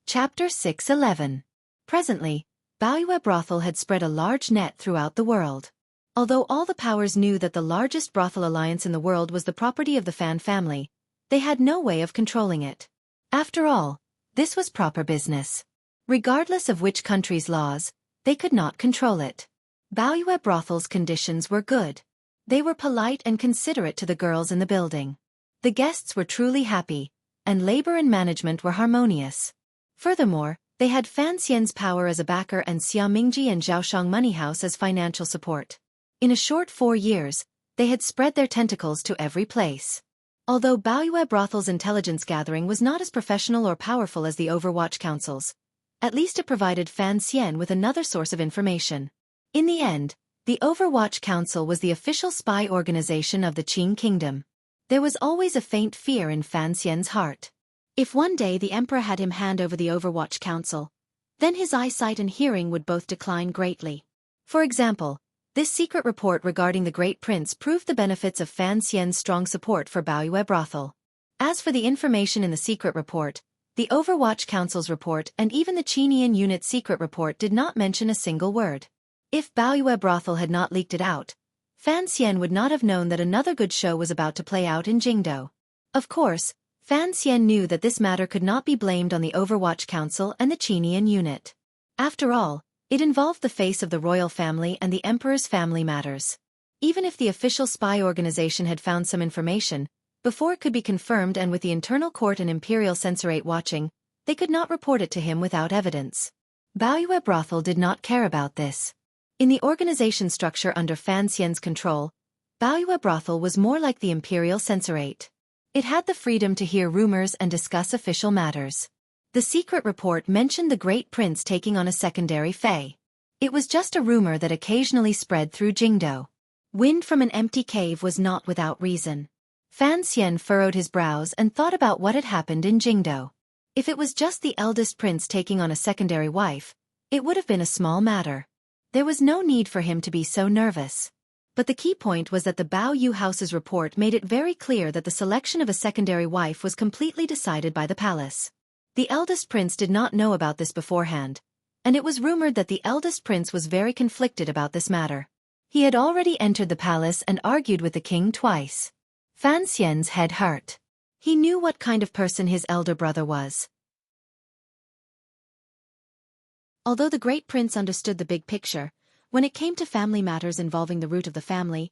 Chapter 611. Presently, Baoyue brothel had spread a large net throughout the world. Although all the powers knew that the largest brothel alliance in the world was the property of the Fan family, they had no way of controlling it. After all, this was proper business. Regardless of which country's laws, they could not control it. Baoyue brothel's conditions were good. They were polite and considerate to the girls in the building. The guests were truly happy, and labor and management were harmonious. Furthermore, they had Fan Xian's power as a backer and Xia Mingji and Zhaoshang Money House as financial support. In a short 4 years, they had spread their tentacles to every place. Although Baoyue brothel's intelligence gathering was not as professional or powerful as the Overwatch Council's, at least it provided Fan Xian with another source of information. In the end, the Overwatch Council was the official spy organization of the Qing Kingdom. There was always a faint fear in Fan Xian's heart. If one day the emperor had him hand over the Overwatch Council, then his eyesight and hearing would both decline greatly. For example, this secret report regarding the Great Prince proved the benefits of Fan Xian's strong support for Baoyue brothel. As for the information in the secret report, the Overwatch Council's report and even the Qinian unit's secret report did not mention a single word. If Baoyue brothel had not leaked it out, Fan Xian would not have known that another good show was about to play out in Jingdou. Of course, Fan Xian knew that this matter could not be blamed on the Overwatch Council and the Qinian unit. After all, it involved the face of the royal family and the emperor's family matters. Even if the official spy organization had found some information, before it could be confirmed and with the internal court and imperial censorate watching, they could not report it to him without evidence. Baoyue brothel did not care about this. In the organization structure under Fan Xian's control, Baoyue brothel was more like the imperial censorate. It had the freedom to hear rumors and discuss official matters. The secret report mentioned the Great Prince taking on a secondary fey. It was just a rumor that occasionally spread through Jingdou. Wind from an empty cave was not without reason. Fan Xian furrowed his brows and thought about what had happened in Jingdou. If it was just the eldest prince taking on a secondary wife, it would have been a small matter. There was no need for him to be so nervous. But the key point was that the Bao Yu House's report made it very clear that the selection of a secondary wife was completely decided by the palace. The eldest prince did not know about this beforehand, and it was rumored that the eldest prince was very conflicted about this matter. He had already entered the palace and argued with the king twice. Fan Xian's head hurt. He knew what kind of person his elder brother was. Although the great prince understood the big picture, when it came to family matters involving the root of the family,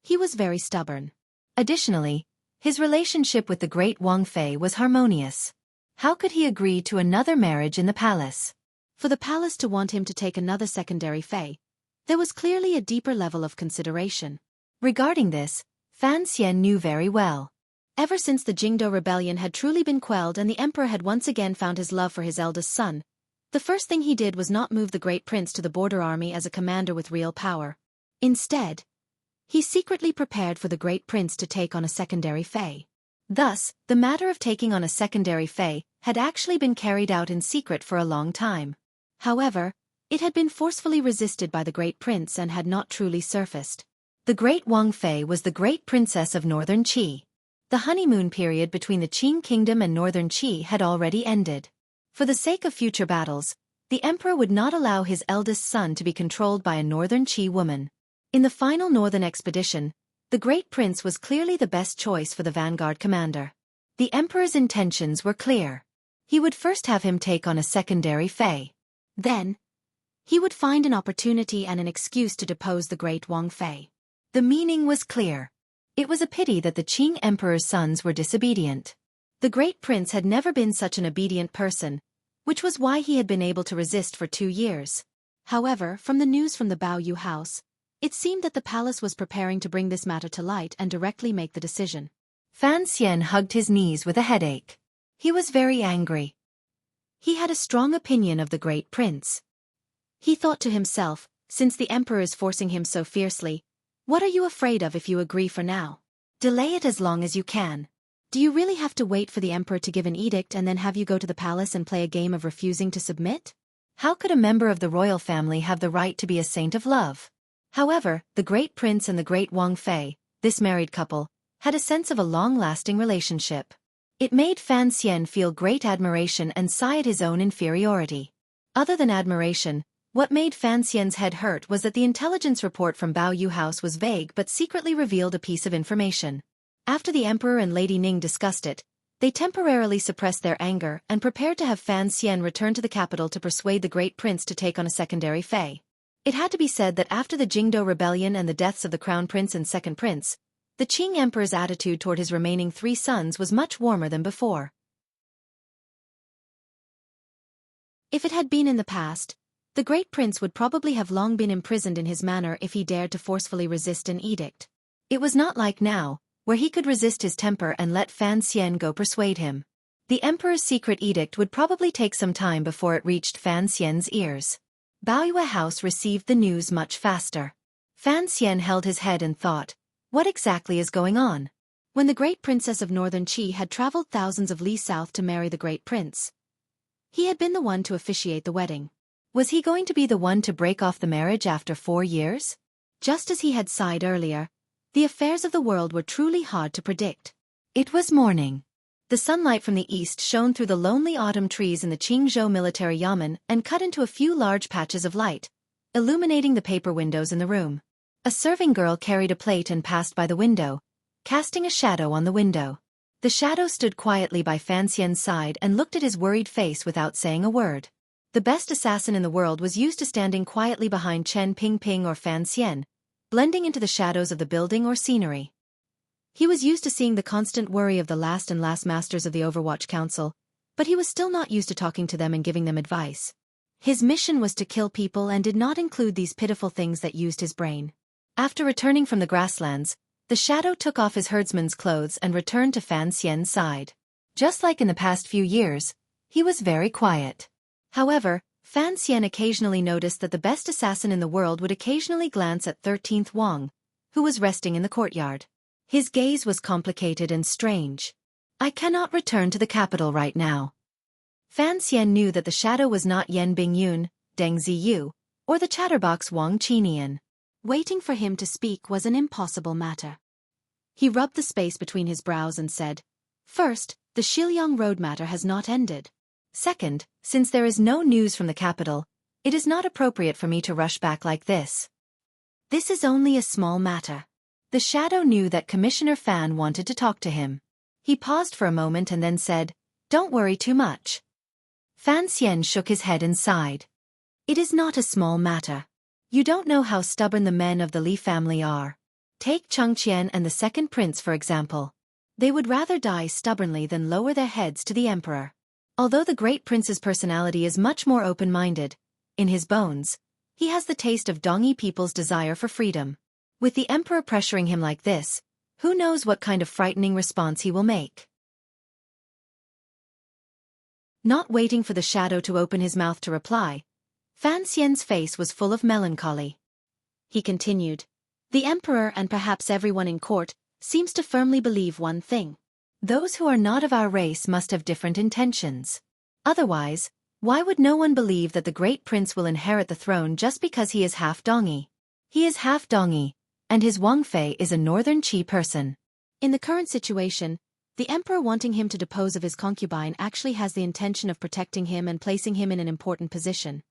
he was very stubborn. Additionally, his relationship with the great Wang Fei was harmonious. How could he agree to another marriage in the palace? For the palace to want him to take another secondary Fei, there was clearly a deeper level of consideration. Regarding this, Fan Xian knew very well. Ever since the Jingdo rebellion had truly been quelled and the emperor had once again found his love for his eldest son, the first thing he did was not move the great prince to the border army as a commander with real power. Instead, he secretly prepared for the great prince to take on a secondary Fei. Thus, the matter of taking on a secondary Fei had actually been carried out in secret for a long time. However, it had been forcefully resisted by the great prince and had not truly surfaced. The great Wang Fei was the great princess of northern Qi. The honeymoon period between the Qing kingdom and northern Qi had already ended. For the sake of future battles, the emperor would not allow his eldest son to be controlled by a northern Qi woman. In the final northern expedition, the great prince was clearly the best choice for the vanguard commander. The emperor's intentions were clear. He would first have him take on a secondary Fei. Then, he would find an opportunity and an excuse to depose the great Wang Fei. The meaning was clear. It was a pity that the Qing emperor's sons were disobedient. The great prince had never been such an obedient person, which was why he had been able to resist for 2 years. However, from the news from the Bao Yu house, it seemed that the palace was preparing to bring this matter to light and directly make the decision. Fan Xian hugged his knees with a headache. He was very angry. He had a strong opinion of the great prince. He thought to himself, since the emperor is forcing him so fiercely, what are you afraid of if you agree for now? Delay it as long as you can. Do you really have to wait for the emperor to give an edict and then have you go to the palace and play a game of refusing to submit? How could a member of the royal family have the right to be a saint of love? However, the great prince and the great Wang Fei, this married couple, had a sense of a long-lasting relationship. It made Fan Xian feel great admiration and sigh at his own inferiority. Other than admiration, what made Fan Xian's head hurt was that the intelligence report from Bao Yu House was vague but secretly revealed a piece of information. After the emperor and Lady Ning discussed it, they temporarily suppressed their anger and prepared to have Fan Xian return to the capital to persuade the great prince to take on a secondary Fei. It had to be said that after the Jingdo rebellion and the deaths of the crown prince and second prince, the Qing emperor's attitude toward his remaining 3 sons was much warmer than before. If it had been in the past, the great prince would probably have long been imprisoned in his manor if he dared to forcefully resist an edict. It was not like now, where he could resist his temper and let Fan Xian go persuade him. The emperor's secret edict would probably take some time before it reached Fan Xian's ears. Bao Yue House received the news much faster. Fan Xian held his head and thought, what exactly is going on? When the great princess of northern Qi had traveled thousands of li south to marry the great prince, he had been the one to officiate the wedding. Was he going to be the one to break off the marriage after 4 years? Just as he had sighed earlier, the affairs of the world were truly hard to predict. It was morning. The sunlight from the east shone through the lonely autumn trees in the Qingzhou military yamen and cut into a few large patches of light, illuminating the paper windows in the room. A serving girl carried a plate and passed by the window, casting a shadow on the window. The shadow stood quietly by Fan Xian's side and looked at his worried face without saying a word. The best assassin in the world was used to standing quietly behind Chen Pingping or Fan Xian, blending into the shadows of the building or scenery. He was used to seeing the constant worry of the last masters of the Overwatch Council, but he was still not used to talking to them and giving them advice. His mission was to kill people and did not include these pitiful things that used his brain. After returning from the grasslands, the shadow took off his herdsman's clothes and returned to Fan Xian's side. Just like in the past few years, he was very quiet. However, Fan Xian occasionally noticed that the best assassin in the world would occasionally glance at 13th Wang, who was resting in the courtyard. His gaze was complicated and strange. I cannot return to the capital right now. Fan Xian knew that the shadow was not Yan Bingyun, Deng Ziyu, or the chatterbox Wang Qinian. Waiting for him to speak was an impossible matter. He rubbed the space between his brows and said, "First, the Shiliang Road matter has not ended. Second, since there is no news from the capital, it is not appropriate for me to rush back like this. This is only a small matter. The shadow knew that Commissioner Fan wanted to talk to him. He paused for a moment and then said, "Don't worry too much." Fan Xian shook his head and sighed. It is not a small matter. You don't know how stubborn the men of the Li family are. Take Chengqian and the second prince for example. They would rather die stubbornly than lower their heads to the emperor. Although the great prince's personality is much more open-minded, in his bones, he has the taste of Dongyi people's desire for freedom. With the emperor pressuring him like this, who knows what kind of frightening response he will make. Not waiting for the shadow to open his mouth to reply, Fan Xian's face was full of melancholy. He continued, "The emperor and perhaps everyone in court seems to firmly believe one thing. Those who are not of our race must have different intentions. Otherwise, why would no one believe that the great prince will inherit the throne just because he is half Dongyi? He is half Dongyi, and his Wang Fei is a northern Qi person." In the current situation, the emperor wanting him to depose of his concubine actually has the intention of protecting him and placing him in an important position.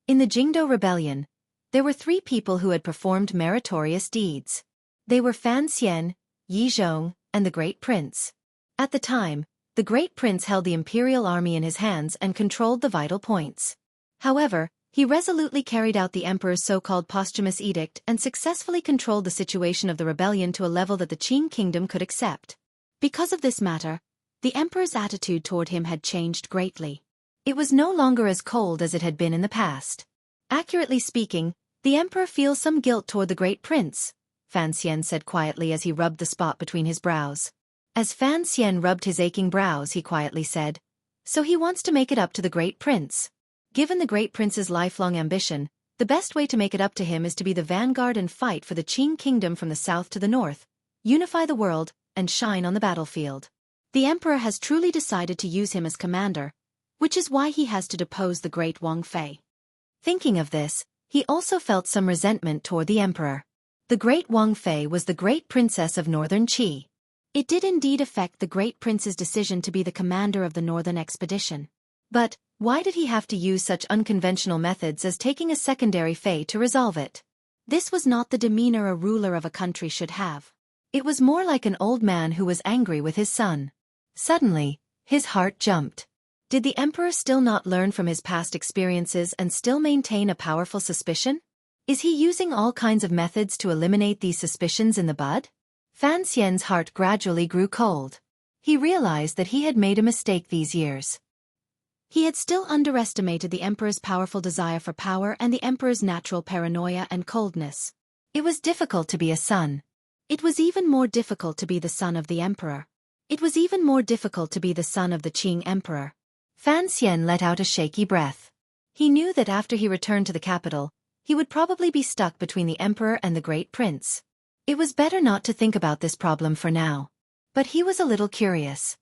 In the Jingdo rebellion, there were 3 people who had performed meritorious deeds. They were Fan Xian, Yi Zhong, and the great prince. At the time, the great prince held the imperial army in his hands and controlled the vital points. However, he resolutely carried out the emperor's so-called posthumous edict and successfully controlled the situation of the rebellion to a level that the Qing kingdom could accept. Because of this matter, the emperor's attitude toward him had changed greatly. It was no longer as cold as it had been in the past. Accurately speaking, the emperor feels some guilt toward the great prince, Fan Xian said quietly as he rubbed the spot between his brows. As Fan Xian rubbed his aching brows, he quietly said, "So he wants to make it up to the great prince. Given the great prince's lifelong ambition, the best way to make it up to him is to be the vanguard and fight for the Qing kingdom from the south to the north, unify the world, and shine on the battlefield. The emperor has truly decided to use him as commander, which is why he has to depose the great Wang Fei." Thinking of this, he also felt some resentment toward the emperor. The great Wang Fei was the great princess of northern Qi. It did indeed affect the great prince's decision to be the commander of the northern expedition. But, why did he have to use such unconventional methods as taking a secondary Fei to resolve it? This was not the demeanor a ruler of a country should have. It was more like an old man who was angry with his son. Suddenly, his heart jumped. Did the emperor still not learn from his past experiences and still maintain a powerful suspicion? Is he using all kinds of methods to eliminate these suspicions in the bud? Fan Xian's heart gradually grew cold. He realized that he had made a mistake these years. He had still underestimated the emperor's powerful desire for power and the emperor's natural paranoia and coldness. It was difficult to be a son. It was even more difficult to be the son of the emperor. It was even more difficult to be the son of the Qing emperor. Fan Xian let out a shaky breath. He knew that after he returned to the capital, he would probably be stuck between the emperor and the great prince. It was better not to think about this problem for now. But he was a little curious.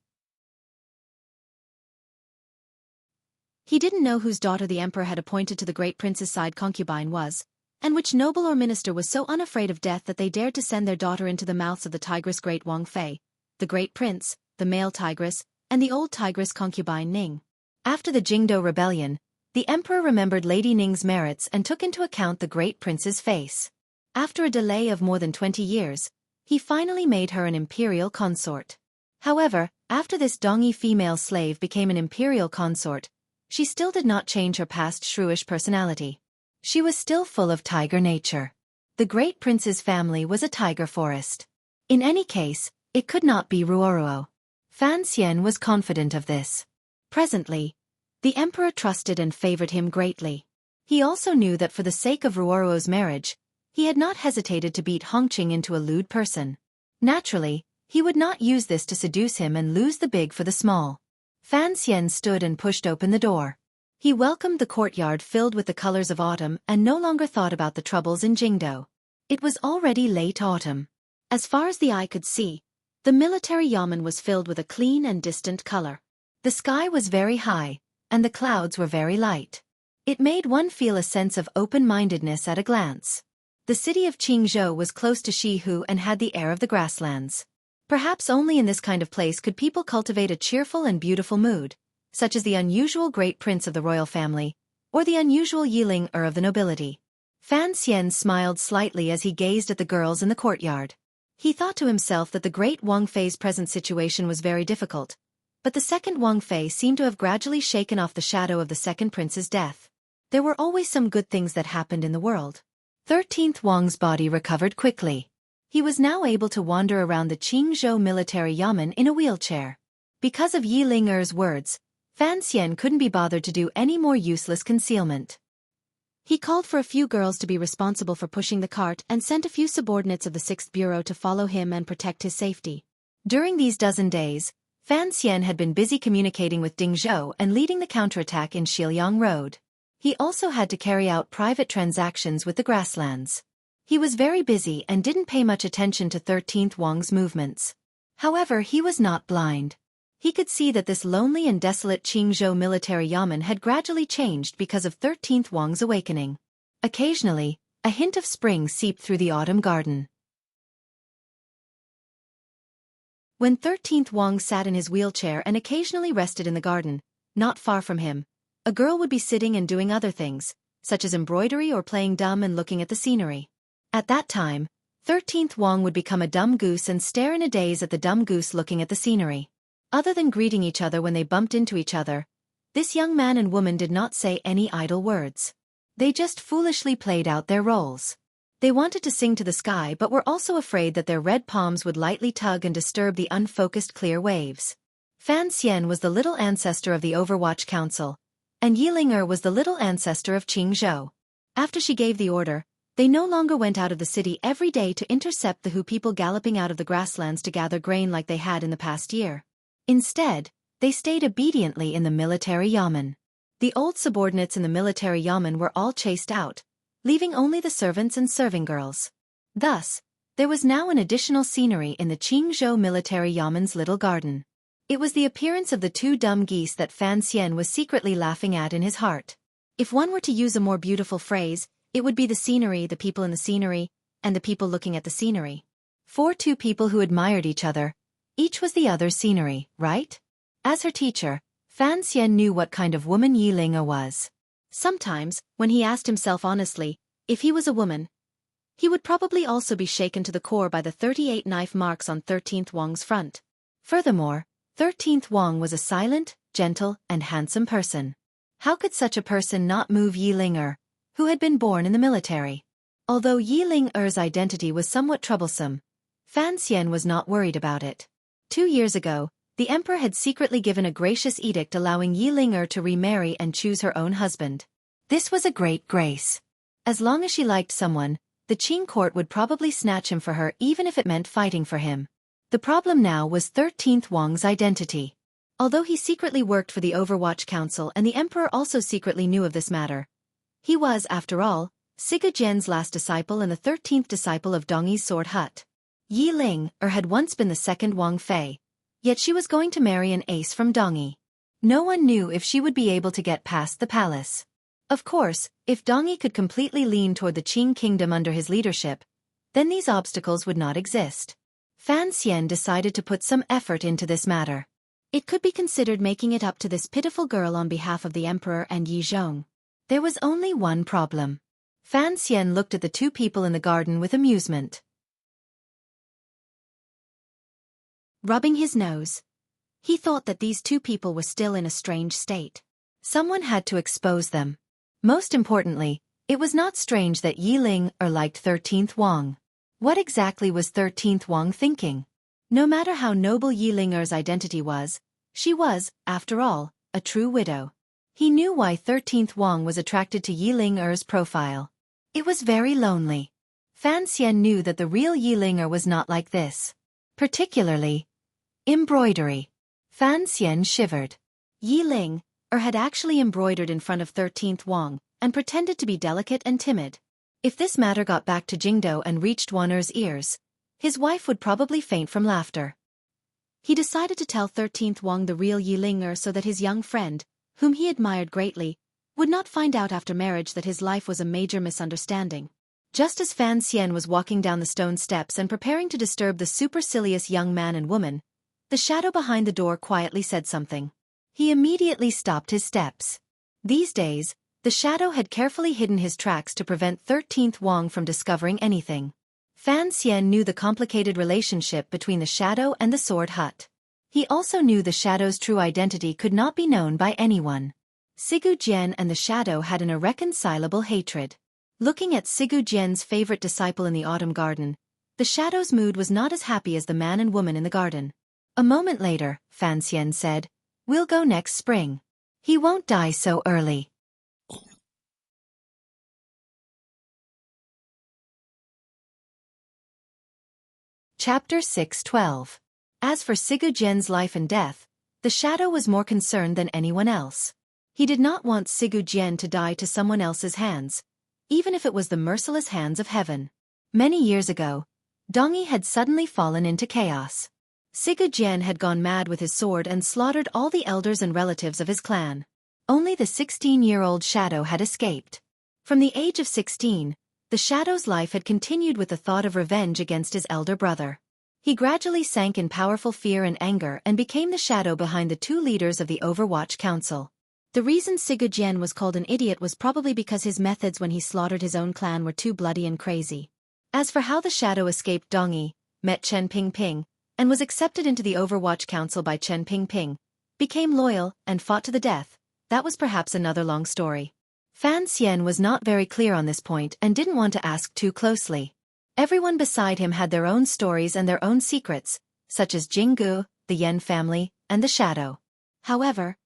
He didn't know whose daughter the emperor had appointed to the great prince's side concubine was, and which noble or minister was so unafraid of death that they dared to send their daughter into the mouths of the tigress great Wang Fei, the great prince, the male tigress, and the old tigress concubine Ning. After the Jingdo rebellion, the emperor remembered Lady Ning's merits and took into account the great prince's face. After a delay of more than 20 years, he finally made her an imperial consort. However, after this Dongyi female slave became an imperial consort, she still did not change her past shrewish personality. She was still full of tiger nature. The great prince's family was a tiger forest. In any case, it could not be Ruoruo. Fan Xian was confident of this. Presently, the emperor trusted and favored him greatly. He also knew that for the sake of Ruoruo's marriage, he had not hesitated to beat Hongqing into a lewd person. Naturally, he would not use this to seduce him and lose the big for the small. Fan Xian stood and pushed open the door. He welcomed the courtyard filled with the colors of autumn and no longer thought about the troubles in Jingdo. It was already late autumn. As far as the eye could see, the military yamen was filled with a clean and distant color. The sky was very high, and the clouds were very light. It made one feel a sense of open-mindedness at a glance. The city of Qingzhou was close to Shihu and had the air of the grasslands. Perhaps only in this kind of place could people cultivate a cheerful and beautiful mood, such as the unusual great prince of the royal family, or the unusual Yiling of the nobility. Fan Xian smiled slightly as he gazed at the girls in the courtyard. He thought to himself that the great Wang Fei's present situation was very difficult, but the second Wang Fei seemed to have gradually shaken off the shadow of the second prince's death. There were always some good things that happened in the world. 13th Wang's body recovered quickly. He was now able to wander around the Qingzhou military yamen in a wheelchair. Because of Yi Ling'er's words, Fan Xian couldn't be bothered to do any more useless concealment. He called for a few girls to be responsible for pushing the cart and sent a few subordinates of the 6th Bureau to follow him and protect his safety. During these dozen days, Fan Xian had been busy communicating with Ding Zhou and leading the counterattack in Shiliang Road. He also had to carry out private transactions with the grasslands. He was very busy and didn't pay much attention to 13th Wang's movements. However, he was not blind. He could see that this lonely and desolate Qingzhou military yamen had gradually changed because of 13th Wang's awakening. Occasionally, a hint of spring seeped through the autumn garden. When 13th Wang sat in his wheelchair and occasionally rested in the garden, not far from him, a girl would be sitting and doing other things, such as embroidery or playing dumb and looking at the scenery. At that time, 13th Wang would become a dumb goose and stare in a daze at the dumb goose looking at the scenery. Other than greeting each other when they bumped into each other, this young man and woman did not say any idle words. They just foolishly played out their roles. They wanted to sing to the sky but were also afraid that their red palms would lightly tug and disturb the unfocused clear waves. Fan Xian was the little ancestor of the Overwatch Council, and Yi Ling'er was the little ancestor of Qingzhou. After she gave the order, they no longer went out of the city every day to intercept the Hu people galloping out of the grasslands to gather grain like they had in the past year. Instead, they stayed obediently in the military yamen. The old subordinates in the military yamen were all chased out, leaving only the servants and serving girls. Thus, there was now an additional scenery in the Qingzhou military yamen's little garden. It was the appearance of the two dumb geese that Fan Xian was secretly laughing at in his heart. If one were to use a more beautiful phrase, it would be the scenery, the people in the scenery, and the people looking at the scenery. Two people who admired each other. Each was the other's scenery, right? As her teacher, Fan Xian knew what kind of woman Yi Ling'er was. Sometimes, when he asked himself honestly, if he was a woman, he would probably also be shaken to the core by the 38 knife marks on 13th Wang's front. Furthermore, 13th Wang was a silent, gentle, and handsome person. How could such a person not move Yi Ling'er, who had been born in the military? Although Yi Ling'er's identity was somewhat troublesome, Fan Xian was not worried about it. 2 years ago, the emperor had secretly given a gracious edict allowing Yi Ling'er to remarry and choose her own husband. This was a great grace. As long as she liked someone, the Qing court would probably snatch him for her even if it meant fighting for him. The problem now was 13th Wang's identity. Although he secretly worked for the Overwatch Council and the emperor also secretly knew of this matter, he was, after all, Siga Jian's last disciple and the 13th disciple of Dongyi's sword hut. Yi Ling'er had once been the second Wang Fei, yet she was going to marry an ace from Dongyi. No one knew if she would be able to get past the palace. Of course, if Dongyi could completely lean toward the Qing kingdom under his leadership, then these obstacles would not exist. Fan Xian decided to put some effort into this matter. It could be considered making it up to this pitiful girl on behalf of the emperor and Yi Zhong. There was only one problem. Fan Xian looked at the two people in the garden with amusement. Rubbing his nose, he thought that these two people were still in a strange state. Someone had to expose them. Most importantly, it was not strange that Yi Ling'er liked 13th Wang. What exactly was 13th Wang thinking? No matter how noble Yi Ling'er's identity was, she was, after all, a true widow. He knew why 13th Wang was attracted to Yi Ling'er's profile. It was very lonely. Fan Xian knew that the real Yi Ling'er was not like this. Particularly, embroidery. Fan Xian shivered. Yi Ling'er had actually embroidered in front of 13th Wang and pretended to be delicate and timid. If this matter got back to Jingdo and reached Wan'er's ears, his wife would probably faint from laughter. He decided to tell 13th Wang the real Yi Ling'er so that his young friend, whom he admired greatly, would not find out after marriage that his life was a major misunderstanding. Just as Fan Xian was walking down the stone steps and preparing to disturb the supercilious young man and woman, the shadow behind the door quietly said something. He immediately stopped his steps. These days, the shadow had carefully hidden his tracks to prevent 13th Wang from discovering anything. Fan Xian knew the complicated relationship between the shadow and the sword hut. He also knew the shadow's true identity could not be known by anyone. Sigu Jian and the shadow had an irreconcilable hatred. Looking at Sigu Jian's favorite disciple in the autumn garden, the shadow's mood was not as happy as the man and woman in the garden. A moment later, Fan Xian said, "We'll go next spring. He won't die so early." Chapter 6:12. As for Sigu Jian's life and death, the shadow was more concerned than anyone else. He did not want Sigu Jian to die to someone else's hands, even if it was the merciless hands of heaven. Many years ago, Dongyi had suddenly fallen into chaos. Sigu Jian had gone mad with his sword and slaughtered all the elders and relatives of his clan. Only the 16-year-old shadow had escaped. From the age of 16, the shadow's life had continued with the thought of revenge against his elder brother. He gradually sank in powerful fear and anger and became the shadow behind the two leaders of the Overwatch Council. The reason Sigu Jian was called an idiot was probably because his methods when he slaughtered his own clan were too bloody and crazy. As for how the shadow escaped Dongyi, met Chen Pingping, and was accepted into the Overwatch Council by Chen Pingping, became loyal, and fought to the death, that was perhaps another long story. Fan Xian was not very clear on this point and didn't want to ask too closely. Everyone beside him had their own stories and their own secrets, such as Jinggu, the Yen family, and the shadow. However,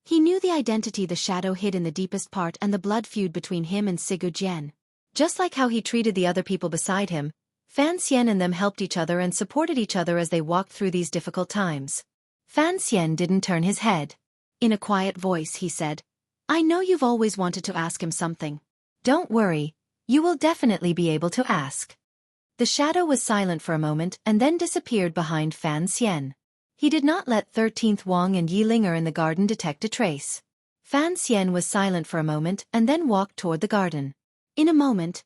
he knew the identity the shadow hid in the deepest part and the blood feud between him and Sigu Jian. Just like how he treated the other people beside him, Fan Xian and them helped each other and supported each other as they walked through these difficult times. Fan Xian didn't turn his head. In a quiet voice he said, "I know you've always wanted to ask him something. Don't worry, you will definitely be able to ask." The shadow was silent for a moment and then disappeared behind Fan Xian. He did not let 13th Wang and Yilinger in the garden detect a trace. Fan Xian was silent for a moment and then walked toward the garden. In a moment,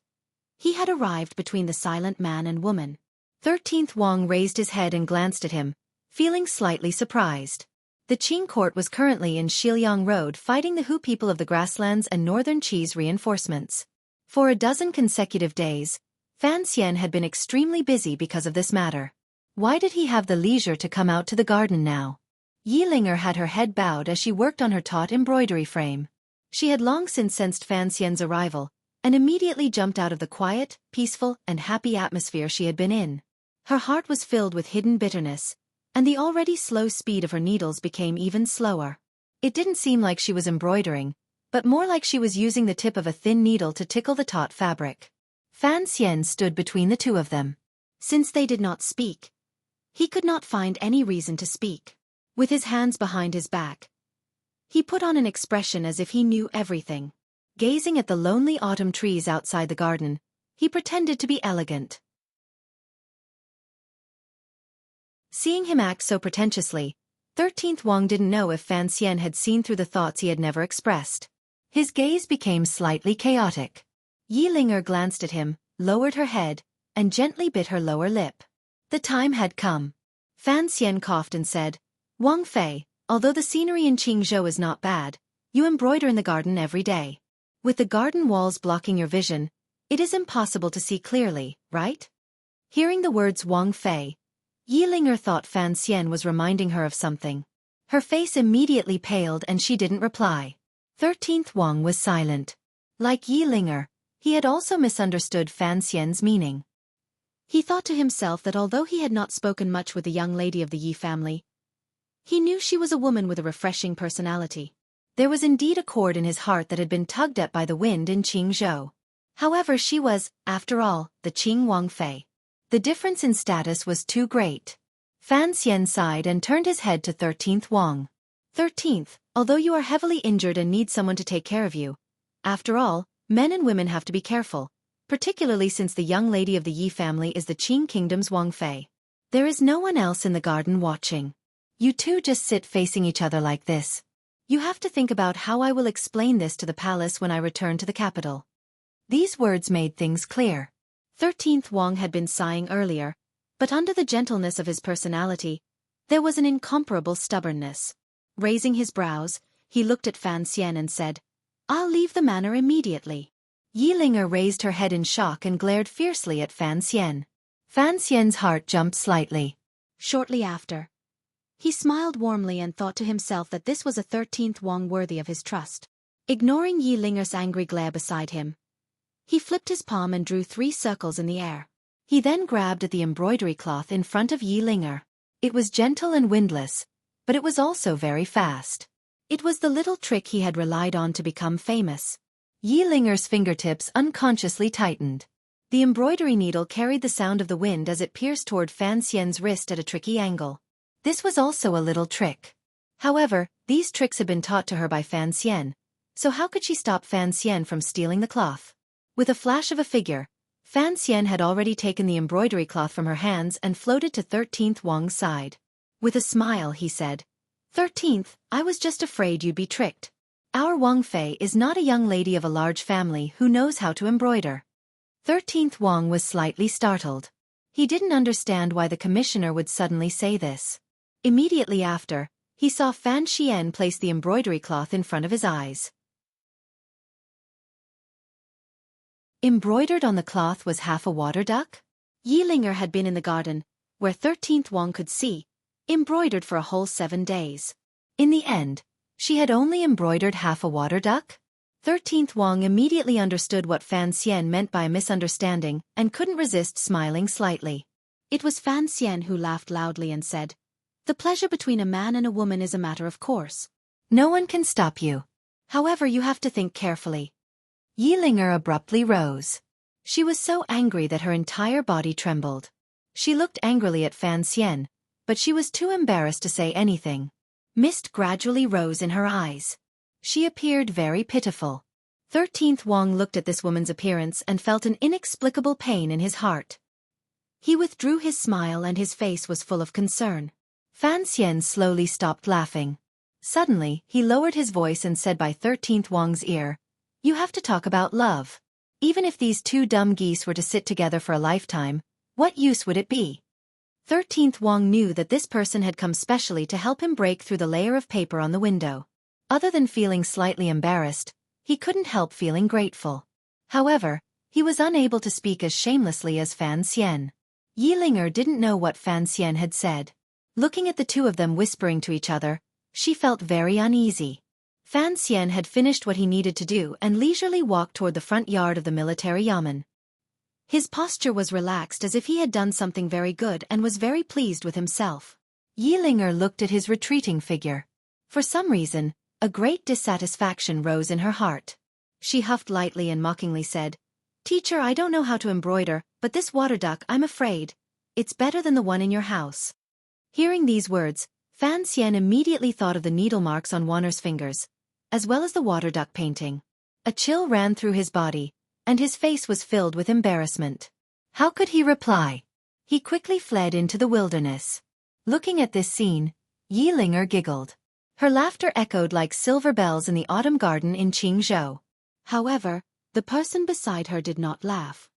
he had arrived between the silent man and woman. 13th Wang raised his head and glanced at him, feeling slightly surprised. The Qing court was currently in Shiliang Road fighting the Hu people of the grasslands and northern Qi's reinforcements. For a dozen consecutive days, Fan Xian had been extremely busy because of this matter. Why did he have the leisure to come out to the garden now? Yilinger had her head bowed as she worked on her taut embroidery frame. She had long since sensed Fan Xian's arrival, and immediately jumped out of the quiet, peaceful, and happy atmosphere she had been in. Her heart was filled with hidden bitterness, and the already slow speed of her needles became even slower. It didn't seem like she was embroidering, but more like she was using the tip of a thin needle to tickle the taut fabric. Fan Xian stood between the two of them. Since they did not speak, he could not find any reason to speak. With his hands behind his back, he put on an expression as if he knew everything. Gazing at the lonely autumn trees outside the garden, he pretended to be elegant. Seeing him act so pretentiously, 13th Wang didn't know if Fan Xian had seen through the thoughts he had never expressed. His gaze became slightly chaotic. Yilinger glanced at him, lowered her head, and gently bit her lower lip. The time had come. Fan Xian coughed and said, "Wang Fei, although the scenery in Qingzhou is not bad, you embroider in the garden every day. With the garden walls blocking your vision, it is impossible to see clearly, right?" Hearing the words Wang Fei, Yilinger thought Fan Xian was reminding her of something. Her face immediately paled and she didn't reply. 13th Wang was silent. Like Yilinger, he had also misunderstood Fan Xian's meaning. He thought to himself that although he had not spoken much with the young lady of the Yi family, he knew she was a woman with a refreshing personality. There was indeed a chord in his heart that had been tugged at by the wind in Qingzhou. However, she was, after all, the Qing Wang Fei. The difference in status was too great. Fan Xian sighed and turned his head to 13th Wang. 13th, although you are heavily injured and need someone to take care of you. After all, men and women have to be careful, particularly since the young lady of the Yi family is the Qing kingdom's Wang Fei. There is no one else in the garden watching. You two just sit facing each other like this. You have to think about how I will explain this to the palace when I return to the capital. These words made things clear. 13th Wang had been sighing earlier, but under the gentleness of his personality, there was an incomparable stubbornness. Raising his brows, he looked at Fan Xian and said, "I'll leave the manor immediately." Yilinger raised her head in shock and glared fiercely at Fan Xian. Fan Xian's heart jumped slightly. Shortly after, he smiled warmly and thought to himself that this was a 13th Wang worthy of his trust. Ignoring Yilinger's angry glare beside him, he flipped his palm and drew 3 circles in the air. He then grabbed at the embroidery cloth in front of Yilinger. It was gentle and windless, but it was also very fast. It was the little trick he had relied on to become famous. Yilinger's fingertips unconsciously tightened. The embroidery needle carried the sound of the wind as it pierced toward Fan Xian's wrist at a tricky angle. This was also a little trick. However, these tricks had been taught to her by Fan Xian, so how could she stop Fan Xian from stealing the cloth? With a flash of a figure, Fan Xian had already taken the embroidery cloth from her hands and floated to 13th Wang's side. With a smile, he said, "13th, I was just afraid you'd be tricked. Our Wang Fei is not a young lady of a large family who knows how to embroider." 13th Wang was slightly startled. He didn't understand why the commissioner would suddenly say this. Immediately after, he saw Fan Xian place the embroidery cloth in front of his eyes. Embroidered on the cloth was half a water duck? Yilinger had been in the garden, where 13th Wang could see, embroidered for a whole 7 days. In the end, she had only embroidered half a water duck? 13th Wang immediately understood what Fan Xian meant by misunderstanding and couldn't resist smiling slightly. It was Fan Xian who laughed loudly and said, "The pleasure between a man and a woman is a matter of course. No one can stop you. However, you have to think carefully." Yilinger abruptly rose. She was so angry that her entire body trembled. She looked angrily at Fan Xian, but she was too embarrassed to say anything. Mist gradually rose in her eyes. She appeared very pitiful. 13th Wang looked at this woman's appearance and felt an inexplicable pain in his heart. He withdrew his smile and his face was full of concern. Fan Xian slowly stopped laughing. Suddenly, he lowered his voice and said by 13th Wang's ear, "You have to talk about love. Even if these 2 dumb geese were to sit together for a lifetime, what use would it be?" 13th Wang knew that this person had come specially to help him break through the layer of paper on the window. Other than feeling slightly embarrassed, he couldn't help feeling grateful. However, he was unable to speak as shamelessly as Fan Xian. Yilinger didn't know what Fan Xian had said. Looking at the 2 of them whispering to each other, she felt very uneasy. Fan Xian had finished what he needed to do and leisurely walked toward the front yard of the military yamen. His posture was relaxed as if he had done something very good and was very pleased with himself. Yilinger looked at his retreating figure. For some reason, a great dissatisfaction rose in her heart. She huffed lightly and mockingly said, "Teacher, I don't know how to embroider, but this water duck, I'm afraid, it's better than the one in your house." Hearing these words, Fan Xian immediately thought of the needle marks on Wanner's fingers, as well as the water duck painting. A chill ran through his body, and his face was filled with embarrassment. How could he reply? He quickly fled into the wilderness. Looking at this scene, Yilinger giggled. Her laughter echoed like silver bells in the autumn garden in Qingzhou. However, the person beside her did not laugh.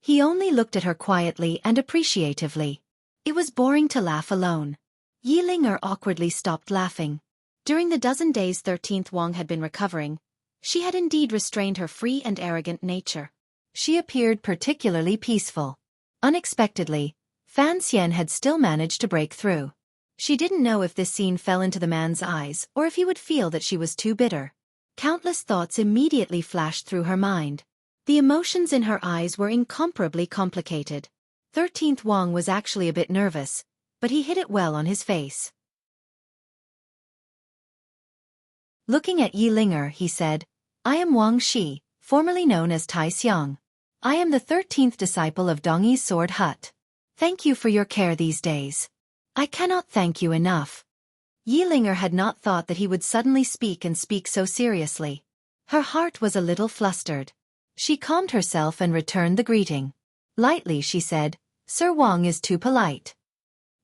He only looked at her quietly and appreciatively. It was boring to laugh alone. Yilinger awkwardly stopped laughing. During the dozen days 13th Wang had been recovering, she had indeed restrained her free and arrogant nature. She appeared particularly peaceful. Unexpectedly, Fan Xian had still managed to break through. She didn't know if this scene fell into the man's eyes or if he would feel that she was too bitter. Countless thoughts immediately flashed through her mind. The emotions in her eyes were incomparably complicated. 13th Wang was actually a bit nervous, but he hid it well on his face. Looking at Yilinger, he said, "I am Wang Shi, formerly known as Tai Xiang. I am the 13th disciple of Dongyi's Sword Hut. Thank you for your care these days. I cannot thank you enough." Yilinger had not thought that he would suddenly speak and speak so seriously. Her heart was a little flustered. She calmed herself and returned the greeting. Lightly she said, "Sir Wang is too polite."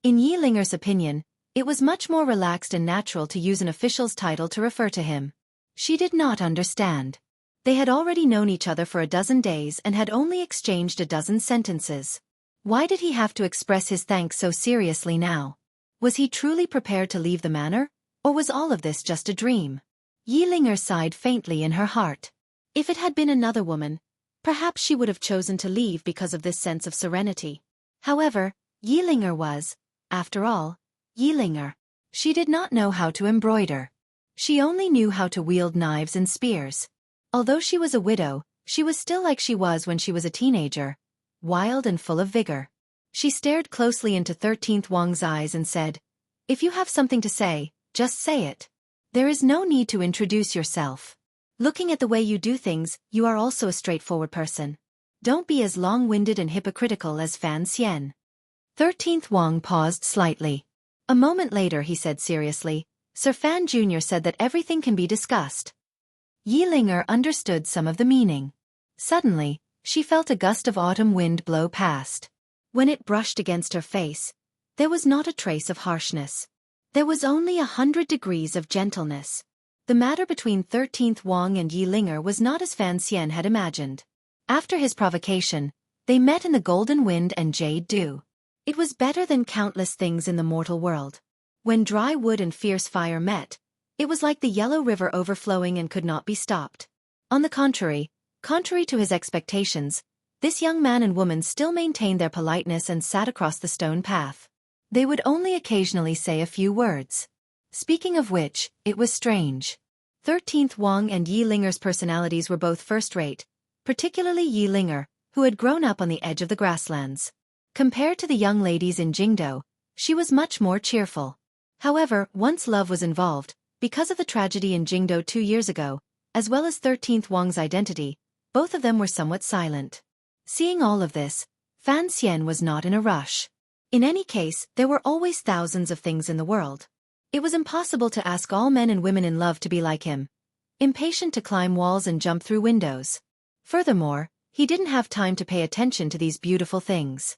In Yilinger's opinion, it was much more relaxed and natural to use an official's title to refer to him. She did not understand. They had already known each other for a dozen days and had only exchanged a dozen sentences. Why did he have to express his thanks so seriously now? Was he truly prepared to leave the manor? Or was all of this just a dream? Yilinger sighed faintly in her heart. If it had been another woman, perhaps she would have chosen to leave because of this sense of serenity. However, Yilinger was, after all, Yilinger. She did not know how to embroider. She only knew how to wield knives and spears. Although she was a widow, she was still like she was when she was a teenager, wild and full of vigor. She stared closely into 13th Wang's eyes and said, "If you have something to say, just say it. There is no need to introduce yourself. Looking at the way you do things, you are also a straightforward person. Don't be as long-winded and hypocritical as Fan Xian." 13th Wang paused slightly. A moment later he said seriously, "Sir Fan Jr. said that everything can be discussed." Yilinger understood some of the meaning. Suddenly, she felt a gust of autumn wind blow past. When it brushed against her face, there was not a trace of harshness. There was only 100 degrees of gentleness. The matter between 13th Wang and Yilinger was not as Fan Xian had imagined. After his provocation, they met in the golden wind and jade dew. It was better than countless things in the mortal world. When dry wood and fierce fire met, it was like the yellow river overflowing and could not be stopped. On the contrary to his expectations, this young man and woman still maintained their politeness and sat across the stone path. They would only occasionally say a few words. Speaking of which, it was strange. 13th Wang and Yilinger's personalities were both first-rate, particularly Yilinger, who had grown up on the edge of the grasslands. Compared to the young ladies in Jingdo, she was much more cheerful. However, once love was involved, because of the tragedy in Jingdo 2 years ago, as well as 13th Wang's identity, both of them were somewhat silent. Seeing all of this, Fan Xian was not in a rush. In any case, there were always thousands of things in the world. It was impossible to ask all men and women in love to be like him, impatient to climb walls and jump through windows. Furthermore, he didn't have time to pay attention to these beautiful things.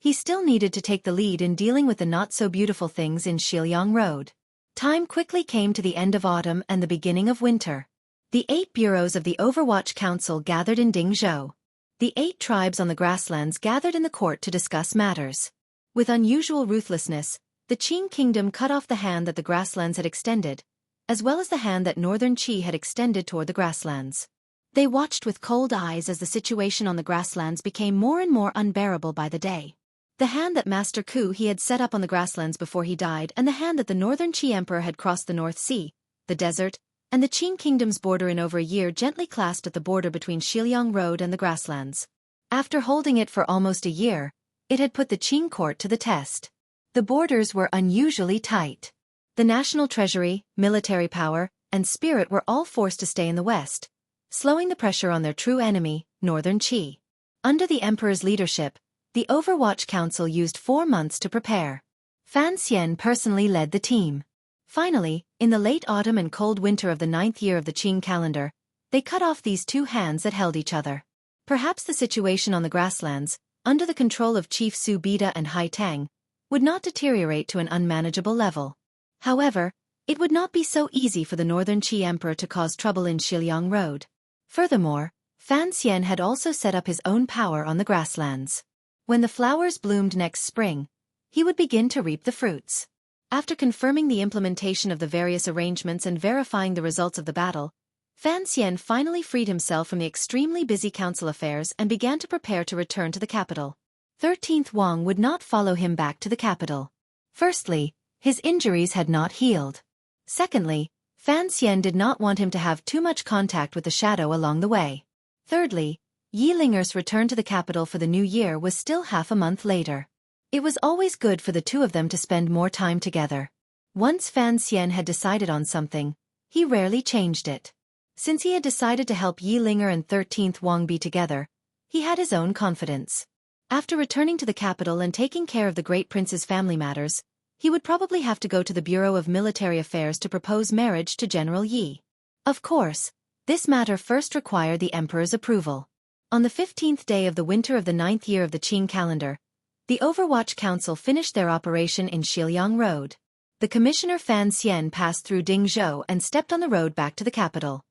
He still needed to take the lead in dealing with the not-so-beautiful things in Shiliang Road. Time quickly came to the end of autumn and the beginning of winter. The 8 bureaus of the Overwatch Council gathered in Dingzhou. The 8 tribes on the grasslands gathered in the court to discuss matters. With unusual ruthlessness, the Qing kingdom cut off the hand that the grasslands had extended, as well as the hand that northern Qi had extended toward the grasslands. They watched with cold eyes as the situation on the grasslands became more and more unbearable by the day. The hand that Master Ku he had set up on the grasslands before he died and the hand that the northern Qi emperor had crossed the North Sea, the desert, and the Qing kingdom's border in over a year gently clasped at the border between Shiliang Road and the grasslands. After holding it for almost a year, it had put the Qing court to the test. The borders were unusually tight. The national treasury, military power, and spirit were all forced to stay in the west, slowing the pressure on their true enemy, northern Qi. Under the emperor's leadership, the Overwatch Council used 4 months to prepare. Fan Xian personally led the team. Finally, in the late autumn and cold winter of the 9th year of the Qing calendar, they cut off these 2 hands that held each other. Perhaps the situation on the grasslands, under the control of Chief Su Bida and Hai Tang, would not deteriorate to an unmanageable level. However, it would not be so easy for the northern Qi emperor to cause trouble in Shiliang Road. Furthermore, Fan Xian had also set up his own power on the grasslands. When the flowers bloomed next spring, he would begin to reap the fruits. After confirming the implementation of the various arrangements and verifying the results of the battle, Fan Xian finally freed himself from the extremely busy council affairs and began to prepare to return to the capital. 13th Wang would not follow him back to the capital. Firstly, his injuries had not healed. Secondly, Fan Xian did not want him to have too much contact with the shadow along the way. Thirdly, Yilinger's return to the capital for the new year was still half a month later. It was always good for the 2 of them to spend more time together. Once Fan Xian had decided on something, he rarely changed it. Since he had decided to help Yilinger and 13th Wang be together, he had his own confidence. After returning to the capital and taking care of the great prince's family matters, he would probably have to go to the Bureau of Military Affairs to propose marriage to General Yi. Of course, this matter first required the emperor's approval. On the 15th day of the winter of the 9th year of the Qing calendar, the Overwatch Council finished their operation in Shiliang Road. The Commissioner Fan Xian passed through Dingzhou and stepped on the road back to the capital.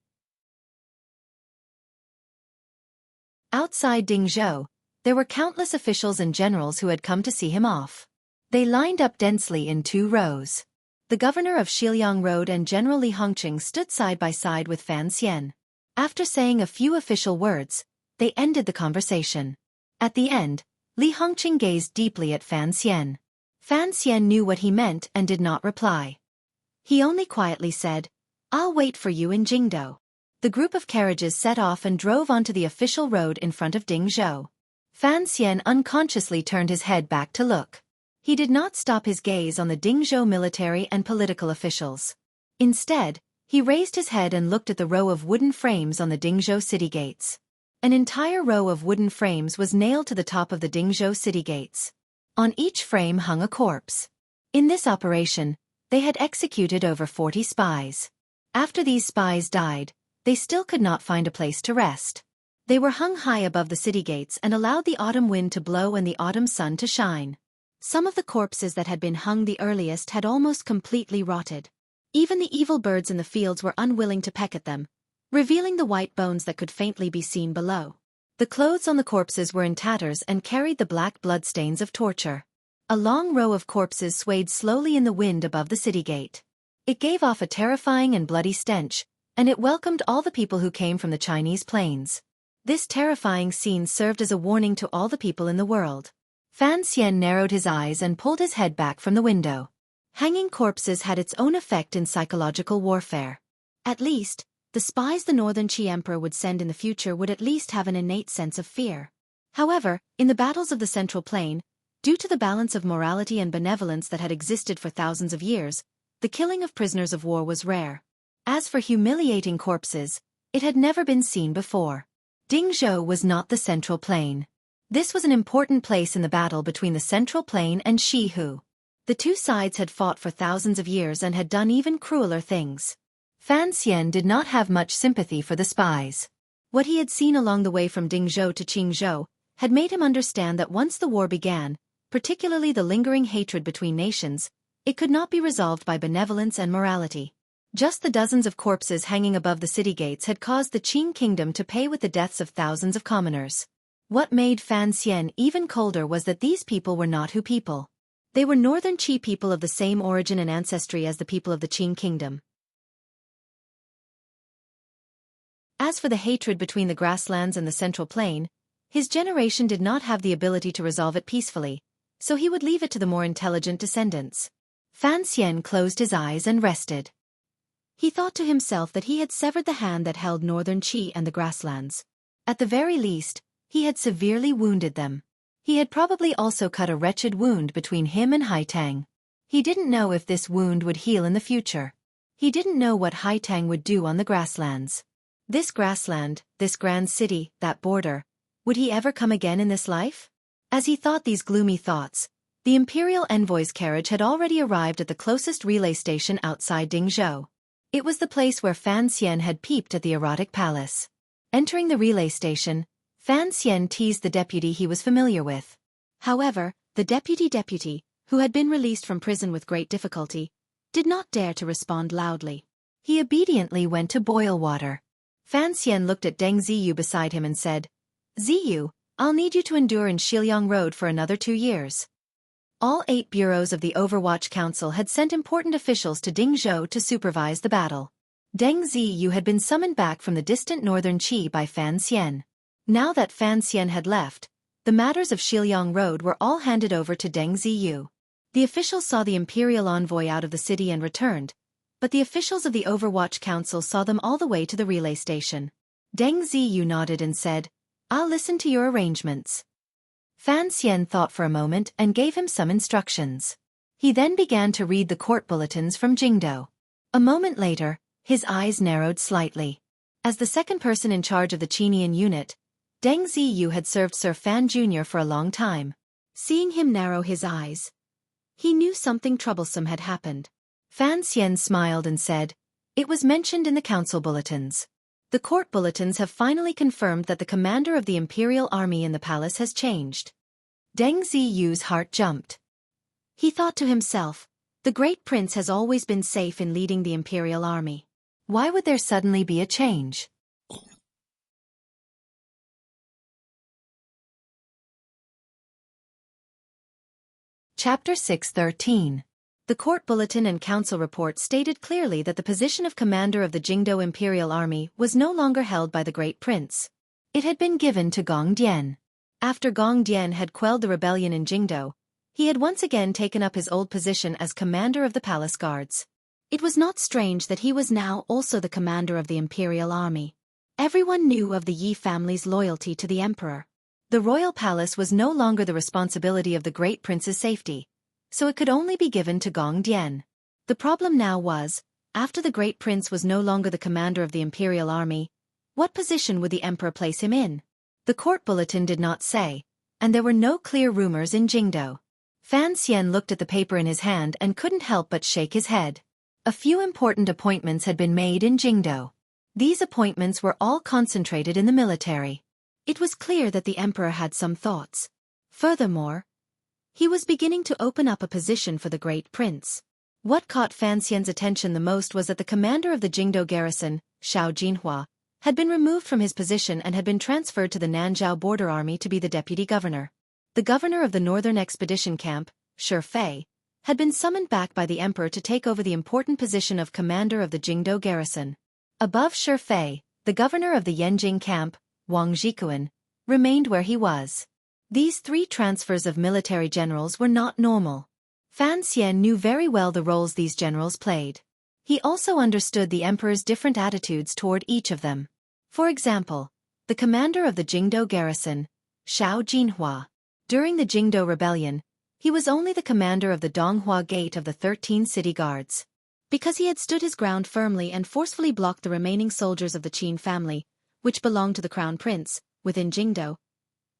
Outside Dingzhou, there were countless officials and generals who had come to see him off. They lined up densely in 2 rows. The governor of Xiliang Road and General Li Hongqing stood side by side with Fan Xian. After saying a few official words, they ended the conversation. At the end, Li Hongqing gazed deeply at Fan Xian. Fan Xian knew what he meant and did not reply. He only quietly said, "I'll wait for you in Jingdou." The group of carriages set off and drove onto the official road in front of Dingzhou. Fan Xian unconsciously turned his head back to look. He did not stop his gaze on the Dingzhou military and political officials. Instead, he raised his head and looked at the row of wooden frames on the Dingzhou city gates. An entire row of wooden frames was nailed to the top of the Dingzhou city gates. On each frame hung a corpse. In this operation, they had executed over 40 spies. After these spies died, they still could not find a place to rest. They were hung high above the city gates and allowed the autumn wind to blow and the autumn sun to shine. Some of the corpses that had been hung the earliest had almost completely rotted. Even the evil birds in the fields were unwilling to peck at them, revealing the white bones that could faintly be seen below. The clothes on the corpses were in tatters and carried the black bloodstains of torture. A long row of corpses swayed slowly in the wind above the city gate. It gave off a terrifying and bloody stench, and it welcomed all the people who came from the Chinese plains. This terrifying scene served as a warning to all the people in the world. Fan Xian narrowed his eyes and pulled his head back from the window. Hanging corpses had its own effect in psychological warfare. At least, the spies the Northern Qi Emperor would send in the future would at least have an innate sense of fear. However, in the battles of the Central Plain, due to the balance of morality and benevolence that had existed for thousands of years, the killing of prisoners of war was rare. As for humiliating corpses, it had never been seen before. Dingzhou was not the Central Plain. This was an important place in the battle between the Central Plain and Shihu. The two sides had fought for thousands of years and had done even crueler things. Fan Xian did not have much sympathy for the spies. What he had seen along the way from Dingzhou to Qingzhou had made him understand that once the war began, particularly the lingering hatred between nations, it could not be resolved by benevolence and morality. Just the dozens of corpses hanging above the city gates had caused the Qing kingdom to pay with the deaths of thousands of commoners. What made Fan Xian even colder was that these people were not Hu people. They were Northern Qi people of the same origin and ancestry as the people of the Qing kingdom. As for the hatred between the grasslands and the Central Plain, his generation did not have the ability to resolve it peacefully, so he would leave it to the more intelligent descendants. Fan Xian closed his eyes and rested. He thought to himself that he had severed the hand that held Northern Qi and the grasslands. At the very least, he had severely wounded them. He had probably also cut a wretched wound between him and Haitang. He didn't know if this wound would heal in the future. He didn't know what Haitang would do on the grasslands. This grassland, this grand city, that border, would he ever come again in this life? As he thought these gloomy thoughts, the imperial envoy's carriage had already arrived at the closest relay station outside Dingzhou. It was the place where Fan Xian had peeped at the erotic palace. Entering the relay station, Fan Xian teased the deputy he was familiar with. However, the deputy, who had been released from prison with great difficulty, did not dare to respond loudly. He obediently went to boil water. Fan Xian looked at Deng Ziyu beside him and said, "Ziyu, I'll need you to endure in Xiliang Road for another 2 years." All 8 bureaus of the Overwatch Council had sent important officials to Dingzhou to supervise the battle. Deng Ziyu had been summoned back from the distant Northern Qi by Fan Xian. Now that Fan Xian had left, the matters of Xiliang Road were all handed over to Deng Ziyu. The officials saw the imperial envoy out of the city and returned, but the officials of the Overwatch Council saw them all the way to the relay station. Deng Ziyu nodded and said, "I'll listen to your arrangements." Fan Xian thought for a moment and gave him some instructions. He then began to read the court bulletins from Jingdou. A moment later, his eyes narrowed slightly. As the second person in charge of the Qinian unit, Deng Ziyu had served Sir Fan Jr. for a long time. Seeing him narrow his eyes, he knew something troublesome had happened. Fan Xian smiled and said, "It was mentioned in the council bulletins. The court bulletins have finally confirmed that the commander of the imperial army in the palace has changed." Deng Ziyu's heart jumped. He thought to himself, the great prince has always been safe in leading the imperial army. Why would there suddenly be a change? Chapter 6:13. The court bulletin and council report stated clearly that the position of commander of the Jingdo Imperial Army was no longer held by the Great Prince. It had been given to Gong Dian. After Gong Dian had quelled the rebellion in Jingdo, he had once again taken up his old position as commander of the palace guards. It was not strange that he was now also the commander of the Imperial Army. Everyone knew of the Yi family's loyalty to the emperor. The royal palace was no longer the responsibility of the Great Prince's safety, so it could only be given to Gong Dian. The problem now was, after the Great Prince was no longer the commander of the Imperial Army, what position would the emperor place him in? The court bulletin did not say, and there were no clear rumors in Jingdo. Fan Xian looked at the paper in his hand and couldn't help but shake his head. A few important appointments had been made in Jingdo. These appointments were all concentrated in the military. It was clear that the emperor had some thoughts. Furthermore, he was beginning to open up a position for the Great Prince. What caught Fan Xian's attention the most was that the commander of the Jingdo garrison, Xiao Jinhua, had been removed from his position and had been transferred to the Nanzhao border army to be the deputy governor. The governor of the northern expedition camp, Xueqi, had been summoned back by the emperor to take over the important position of commander of the Jingdo garrison. Above Xueqi, the governor of the Yanjing camp, Wang Zhikuan, remained where he was. These three transfers of military generals were not normal. Fan Xian knew very well the roles these generals played. He also understood the emperor's different attitudes toward each of them. For example, the commander of the Jingdo garrison, Xiao Jinhua. During the Jingdo rebellion, he was only the commander of the Donghua Gate of the 13 city guards. Because he had stood his ground firmly and forcefully blocked the remaining soldiers of the Qin family, which belonged to the crown prince, within Jingdo,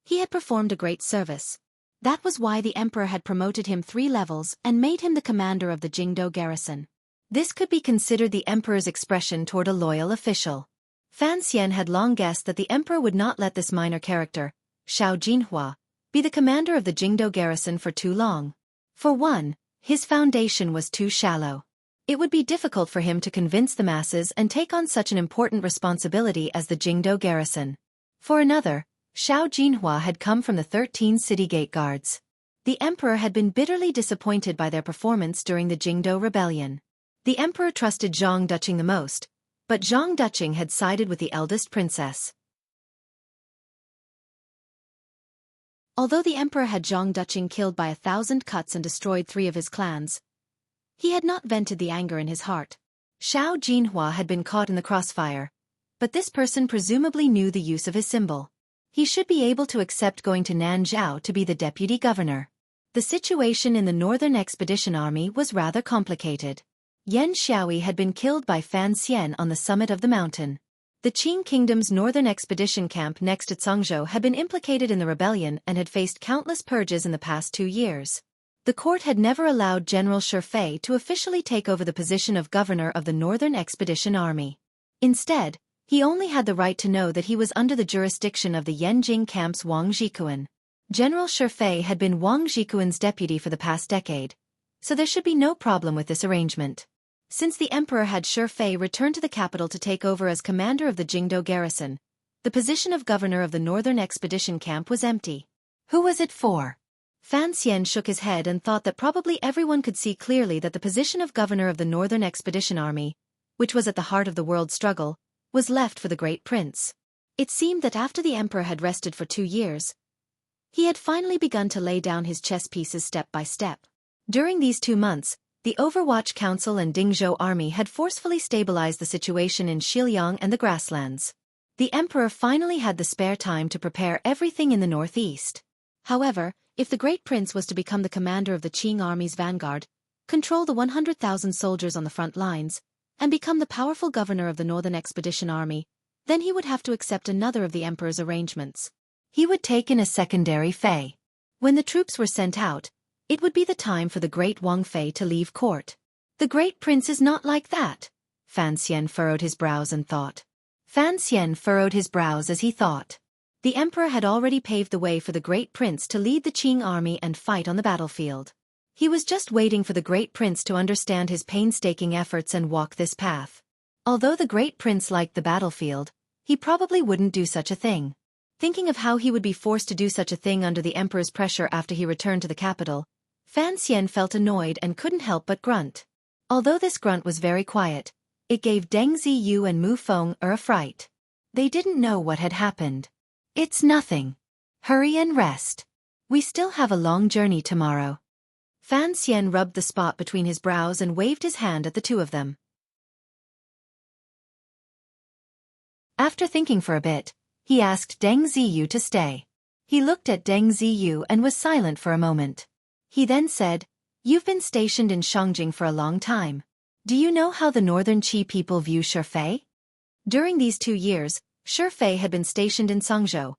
he had performed a great service. That was why the emperor had promoted him 3 levels and made him the commander of the Jingdo garrison. This could be considered the emperor's expression toward a loyal official. Fan Xian had long guessed that the emperor would not let this minor character, Xiao Jinhua, be the commander of the Jingdo garrison for too long. For one, his foundation was too shallow. It would be difficult for him to convince the masses and take on such an important responsibility as the Jingdo garrison. For another, Xiao Jinhua had come from the 13 city gate guards. The emperor had been bitterly disappointed by their performance during the Jingdo rebellion. The emperor trusted Zhang Duqing the most, but Zhang Duqing had sided with the eldest princess. Although the emperor had Zhang Duqing killed by 1,000 cuts and destroyed 3 of his clans, he had not vented the anger in his heart. Xiao Jinhua had been caught in the crossfire, but this person presumably knew the use of his symbol. He should be able to accept going to Nanzhao to be the deputy governor. The situation in the Northern Expedition Army was rather complicated. Yan Xiaoyi had been killed by Fan Xian on the summit of the mountain. The Qing Kingdom's Northern Expedition camp next to Cangzhou had been implicated in the rebellion and had faced countless purges in the past 2 years. The court had never allowed General Xueqi to officially take over the position of governor of the Northern Expedition Army. Instead, he only had the right to know that he was under the jurisdiction of the Yanjing camp's Wang Zhikuan. General Xueqi had been Wang Zhikuan's deputy for the past decade, so there should be no problem with this arrangement. Since the emperor had Xueqi return to the capital to take over as commander of the Jingdo garrison, the position of governor of the Northern Expedition camp was empty. Who was it for? Fan Xian shook his head and thought that probably everyone could see clearly that the position of governor of the Northern Expedition Army, which was at the heart of the world struggle, was left for the Great Prince. It seemed that after the emperor had rested for 2 years, he had finally begun to lay down his chess pieces step by step. During these 2 months, the Overwatch Council and Dingzhou Army had forcefully stabilized the situation in Xiliang and the grasslands. The emperor finally had the spare time to prepare everything in the northeast. However, if the Great Prince was to become the commander of the Qing army's vanguard, control the 100,000 soldiers on the front lines, and become the powerful governor of the Northern Expedition Army, then he would have to accept another of the emperor's arrangements. He would take in a secondary Fei. When the troops were sent out, it would be the time for the great Wang Fei to leave court. The Great Prince is not like that. Fan Xian furrowed his brows and thought. Fan Xian furrowed his brows as he thought. The emperor had already paved the way for the Great Prince to lead the Qing army and fight on the battlefield. He was just waiting for the Great Prince to understand his painstaking efforts and walk this path. Although the Great Prince liked the battlefield, he probably wouldn't do such a thing. Thinking of how he would be forced to do such a thing under the emperor's pressure after he returned to the capital, Fan Xian felt annoyed and couldn't help but grunt. Although this grunt was very quiet, it gave Deng Ziyu and Mu Feng a fright. They didn't know what had happened. It's nothing. Hurry and rest. We still have a long journey tomorrow. Fan Xian rubbed the spot between his brows and waved his hand at the two of them. After thinking for a bit, he asked Deng Ziyu to stay. He looked at Deng Ziyu and was silent for a moment. He then said, "You've been stationed in Shangjing for a long time. Do you know how the northern Qi people view Shifei?" During these 2 years, Shifei had been stationed in Sangzhou,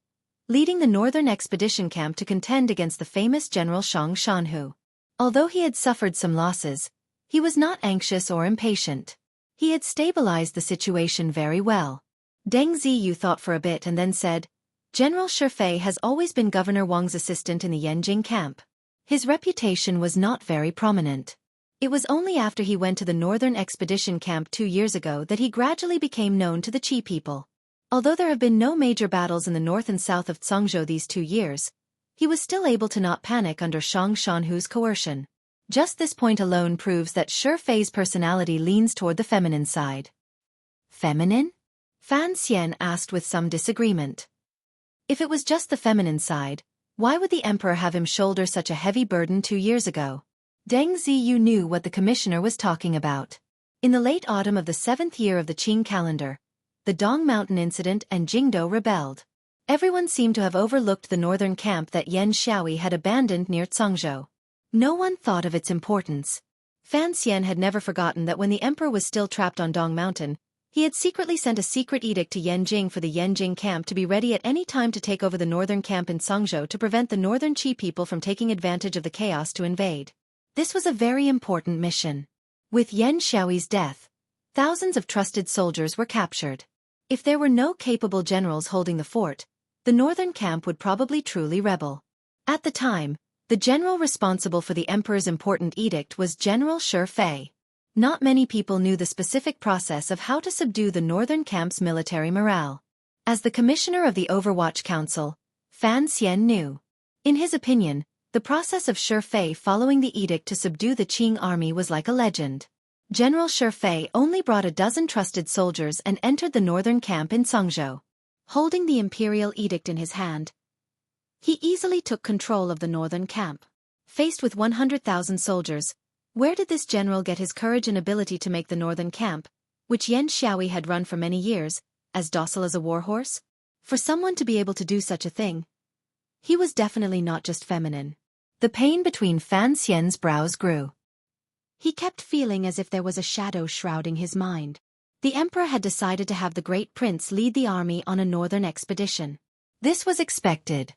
leading the northern expedition camp to contend against the famous General Shang Shanhu. Although he had suffered some losses, he was not anxious or impatient. He had stabilized the situation very well. Deng Ziyu thought for a bit and then said, "General Shifei has always been Governor Wang's assistant in the Yanjing camp. His reputation was not very prominent. It was only after he went to the northern expedition camp 2 years ago that he gradually became known to the Qi people. Although there have been no major battles in the north and south of Zhangzhou these 2 years, he was still able to not panic under Shang Shanhu's coercion. Just this point alone proves that Shifei's personality leans toward the feminine side." "Feminine?" Fan Xian asked with some disagreement. If it was just the feminine side, why would the emperor have him shoulder such a heavy burden 2 years ago? Deng Ziyu knew what the commissioner was talking about. In the late autumn of the 7th year of the Qing calendar, the Dong Mountain incident and Jingdo rebelled. Everyone seemed to have overlooked the northern camp that Yan Xiaoyi had abandoned near Zhangzhou. No one thought of its importance. Fan Xian had never forgotten that when the emperor was still trapped on Dong Mountain, he had secretly sent a secret edict to Yanjing for the Yanjing camp to be ready at any time to take over the northern camp in Sangzhou to prevent the northern Qi people from taking advantage of the chaos to invade. This was a very important mission. With Yan Xiaoyi's death, thousands of trusted soldiers were captured. If there were no capable generals holding the fort, the northern camp would probably truly rebel. At the time, the general responsible for the emperor's important edict was General Shifei. Not many people knew the specific process of how to subdue the northern camp's military morale. As the commissioner of the Overwatch Council, Fan Xian knew. In his opinion, the process of Shifei following the edict to subdue the Qing army was like a legend. General Shifei only brought a dozen trusted soldiers and entered the northern camp in Sangzhou. Holding the imperial edict in his hand, he easily took control of the northern camp. Faced with 100,000 soldiers, where did this general get his courage and ability to make the northern camp, which Yan Xiaoyi had run for many years, as docile as a warhorse? For someone to be able to do such a thing, he was definitely not just feminine. The pain between Fan Xian's brows grew. He kept feeling as if there was a shadow shrouding his mind. The emperor had decided to have the great prince lead the army on a northern expedition. This was expected.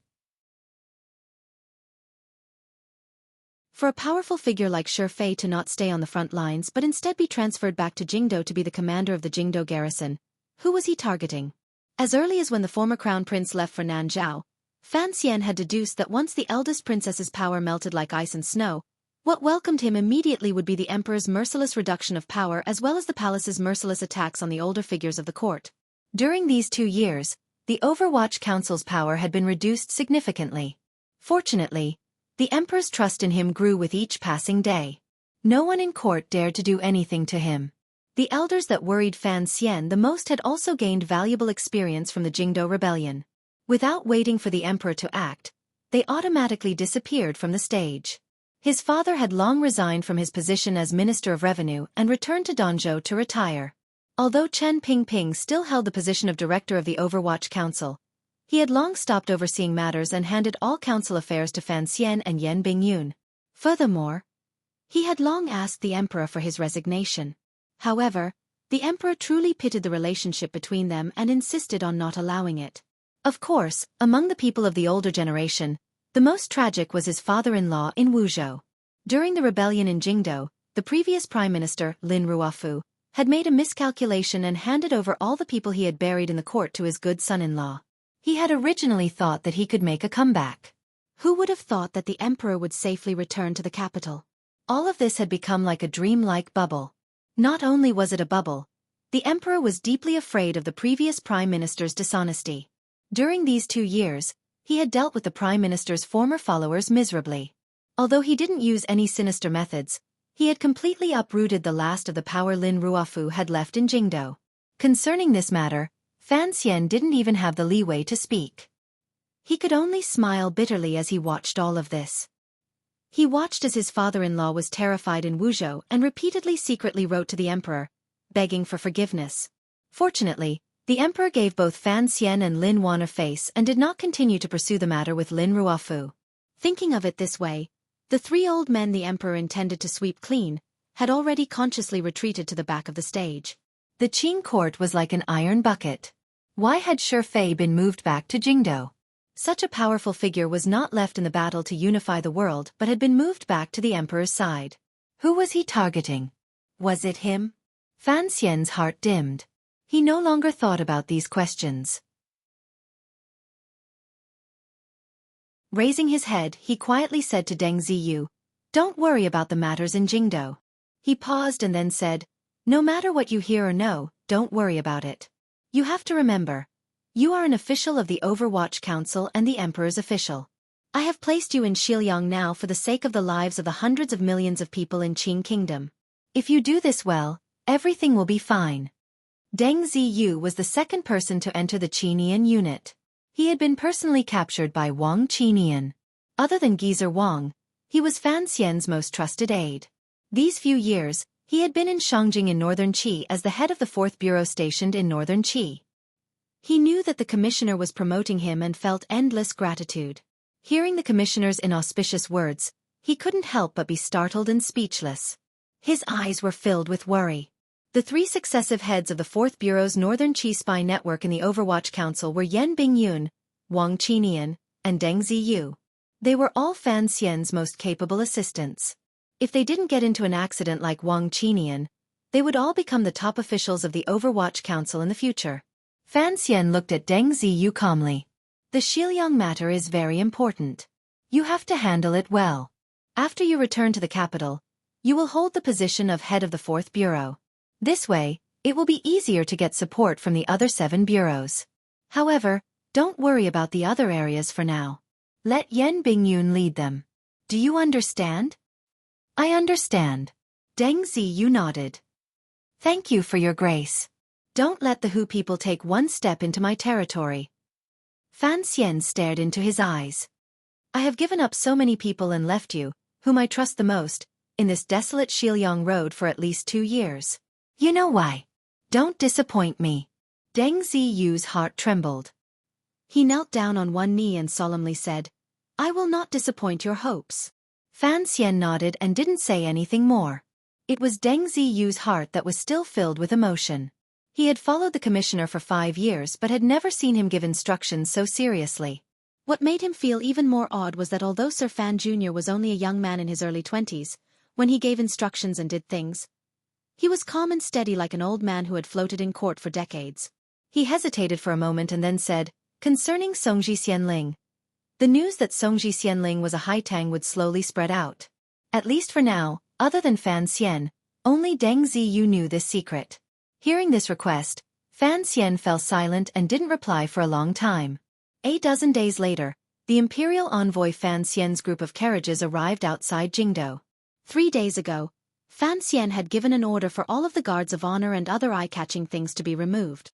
For a powerful figure like Shifei to not stay on the front lines but instead be transferred back to Jingdo to be the commander of the Jingdo garrison, who was he targeting? As early as when the former crown prince left for Nanzhao, Fan Xian had deduced that once the eldest princess's power melted like ice and snow, what welcomed him immediately would be the emperor's merciless reduction of power as well as the palace's merciless attacks on the older figures of the court. During these 2 years, the Overwatch Council's power had been reduced significantly. Fortunately, the emperor's trust in him grew with each passing day. No one in court dared to do anything to him. The elders that worried Fan Xian the most had also gained valuable experience from the Jingdo rebellion. Without waiting for the emperor to act, they automatically disappeared from the stage. His father had long resigned from his position as Minister of Revenue and returned to Danzhou to retire. Although Chen Pingping still held the position of director of the Overwatch Council, he had long stopped overseeing matters and handed all council affairs to Fan Xian and Yan Bingyun. Furthermore, he had long asked the emperor for his resignation. However, the emperor truly pitied the relationship between them and insisted on not allowing it. Of course, among the people of the older generation, the most tragic was his father-in-law in Wuzhou. During the rebellion in Jingdo, the previous prime minister, Lin Ruofu, had made a miscalculation and handed over all the people he had buried in the court to his good son-in-law. He had originally thought that he could make a comeback. Who would have thought that the emperor would safely return to the capital? All of this had become like a dream-like bubble. Not only was it a bubble, the emperor was deeply afraid of the previous prime minister's dishonesty. During these 2 years, he had dealt with the prime minister's former followers miserably. Although he didn't use any sinister methods, he had completely uprooted the last of the power Lin Ruofu had left in Jingdo. Concerning this matter, Fan Xian didn't even have the leeway to speak. He could only smile bitterly as he watched all of this. He watched as his father-in-law was terrified in Wuzhou and repeatedly secretly wrote to the emperor, begging for forgiveness. Fortunately, the emperor gave both Fan Xian and Lin Wan a face and did not continue to pursue the matter with Lin Ruofu. Thinking of it this way, the 3 old men the emperor intended to sweep clean had already consciously retreated to the back of the stage. The Qing court was like an iron bucket. Why had Xueqi been moved back to Jingdo? Such a powerful figure was not left in the battle to unify the world but had been moved back to the emperor's side. Who was he targeting? Was it him? Fan Xian's heart dimmed. He no longer thought about these questions. Raising his head, he quietly said to Deng Ziyu, "Don't worry about the matters in Jingdo." He paused and then said, "No matter what you hear or know, don't worry about it. You have to remember, you are an official of the Overwatch Council and the Emperor's official. I have placed you in Xiliang now for the sake of the lives of the hundreds of millions of people in Qing Kingdom. If you do this well, everything will be fine." Deng Ziyu was the second person to enter the Qinian unit. He had been personally captured by Wang Qinian. Other than Geezer Wang, he was Fan Xian's most trusted aide. These few years, he had been in Shangjing in northern Qi as the head of the 4th Bureau stationed in northern Qi. He knew that the commissioner was promoting him and felt endless gratitude. Hearing the commissioner's inauspicious words, he couldn't help but be startled and speechless. His eyes were filled with worry. The 3 successive heads of the 4th Bureau's Northern Qi spy network in the Overwatch Council were Yan Bingyun, Wang Qinian, and Deng Ziyu. They were all Fan Xian's most capable assistants. If they didn't get into an accident like Wang Qinian, they would all become the top officials of the Overwatch Council in the future. Fan Xian looked at Deng Ziyu calmly. "The Xiliang matter is very important. You have to handle it well. After you return to the capital, you will hold the position of head of the 4th Bureau. This way, it will be easier to get support from the other 7 bureaus. However, don't worry about the other areas for now. Let Yan Bingyun lead them. Do you understand?" "I understand." Deng Ziyu nodded. "Thank you for your grace. Don't let the Hu people take one step into my territory." Fan Xian stared into his eyes. "I have given up so many people and left you, whom I trust the most, in this desolate Xiliang road for at least 2 years. You know why. Don't disappoint me." Deng Ziyu's heart trembled. He knelt down on one knee and solemnly said, "I will not disappoint your hopes." Fan Xian nodded and didn't say anything more. It was Deng Ziyu's heart that was still filled with emotion. He had followed the commissioner for 5 years but had never seen him give instructions so seriously. What made him feel even more awed was that although Sir Fan Jr. was only a young man in his early 20s, when he gave instructions and did things, he was calm and steady like an old man who had floated in court for decades. He hesitated for a moment and then said, "Concerning Songji Xianling, the news that Songji Xianling was a Haitang would slowly spread out. At least for now, other than Fan Xian, only Deng Ziyu knew this secret." Hearing this request, Fan Xian fell silent and didn't reply for a long time. A dozen days later, the imperial envoy Fan Xian's group of carriages arrived outside Jingdo. 3 days ago, Fan Xian had given an order for all of the guards of honor and other eye-catching things to be removed.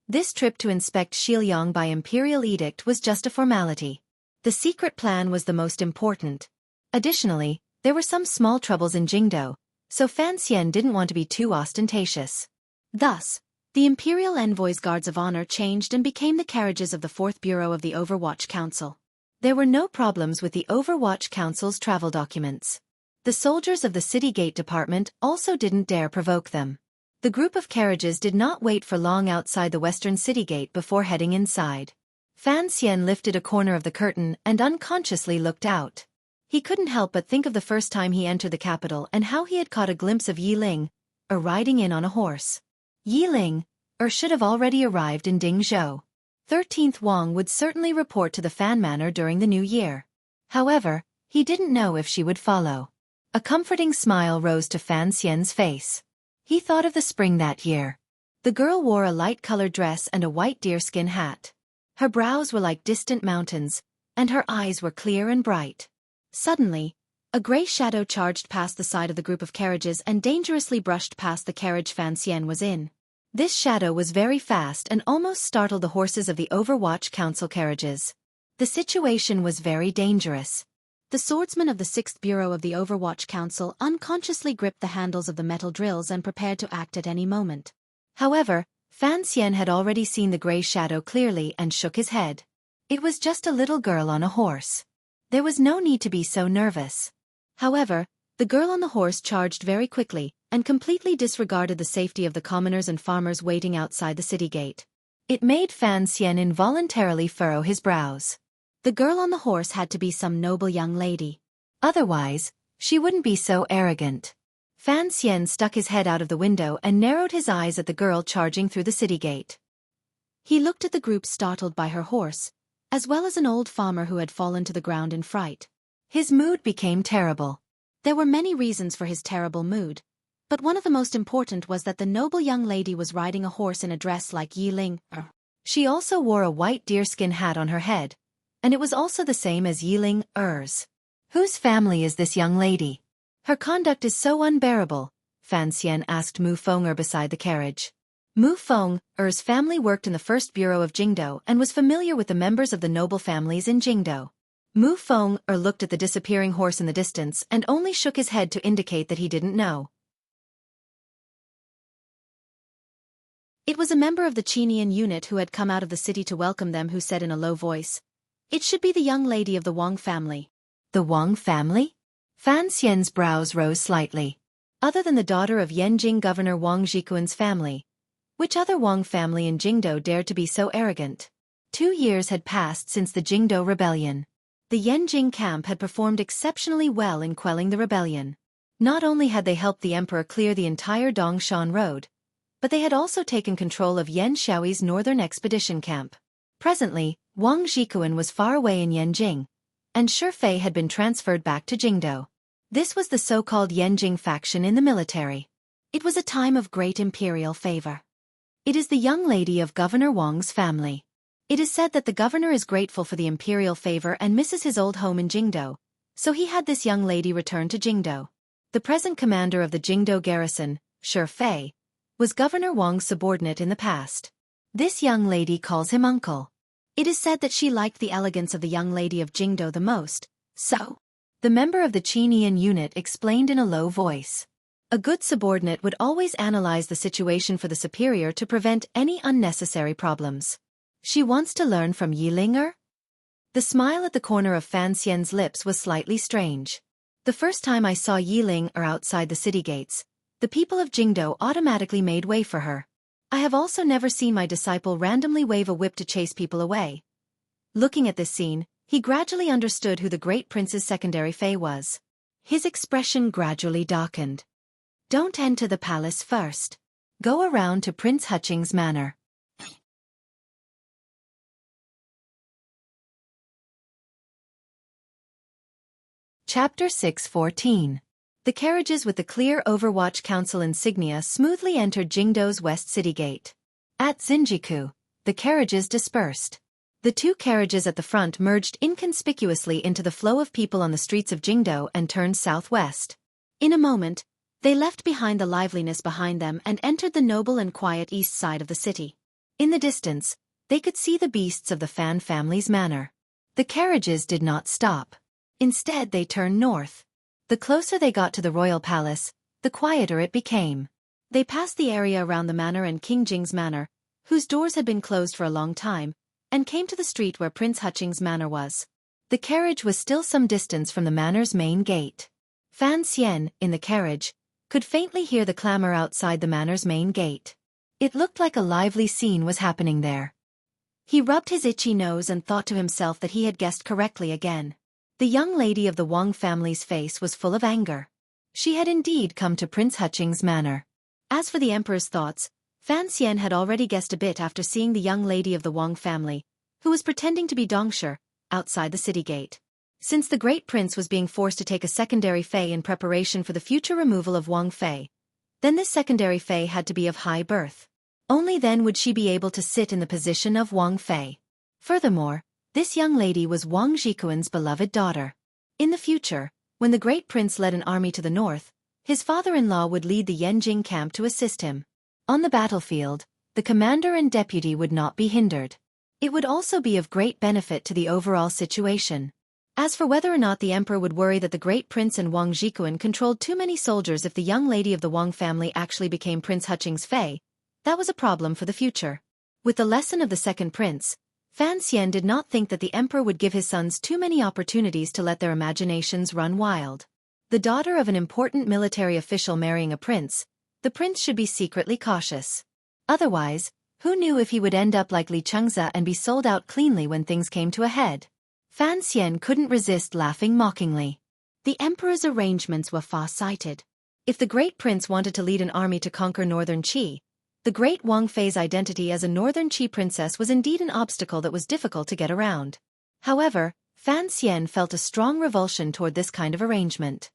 This trip to inspect Xiliang by imperial edict was just a formality. The secret plan was the most important. Additionally, there were some small troubles in Jingdo, so Fan Xian didn't want to be too ostentatious. Thus, the imperial envoy's guards of honor changed and became the carriages of the 4th Bureau of the Overwatch Council. There were no problems with the Overwatch Council's travel documents. The soldiers of the City Gate Department also didn't dare provoke them. The group of carriages did not wait for long outside the western city gate before heading inside. Fan Xian lifted a corner of the curtain and unconsciously looked out. He couldn't help but think of the first time he entered the capital and how he had caught a glimpse of Yi Ling, riding in on a horse. Yi Ling, should have already arrived in Dingzhou. 13th Wang would certainly report to the Fan Manor during the new year. However, he didn't know if she would follow. A comforting smile rose to Fan Xian's face. He thought of the spring that year. The girl wore a light-colored dress and a white deerskin hat. Her brows were like distant mountains, and her eyes were clear and bright. Suddenly, a grey shadow charged past the side of the group of carriages and dangerously brushed past the carriage Fan Xian was in. This shadow was very fast and almost startled the horses of the Overwatch Council carriages. The situation was very dangerous. The swordsman of the 6th Bureau of the Overwatch Council unconsciously gripped the handles of the metal drills and prepared to act at any moment. However, Fan Xian had already seen the grey shadow clearly and shook his head. It was just a little girl on a horse. There was no need to be so nervous. However, the girl on the horse charged very quickly and completely disregarded the safety of the commoners and farmers waiting outside the city gate. It made Fan Xian involuntarily furrow his brows. The girl on the horse had to be some noble young lady. Otherwise, she wouldn't be so arrogant. Fan Xian stuck his head out of the window and narrowed his eyes at the girl charging through the city gate. He looked at the group startled by her horse, as well as an old farmer who had fallen to the ground in fright. His mood became terrible. There were many reasons for his terrible mood, but one of the most important was that the noble young lady was riding a horse in a dress like Yi Ling. She also wore a white deerskin hat on her head, and it was also the same as Yi Ling Er's. Whose family is this young lady? Her conduct is so unbearable, Fan Xian asked Mu Feng beside the carriage. Mu Feng Er's family worked in the 1st Bureau of Jingdo and was familiar with the members of the noble families in Jingdo. Mu Feng looked at the disappearing horse in the distance and only shook his head to indicate that he didn't know. It was a member of the Qinian unit who had come out of the city to welcome them who said in a low voice, "It should be the young lady of the Wang family." The Wang family? Fan Xian's brows rose slightly. Other than the daughter of Yanjing Governor Wang Zhikuan's family, which other Wang family in Jingdo dared to be so arrogant? 2 years had passed since the Jingdo rebellion. The Yanjing camp had performed exceptionally well in quelling the rebellion. Not only had they helped the emperor clear the entire Dongshan road, but they had also taken control of Yan Shaoi's northern expedition camp. Presently, Wang Zhikuan was far away in Yanjing, and Xueqi had been transferred back to Jingdo. This was the so-called Yanjing faction in the military. It was a time of great imperial favor. It is the young lady of Governor Wang's family. It is said that the governor is grateful for the imperial favor and misses his old home in Jingdo, so he had this young lady return to Jingdo. The present commander of the Jingdo garrison, Xueqi, was Governor Wang's subordinate in the past. This young lady calls him uncle. It is said that she liked the elegance of the young lady of Jingdo the most, so the member of the Qinian unit explained in a low voice. A good subordinate would always analyze the situation for the superior to prevent any unnecessary problems. She wants to learn from Yi Ling. The smile at the corner of Fan Xian's lips was slightly strange. The first time I saw Yi Ling outside the city gates, the people of Jingdo automatically made way for her. I have also never seen my disciple randomly wave a whip to chase people away. Looking at this scene, he gradually understood who the great prince's secondary fei was. His expression gradually darkened. Don't enter the palace first. Go around to Prince Hutching's manor. Chapter 6:14. The carriages with the clear Overwatch Council insignia smoothly entered Jingdo's West City Gate. At Xinjiku, the carriages dispersed. The 2 carriages at the front merged inconspicuously into the flow of people on the streets of Jingdo and turned southwest. In a moment, they left behind the liveliness behind them and entered the noble and quiet east side of the city. In the distance, they could see the beasts of the Fan family's manor. The carriages did not stop. Instead, they turned north. The closer they got to the royal palace, the quieter it became. They passed the area around the manor and King Jing's manor, whose doors had been closed for a long time, and came to the street where Prince Hutching's manor was. The carriage was still some distance from the manor's main gate. Fan Xian, in the carriage, could faintly hear the clamor outside the manor's main gate. It looked like a lively scene was happening there. He rubbed his itchy nose and thought to himself that he had guessed correctly again. The young lady of the Wang family's face was full of anger. She had indeed come to Prince Hutching's manor. As for the emperor's thoughts, Fan Xian had already guessed a bit after seeing the young lady of the Wang family, who was pretending to be Dongsher, outside the city gate. Since the great prince was being forced to take a secondary fei in preparation for the future removal of Wang Fei, then this secondary fei had to be of high birth. Only then would she be able to sit in the position of Wang Fei. Furthermore, This young lady was Wang Zhikuan's beloved daughter. In the future, when the great prince led an army to the north, his father-in-law would lead the Yanjing camp to assist him. On the battlefield, the commander and deputy would not be hindered. It would also be of great benefit to the overall situation. As for whether or not the emperor would worry that the great prince and Wang Zhikuan controlled too many soldiers if the young lady of the Wang family actually became Prince Huqing's fei, that was a problem for the future. With the lesson of the second prince, Fan Xian did not think that the emperor would give his sons too many opportunities to let their imaginations run wild. The daughter of an important military official marrying a prince, the prince should be secretly cautious. Otherwise, who knew if he would end up like Li Chengzi and be sold out cleanly when things came to a head? Fan Xian couldn't resist laughing mockingly. The emperor's arrangements were far-sighted. If the great prince wanted to lead an army to conquer northern Qi, the great Wang Fei's identity as a northern Qi princess was indeed an obstacle that was difficult to get around. However, Fan Xian felt a strong revulsion toward this kind of arrangement.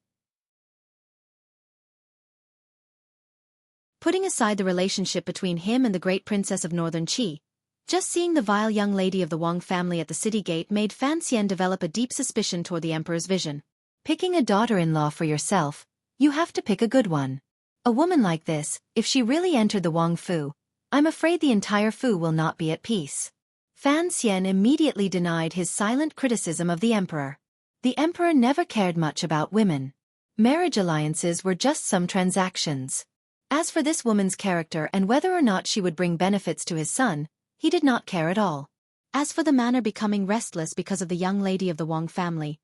Putting aside the relationship between him and the great princess of northern Qi, just seeing the vile young lady of the Wang family at the city gate made Fan Xian develop a deep suspicion toward the emperor's vision. Picking a daughter-in-law for yourself, you have to pick a good one. A woman like this, if she really entered the Wang Fu, I'm afraid the entire Fu will not be at peace. Fan Xian immediately denied his silent criticism of the emperor. The emperor never cared much about women. Marriage alliances were just some transactions. As for this woman's character and whether or not she would bring benefits to his son, he did not care at all. As for the manor becoming restless because of the young lady of the Wang family,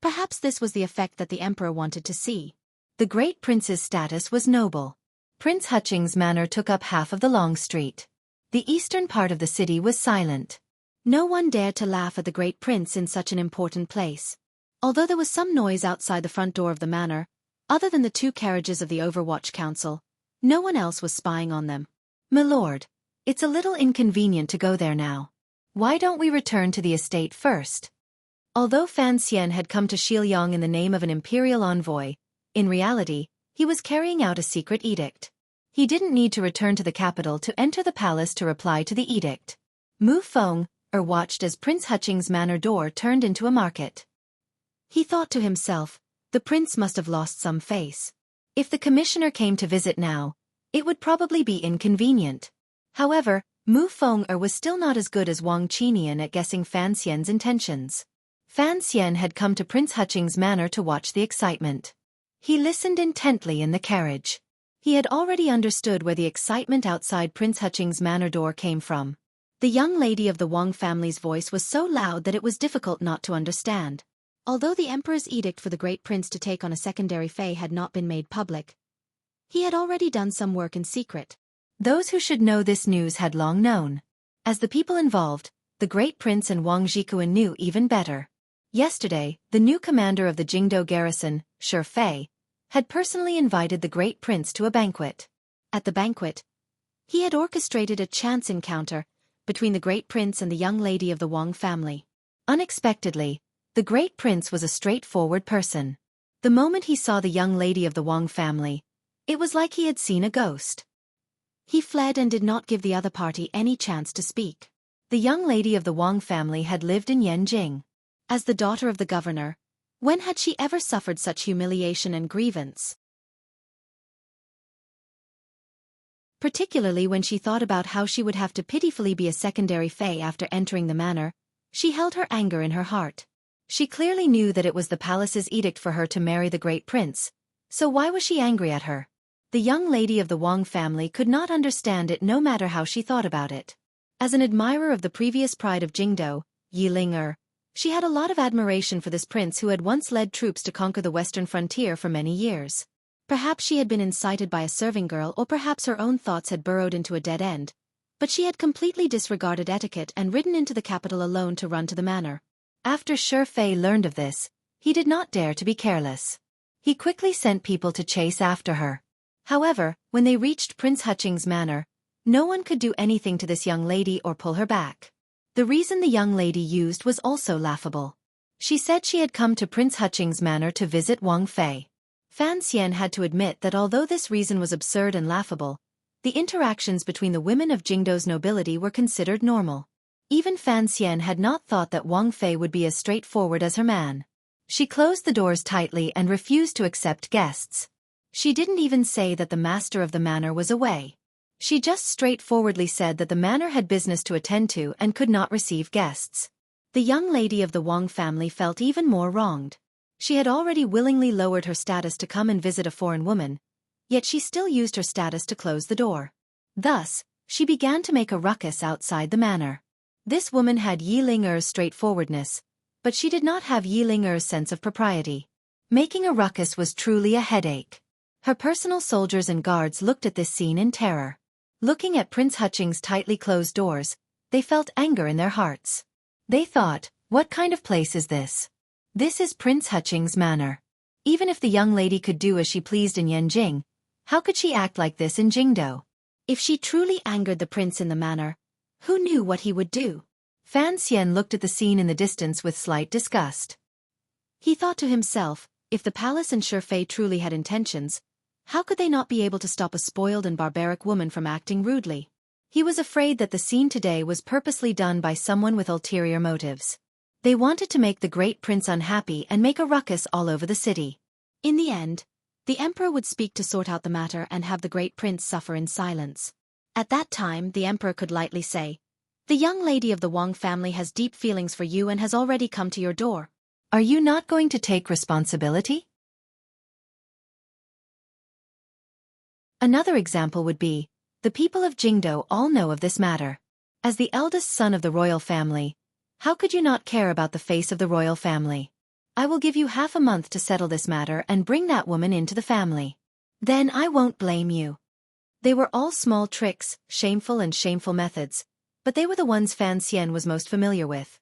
perhaps this was the effect that the emperor wanted to see. The great prince's status was noble. Prince Huqing's manor took up half of the long street. The eastern part of the city was silent. No one dared to laugh at the great prince in such an important place. Although there was some noise outside the front door of the manor, other than the 2 carriages of the Overwatch Council, no one else was spying on them. My lord, it's a little inconvenient to go there now. Why don't we return to the estate first? Although Fan Xian had come to Shiliang in the name of an imperial envoy, in reality, he was carrying out a secret edict. He didn't need to return to the capital to enter the palace to reply to the edict. Mu Feng watched as Prince Huqing's manor door turned into a market. He thought to himself, the prince must have lost some face. If the commissioner came to visit now, it would probably be inconvenient. However, Mu Feng was still not as good as Wang Qinian at guessing Fan Xian's intentions. Fan Xian had come to Prince Huqing's manor to watch the excitement. He listened intently in the carriage. He had already understood where the excitement outside Prince Huqing's manor door came from. The young lady of the Wang family's voice was so loud that it was difficult not to understand. Although the emperor's edict for the great prince to take on a secondary fei had not been made public, he had already done some work in secret. Those who should know this news had long known. As the people involved, the great prince and Wang Zhikuan knew even better. Yesterday, the new commander of the Jingdou garrison, Xueqi, had personally invited the great prince to a banquet. At the banquet, he had orchestrated a chance encounter between the great prince and the young lady of the Wang family. Unexpectedly, the great prince was a straightforward person. The moment he saw the young lady of the Wang family, it was like he had seen a ghost. He fled and did not give the other party any chance to speak. The young lady of the Wang family had lived in Yanjing. As the daughter of the governor, when had she ever suffered such humiliation and grievance? Particularly when she thought about how she would have to pitifully be a secondary fei after entering the manor, she held her anger in her heart. She clearly knew that it was the palace's edict for her to marry the great prince, so why was she angry at her? The young lady of the Wang family could not understand it no matter how she thought about it. As an admirer of the previous pride of Jingdou, Yi Ling, she had a lot of admiration for this prince who had once led troops to conquer the western frontier for many years. Perhaps she had been incited by a serving girl or perhaps her own thoughts had burrowed into a dead end, but she had completely disregarded etiquette and ridden into the capital alone to run to the manor. After Xueqi learned of this, he did not dare to be careless. He quickly sent people to chase after her. However, when they reached Prince Huqing's manor, no one could do anything to this young lady or pull her back. The reason the young lady used was also laughable. She said she had come to Prince Huqing's manor to visit Wang Fei. Fan Xian had to admit that although this reason was absurd and laughable, the interactions between the women of Jingdou's nobility were considered normal. Even Fan Xian had not thought that Wang Fei would be as straightforward as her man. She closed the doors tightly and refused to accept guests. She didn't even say that the master of the manor was away. She just straightforwardly said that the manor had business to attend to and could not receive guests. The young lady of the Wang family felt even more wronged. She had already willingly lowered her status to come and visit a foreign woman, yet she still used her status to close the door. Thus, she began to make a ruckus outside the manor. This woman had Yi Ling-er's straightforwardness, but she did not have Yi Ling-er's sense of propriety. Making a ruckus was truly a headache. Her personal soldiers and guards looked at this scene in terror. Looking at Prince Huqing's tightly closed doors, they felt anger in their hearts. They thought, what kind of place is this? This is Prince Huqing's manor. Even if the young lady could do as she pleased in Yanjing, how could she act like this in Jingdo? If she truly angered the prince in the manor, who knew what he would do? Fan Xian looked at the scene in the distance with slight disgust. He thought to himself, if the palace and Xueqi truly had intentions, how could they not be able to stop a spoiled and barbaric woman from acting rudely? He was afraid that the scene today was purposely done by someone with ulterior motives. They wanted to make the great prince unhappy and make a ruckus all over the city. In the end, the emperor would speak to sort out the matter and have the great prince suffer in silence. At that time, the emperor could lightly say, "The young lady of the Wang family has deep feelings for you and has already come to your door. Are you not going to take responsibility?" Another example would be, the people of Jingdo all know of this matter. As the eldest son of the royal family, how could you not care about the face of the royal family? I will give you half a month to settle this matter and bring that woman into the family. Then I won't blame you. They were all small tricks, shameful methods, but they were the ones Fan Xian was most familiar with.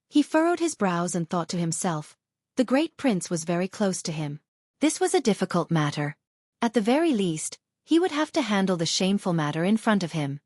He furrowed his brows and thought to himself, the great prince was very close to him. This was a difficult matter. At the very least, he would have to handle the shameful matter in front of him.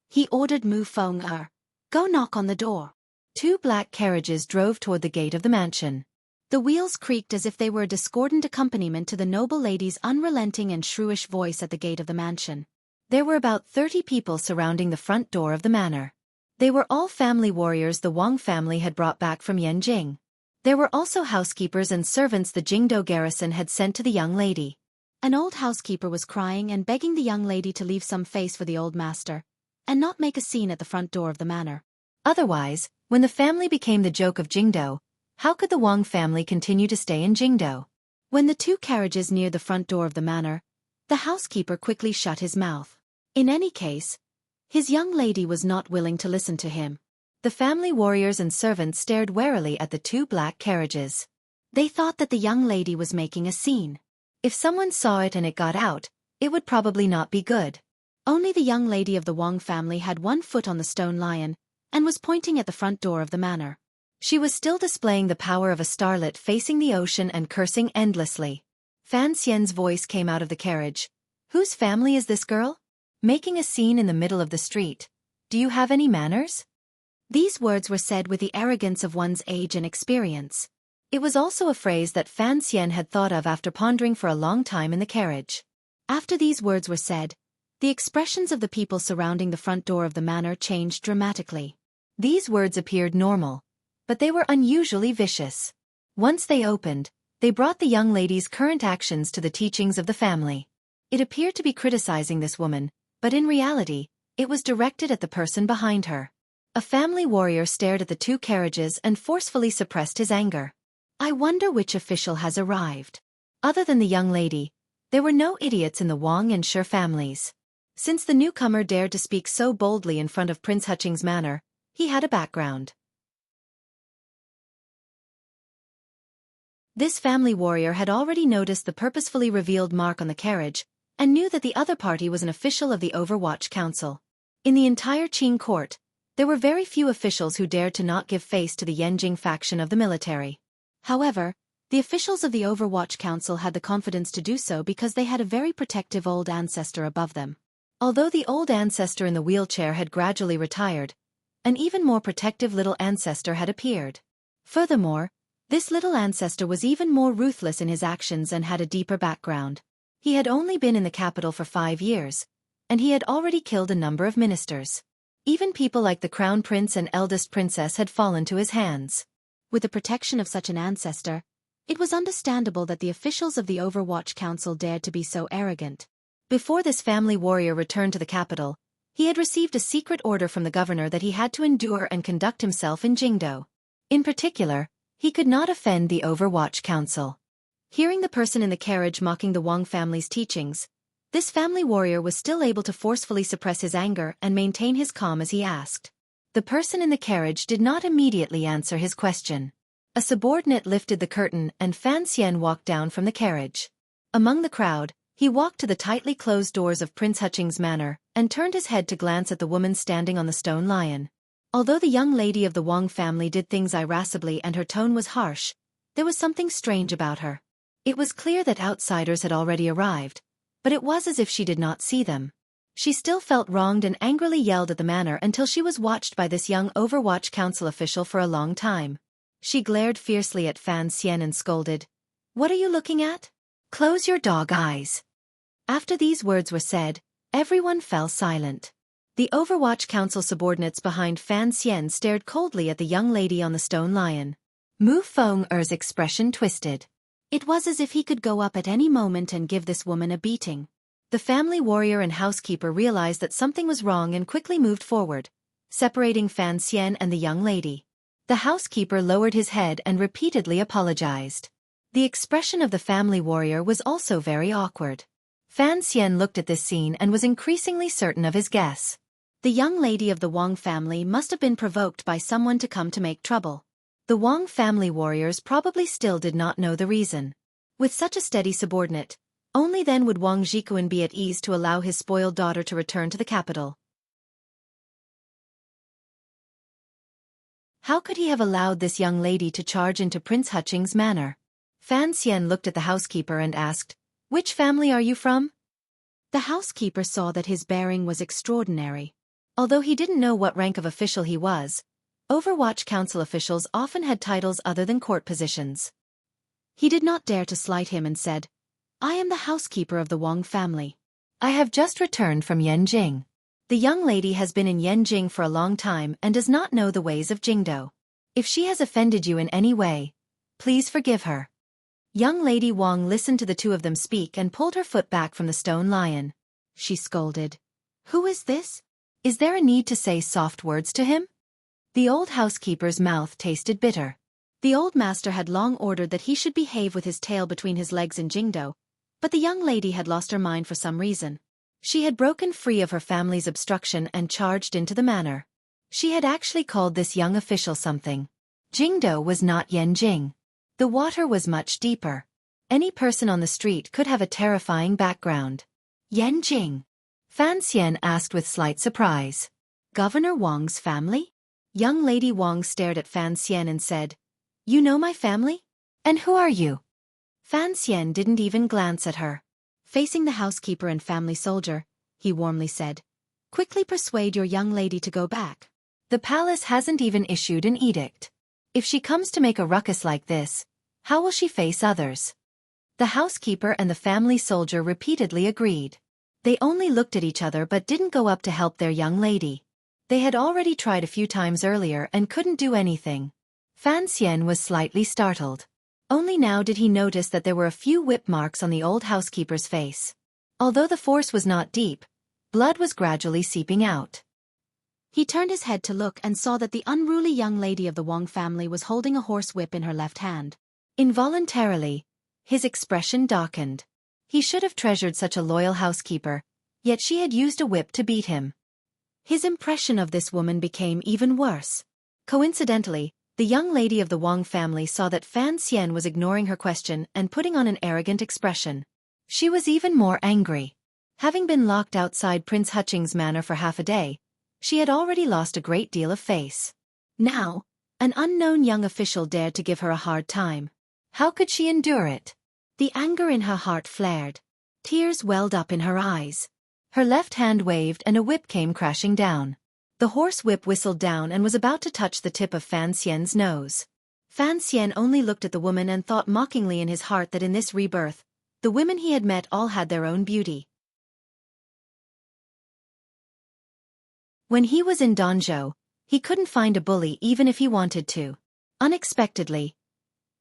He ordered Mu Feng-er, "Go knock on the door." 2 black carriages drove toward the gate of the mansion. The wheels creaked as if they were a discordant accompaniment to the noble lady's unrelenting and shrewish voice at the gate of the mansion. There were about 30 people surrounding the front door of the manor. They were all family warriors the Wang family had brought back from Yanjing. There were also housekeepers and servants the Jingdo garrison had sent to the young lady. An old housekeeper was crying and begging the young lady to leave some face for the old master, and not make a scene at the front door of the manor. Otherwise, when the family became the joke of Jingdo, how could the Wang family continue to stay in Jingdo? When the 2 carriages neared the front door of the manor, the housekeeper quickly shut his mouth. In any case, his young lady was not willing to listen to him. The family warriors and servants stared warily at the 2 black carriages. They thought that the young lady was making a scene. If someone saw it and it got out, it would probably not be good. Only the young lady of the Wang family had one foot on the stone lion, and was pointing at the front door of the manor. She was still displaying the power of a starlet facing the ocean and cursing endlessly. Fan Xian's voice came out of the carriage. "Whose family is this girl? Making a scene in the middle of the street. Do you have any manners?" These words were said with the arrogance of one's age and experience. It was also a phrase that Fan Xian had thought of after pondering for a long time in the carriage. After these words were said, the expressions of the people surrounding the front door of the manor changed dramatically. These words appeared normal, but they were unusually vicious. Once they opened, they brought the young lady's current actions to the teachings of the family. It appeared to be criticizing this woman, but in reality, it was directed at the person behind her. A family warrior stared at the 2 carriages and forcefully suppressed his anger. I wonder which official has arrived. Other than the young lady, there were no idiots in the Wang and Shi families. Since the newcomer dared to speak so boldly in front of Prince Huqing's manor, he had a background. This family warrior had already noticed the purposefully revealed mark on the carriage, and knew that the other party was an official of the Overwatch Council. In the entire Qing court, there were very few officials who dared to not give face to the Yanjing faction of the military. However, the officials of the Overwatch Council had the confidence to do so because they had a very protective old ancestor above them. Although the old ancestor in the wheelchair had gradually retired, an even more protective little ancestor had appeared. Furthermore, this little ancestor was even more ruthless in his actions and had a deeper background. He had only been in the capital for 5 years, and he had already killed a number of ministers. Even people like the crown prince and eldest princess had fallen to his hands. With the protection of such an ancestor, it was understandable that the officials of the Overwatch Council dared to be so arrogant. Before this family warrior returned to the capital, he had received a secret order from the governor that he had to endure and conduct himself in Jingdo. In particular, he could not offend the Overwatch Council. Hearing the person in the carriage mocking the Wang family's teachings, this family warrior was still able to forcefully suppress his anger and maintain his calm as he asked. The person in the carriage did not immediately answer his question. A subordinate lifted the curtain and Fan Xian walked down from the carriage. Among the crowd, he walked to the tightly closed doors of Prince Huqing's manor and turned his head to glance at the woman standing on the stone lion. Although the young lady of the Wang family did things irascibly and her tone was harsh, there was something strange about her. It was clear that outsiders had already arrived, but it was as if she did not see them. She still felt wronged and angrily yelled at the manor until she was watched by this young Overwatch Council official for a long time. She glared fiercely at Fan Xian and scolded, "What are you looking at? Close your dog eyes." After these words were said, everyone fell silent. The Overwatch Council subordinates behind Fan Xian stared coldly at the young lady on the stone lion. Mu Feng-er's expression twisted. It was as if he could go up at any moment and give this woman a beating. The family warrior and housekeeper realized that something was wrong and quickly moved forward, separating Fan Xian and the young lady. The housekeeper lowered his head and repeatedly apologized. The expression of the family warrior was also very awkward. Fan Xian looked at this scene and was increasingly certain of his guess. The young lady of the Wang family must have been provoked by someone to come to make trouble. The Wang family warriors probably still did not know the reason. With such a steady subordinate, only then would Wang Zhikuan be at ease to allow his spoiled daughter to return to the capital. How could he have allowed this young lady to charge into Prince Huqing's manor? Fan Xian looked at the housekeeper and asked, "Which family are you from?" The housekeeper saw that his bearing was extraordinary. Although he didn't know what rank of official he was, Overwatch Council officials often had titles other than court positions. He did not dare to slight him and said, "I am the housekeeper of the Wang family. I have just returned from Yanjing. The young lady has been in Yanjing for a long time and does not know the ways of Jingdo. If she has offended you in any way, please forgive her." Young Lady Wang listened to the two of them speak and pulled her foot back from the stone lion. She scolded, "Who is this? Is there a need to say soft words to him?" The old housekeeper's mouth tasted bitter. The old master had long ordered that he should behave with his tail between his legs in Jingdo, but the young lady had lost her mind for some reason. She had broken free of her family's obstruction and charged into the manor. She had actually called this young official something. Jingdo was not Yanjing. The water was much deeper. Any person on the street could have a terrifying background. "Yanjing?" Fan Xian asked with slight surprise. "Governor Wang's family?" Young Lady Wang stared at Fan Xian and said, "You know my family? And who are you?" Fan Xian didn't even glance at her. Facing the housekeeper and family soldier, he warmly said, "Quickly persuade your young lady to go back. The palace hasn't even issued an edict. If she comes to make a ruckus like this, how will she face others?" The housekeeper and the family soldier repeatedly agreed. They only looked at each other but didn't go up to help their young lady. They had already tried a few times earlier and couldn't do anything. Fan Xian was slightly startled. Only now did he notice that there were a few whip marks on the old housekeeper's face. Although the force was not deep, blood was gradually seeping out. He turned his head to look and saw that the unruly young lady of the Wang family was holding a horse whip in her left hand. Involuntarily, his expression darkened. He should have treasured such a loyal housekeeper, yet she had used a whip to beat him. His impression of this woman became even worse. Coincidentally, the young lady of the Wang family saw that Fan Xian was ignoring her question and putting on an arrogant expression. She was even more angry. Having been locked outside Prince Huqing's manor for half a day, she had already lost a great deal of face. Now, an unknown young official dared to give her a hard time. How could she endure it? The anger in her heart flared. Tears welled up in her eyes. Her left hand waved and a whip came crashing down. The horse whip whistled down and was about to touch the tip of Fan Xian's nose. Fan Xian only looked at the woman and thought mockingly in his heart that in this rebirth, the women he had met all had their own beauty. When he was in Danzhou, he couldn't find a bully even if he wanted to. Unexpectedly,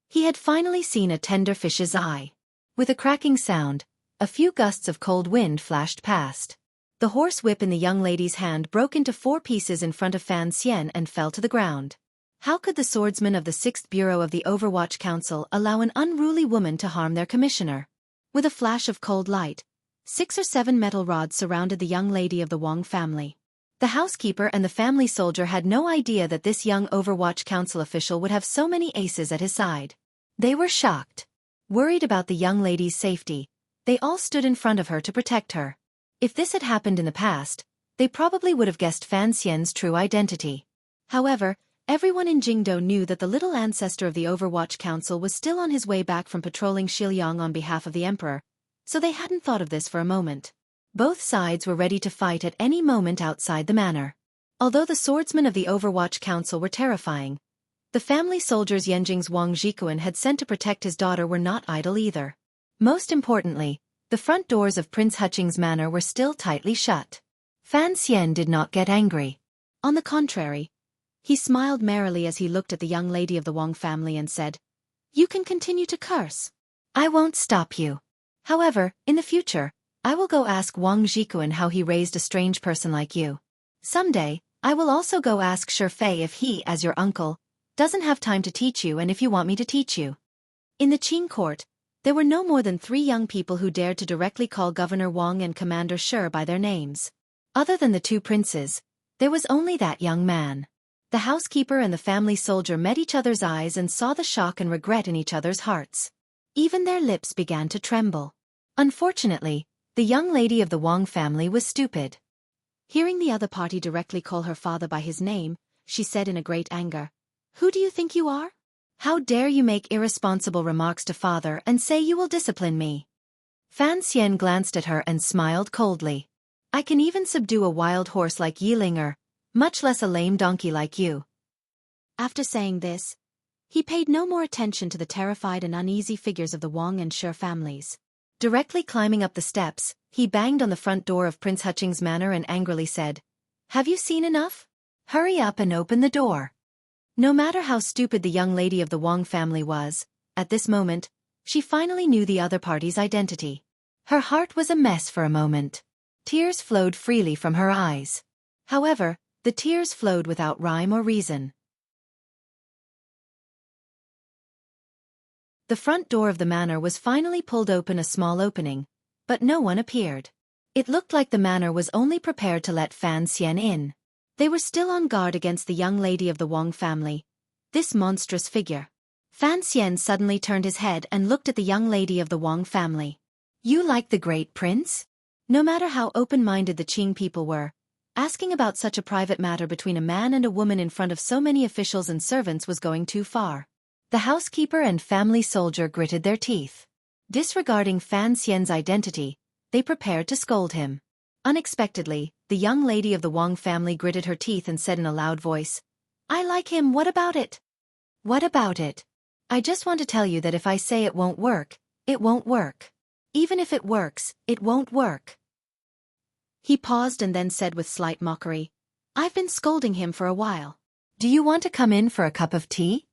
he had finally seen a tender fish's eye. With a cracking sound, a few gusts of cold wind flashed past. The horse whip in the young lady's hand broke into 4 pieces in front of Fan Xian and fell to the ground. How could the swordsman of the 6th Bureau of the Overwatch Council allow an unruly woman to harm their commissioner? With a flash of cold light, 6 or 7 metal rods surrounded the young lady of the Wang family. The housekeeper and the family soldier had no idea that this young Overwatch Council official would have so many aces at his side. They were shocked. Worried about the young lady's safety, they all stood in front of her to protect her. If this had happened in the past, they probably would have guessed Fan Xian's true identity. However, everyone in Jingdou knew that the little ancestor of the Overwatch Council was still on his way back from patrolling Xiliang on behalf of the emperor, so they hadn't thought of this for a moment. Both sides were ready to fight at any moment outside the manor. Although the swordsmen of the Overwatch Council were terrifying, the family soldiers Yanjing's Wang Zhikuan had sent to protect his daughter were not idle either. Most importantly, the front doors of Prince Huqing's manor were still tightly shut. Fan Xian did not get angry. On the contrary, he smiled merrily as he looked at the young lady of the Wang family and said, "You can continue to curse. I won't stop you. However, in the future, I will go ask Wang Zhikuan how he raised a strange person like you. Someday, I will also go ask Xueqi if he, as your uncle, doesn't have time to teach you and if you want me to teach you." In the Qing court, there were no more than 3 young people who dared to directly call Governor Wang and Commander Shi by their names. Other than the 2 princes, there was only that young man. The housekeeper and the family soldier met each other's eyes and saw the shock and regret in each other's hearts. Even their lips began to tremble. Unfortunately, the young lady of the Wang family was stupid. Hearing the other party directly call her father by his name, she said in a great anger, "Who do you think you are? How dare you make irresponsible remarks to father and say you will discipline me?" Fan Xian glanced at her and smiled coldly. "I can even subdue a wild horse like Yilinger, much less a lame donkey like you." After saying this, he paid no more attention to the terrified and uneasy figures of the Wang and Shi families. Directly climbing up the steps, he banged on the front door of Prince Huqing's manor and angrily said, "Have you seen enough? Hurry up and open the door." No matter how stupid the young lady of the Wang family was, at this moment, she finally knew the other party's identity. Her heart was a mess for a moment. Tears flowed freely from her eyes. However, the tears flowed without rhyme or reason. The front door of the manor was finally pulled open, a small opening, but no one appeared. It looked like the manor was only prepared to let Fan Xian in. They were still on guard against the young lady of the Wang family, this monstrous figure. Fan Xian suddenly turned his head and looked at the young lady of the Wang family. "You like the great prince?" No matter how open-minded the Qing people were, asking about such a private matter between a man and a woman in front of so many officials and servants was going too far. The housekeeper and family soldier gritted their teeth. Disregarding Fan Xian's identity, they prepared to scold him. Unexpectedly, the young lady of the Wang family gritted her teeth and said in a loud voice, "I like him, what about it?" "What about it? I just want to tell you that if I say it won't work, it won't work. Even if it works, it won't work." He paused and then said with slight mockery, "I've been scolding him for a while. Do you want to come in for a cup of tea?"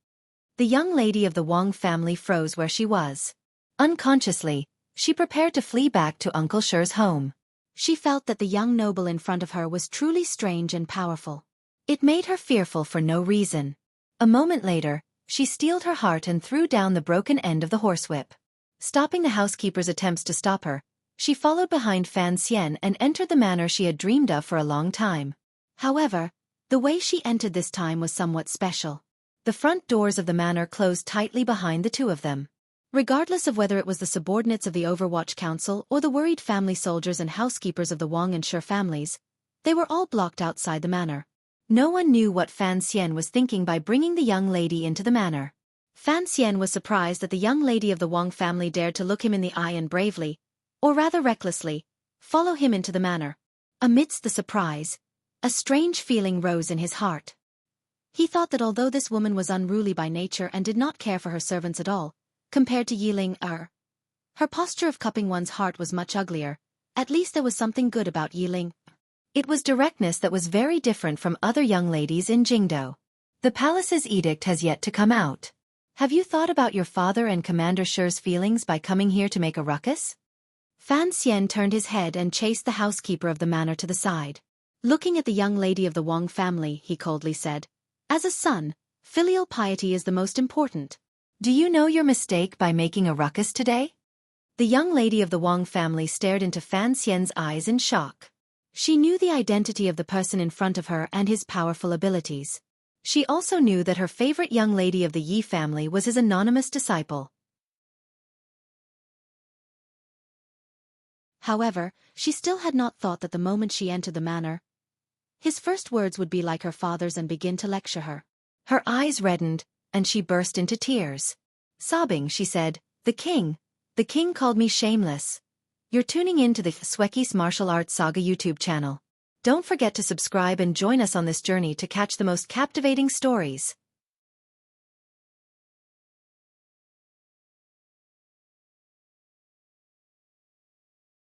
The young lady of the Wang family froze where she was. Unconsciously, she prepared to flee back to Uncle Shi's home. She felt that the young noble in front of her was truly strange and powerful. It made her fearful for no reason. A moment later, she steeled her heart and threw down the broken end of the horsewhip. Stopping the housekeeper's attempts to stop her, she followed behind Fan Xian and entered the manor she had dreamed of for a long time. However, the way she entered this time was somewhat special. The front doors of the manor closed tightly behind the 2 of them. Regardless of whether it was the subordinates of the Overwatch Council or the worried family soldiers and housekeepers of the Wang and Shi families, they were all blocked outside the manor. No one knew what Fan Xian was thinking by bringing the young lady into the manor. Fan Xian was surprised that the young lady of the Wang family dared to look him in the eye and bravely, or rather recklessly, follow him into the manor. Amidst the surprise, a strange feeling rose in his heart. He thought that although this woman was unruly by nature and did not care for her servants at all, compared to Yilinger, her posture of cupping one's heart was much uglier. At least there was something good about Yilinger. It was directness that was very different from other young ladies in Jingdo. The palace's edict has yet to come out. Have you thought about your father and Commander Shi's feelings by coming here to make a ruckus? Fan Xian turned his head and chased the housekeeper of the manor to the side. Looking at the young lady of the Wang family, he coldly said, "As a son, filial piety is the most important. Do you know your mistake by making a ruckus today?" The young lady of the Wang family stared into Fan Xian's eyes in shock. She knew the identity of the person in front of her and his powerful abilities. She also knew that her favorite young lady of the Yi family was his anonymous disciple. However, she still had not thought that the moment she entered the manor, his first words would be like her father's and begin to lecture her. Her eyes reddened, and she burst into tears. Sobbing, she said, The king called me shameless. You're tuning in to the Xueqi's Martial Arts Saga YouTube channel. Don't forget to subscribe and join us on this journey to catch the most captivating stories.